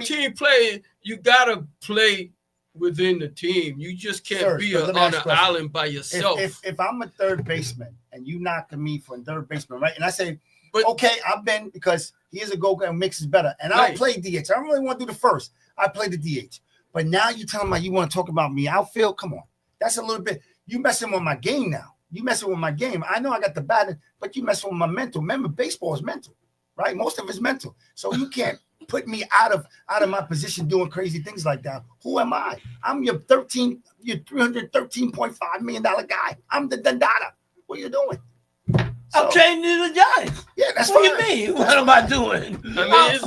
team player, you gotta play within the team. You just can't Sir, be but let me on ask an you a question. island by yourself. If I'm a third baseman and you knocking me for a third baseman, right? And I say, okay, I've been because he is a go-getter and mixes better. And I'll Right. play DH. I don't really want to do the first. I play the DH. But now you telling me you want to talk about me outfield? Come on. That's a little bit. You messing with my game now. You messing with my game. I know I got the batting, but you messing with my mental. Remember, baseball is mental, right? Most of it's mental. So you can't put me out of my position doing crazy things like that. Who am I? I'm your $313.5 million guy. I'm the Dundada. What are you doing? I'm trading to the Giants. Yeah, that's what fine. you mean. What am I doing? I mean,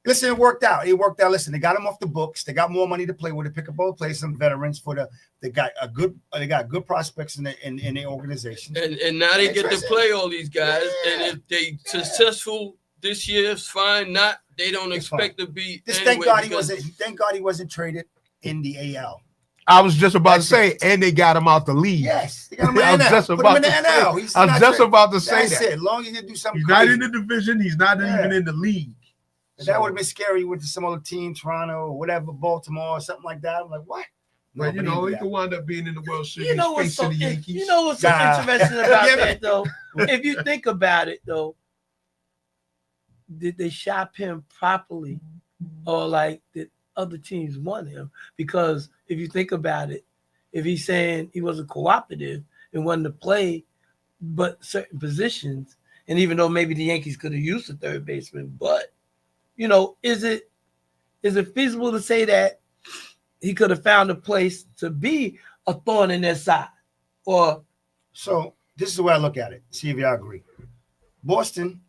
Listen, it worked out. Listen, they got him off the books. They got more money to play with. They pick up all players, some veterans they got good prospects in the organization. and now they get to Listen. play all these guys, and if they successful this year, it's fine. Not they don't expect to be. Thank God he wasn't traded in the AL. I was just about to say, and they got him out the league. Yes, they got him in I was the NL. just Put him about in the to NL. say. He's I was not just traded. about to say That's that. it. As long as you do something He's crazy. not in the division. He's not even in the league. That would have been scary with some other team, Toronto or whatever, Baltimore or something like that. I'm like, what? But you Nobody know, did he that. could wind up being in the World Series You know what's so facing the Yankees. interesting about Yeah, that though? If you think about it though, did they shop him properly, or like did other teams want him? Because if you think about it, if he's saying he wasn't cooperative and wanted to play, but certain positions, and even though maybe the Yankees could have used a third baseman, but you know, is it feasible to say that he could have found a place to be a thorn in their side? Or so this is the way I look at it. See if y'all agree. Boston,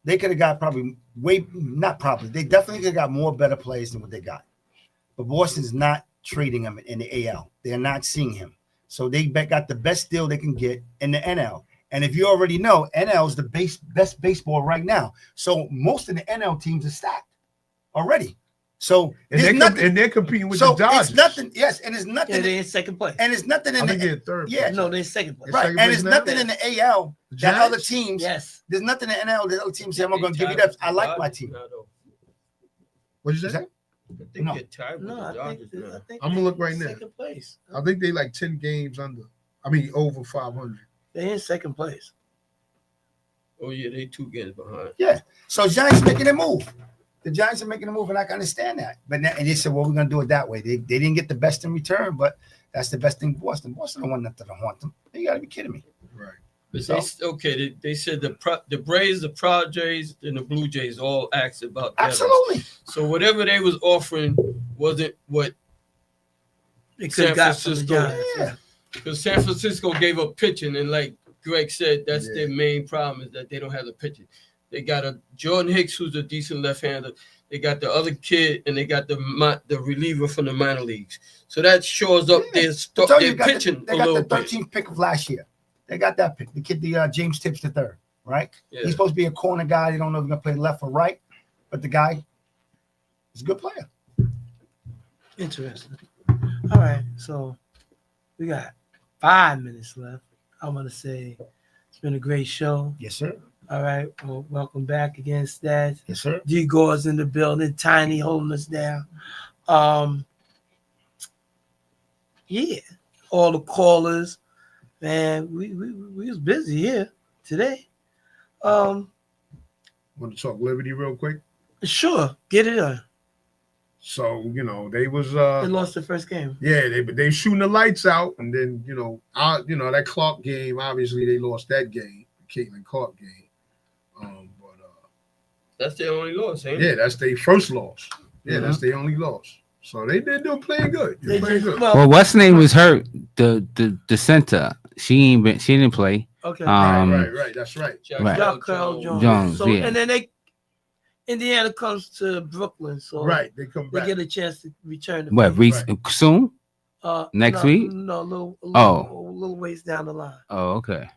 they could have got they definitely could have got more better players than what they got. But Boston's not trading him in the AL. They're not seeing him. So they got the best deal they can get in the NL. And if you already know, NL is the best baseball right now. So most of the NL teams are stacked already. So they're competing with the Dodgers. It's nothing. Yes, and it's nothing. yeah, they're in second place. And it's nothing in I think the they're third. yeah. No, they're in second place. Right, second and place it's now? nothing in the AL that Giants? other teams. Yes. There's nothing in the NL that other teams say, I'm going to give you that. I like my team. What'd you say? I think they're tied with No, the I Dodgers think, now. I think I'm gonna look they're right in now. second place. I think they like 10 games under. Over 500. They're in second place. Oh yeah, they 2 games behind. Yeah. So Giants making a move. The Giants are making a move, and I can understand that. But now, and they said, well, we're going to do it that way. They didn't get the best in return, but that's the best thing for Boston. Boston don't want nothing to haunt them. You got to be kidding me. Right. But So- they said the Braves, the Padres, and the Blue Jays all asked about that. Absolutely. So whatever they was offering wasn't what They could San have got from the Francisco. Giants. Yeah. Because San Francisco gave up pitching, and like Greg said, that's Yeah. their main problem is that they don't have the pitching. They got a Jordan Hicks who's a decent left-hander. They got the other kid, and they got the reliever from the minor leagues. So that shows up Yeah. their I told you, pitching they a got little the bit. 13th pick of last year. They got that pick. The kid, James Tibbs III, right? Yeah. He's supposed to be a corner guy. They don't know if he's going to play left or right, but the guy is a good player. Interesting. All right, so we got 5 minutes left. I want to say it's been a great show. Yes, sir. All right. Well, welcome back again, Stats. Yes, sir. D Gore's in the building. Tiny holding us down. Yeah. All the callers. Man, we was busy here today. Want to talk Liberty real quick? Sure. Get it on. So, they was They lost the first game. yeah, they shooting the lights out, and then that Clark game, obviously they lost that game, the Caitlin Clark game. That's their only loss, ain't Yeah, it? that's their first loss. Yeah, Mhm. that's their only loss. So they do playing good. They're playing good. Well, what's name was hurt. The center. She didn't play. Okay. Right. That's right. Right. Jarquel Jones, So, yeah. and then Indiana comes to Brooklyn, so Right, they come They back. get a chance to return. To What? play. Soon? Next no, week? No, a Oh. little ways down the line. Oh, okay.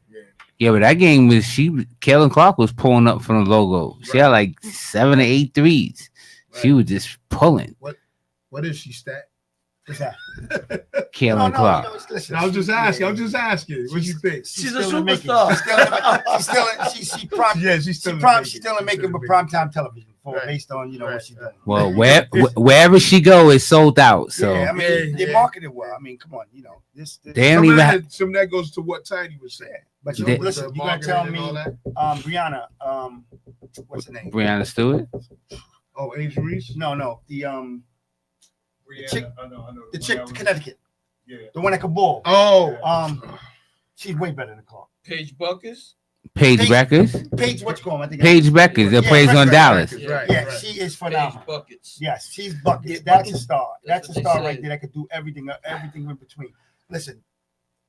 Yeah, but that game was Caitlin Clark was pulling up from the logo. She had like 7 or 8 threes. She was just pulling. What is she stat? What's that? Caitlin Clark. Listen, I was just asking. What you think? She's a still in making. superstar. She's still in, she's prime. Yeah, she's still in she's still in making for primetime television based on what she's doing. Well, wherever she go is sold out. So Yeah, I mean, they marketed well. I mean, come on, this. They don't even have- Some of that goes to what Tiny was saying. But you They- listen, you gotta tell me, Brianna, what's her name? Brianna Stewart. Oh, Angel Reese? No, the chick, the chick to Connecticut, the one that could ball. Oh, she's way better than Clark. Paige Buckers. Paige Beckers. Paige, what's going? I think Paige Beckers that plays on Dallas. Yeah, she is phenomenal. Buckets. Yes, she's buckets. That's a star. That's a what they star say. right there that could do everything in between. Listen,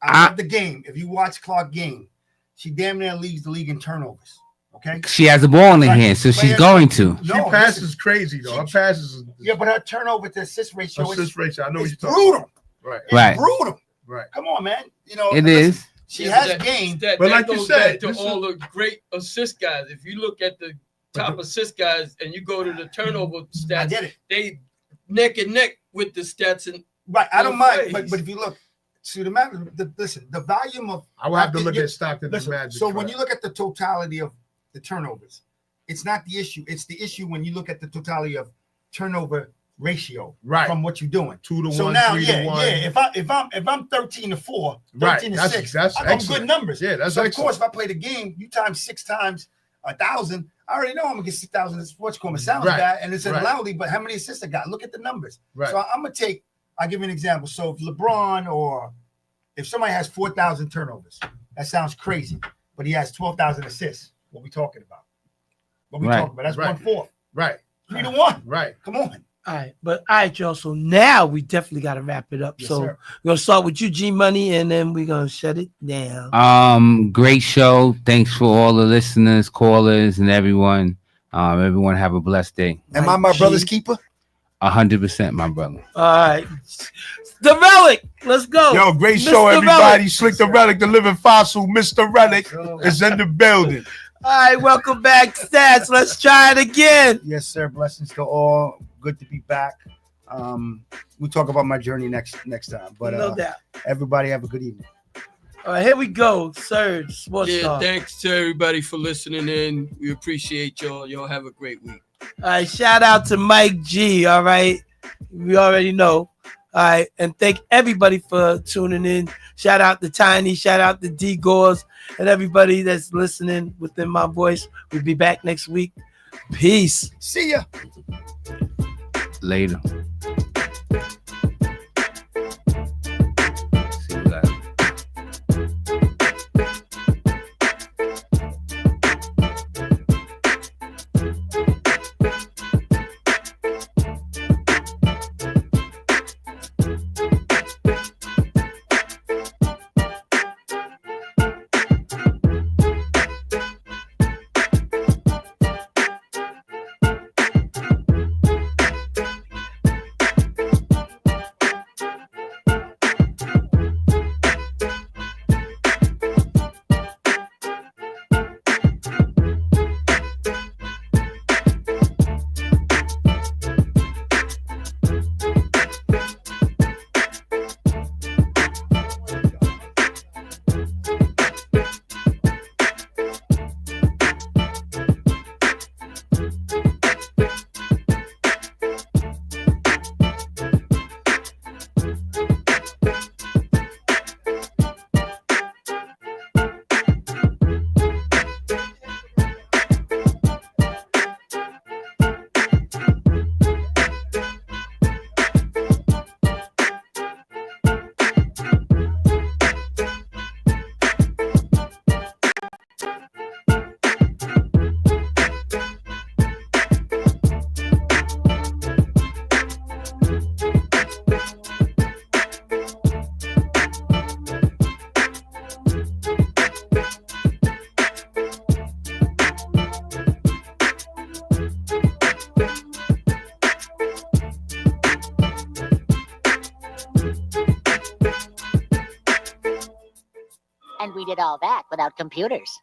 I love the game. If you watch Clark game, she damn near leads the league in turnovers. Okay. She has the ball in her hand, so she's going to. She passes crazy though. Her passes. Yeah, but her turnover to assist ratio Assist ratio. I know what is you're talking brutal. Right. It's Right. brutal. Right. Come on, man. It is. She has game. That But like you goes said, back to this all the great assist guys. If you look at the top assist guys and you go to the turnover stats, they neck and neck with the stats. And Right. I don't both mind, ways. but if you look, see the matter. Listen, the volume of. I will have to look you- at Stockton listen, Magic. So when you look at the totality of the turnovers, it's not the issue. It's the issue when you look at the totality of turnover ratio from what you're doing. 2 to So 1, now, 3 yeah, to 1. if I'm 13 to 4, 13 Right, to that's- 6, that's I'm good excellent. numbers. Yeah, that's so of excellent. course if I play the game, you times 6 times 1,000. I already know I'm gonna get 6,000 in sports corner. It sounds Right, bad and it's right. loudly, but how many assists I got? Look at the numbers. Right. So I'm gonna take. I'll give you an example. So if LeBron or if somebody has 4,000 turnovers, that sounds crazy, but he has 12,000 assists. What we talking about? What we Right. talking about? That's Right. 1/4. Right. 3 to 1. Right. Come on. All right, y'all. So now we definitely got to wrap it up. Yes, so sir. we're gonna start with you, G Money, and then we're gonna shut it down. Great show. Thanks for all the listeners, callers, and everyone. Everyone have a blessed day. Am I my brother's keeper? 100%, my brother. All right, the Relic. Let's go. Yo, great Mr. show, everybody. Relic. Slick the Relic, the living fossil. Mr. Relic is in the building. All right, welcome back, Stats. Let's try it again. Yes, sir. Blessings to all. Good to be back. We'll talk about my journey next time. But No doubt. everybody have a good evening. All right, here we go. Surge, Sports yeah, Talk. thanks to everybody for listening in. We appreciate y'all. Y'all have a great week. All right, shout out to Mike G. All right, we already know. All right, and thank everybody for tuning in. Shout out to Tiny, shout out to D Gores, and everybody that's listening within my voice. We'll be back next week. Peace. See ya. Later. And we did all that without computers.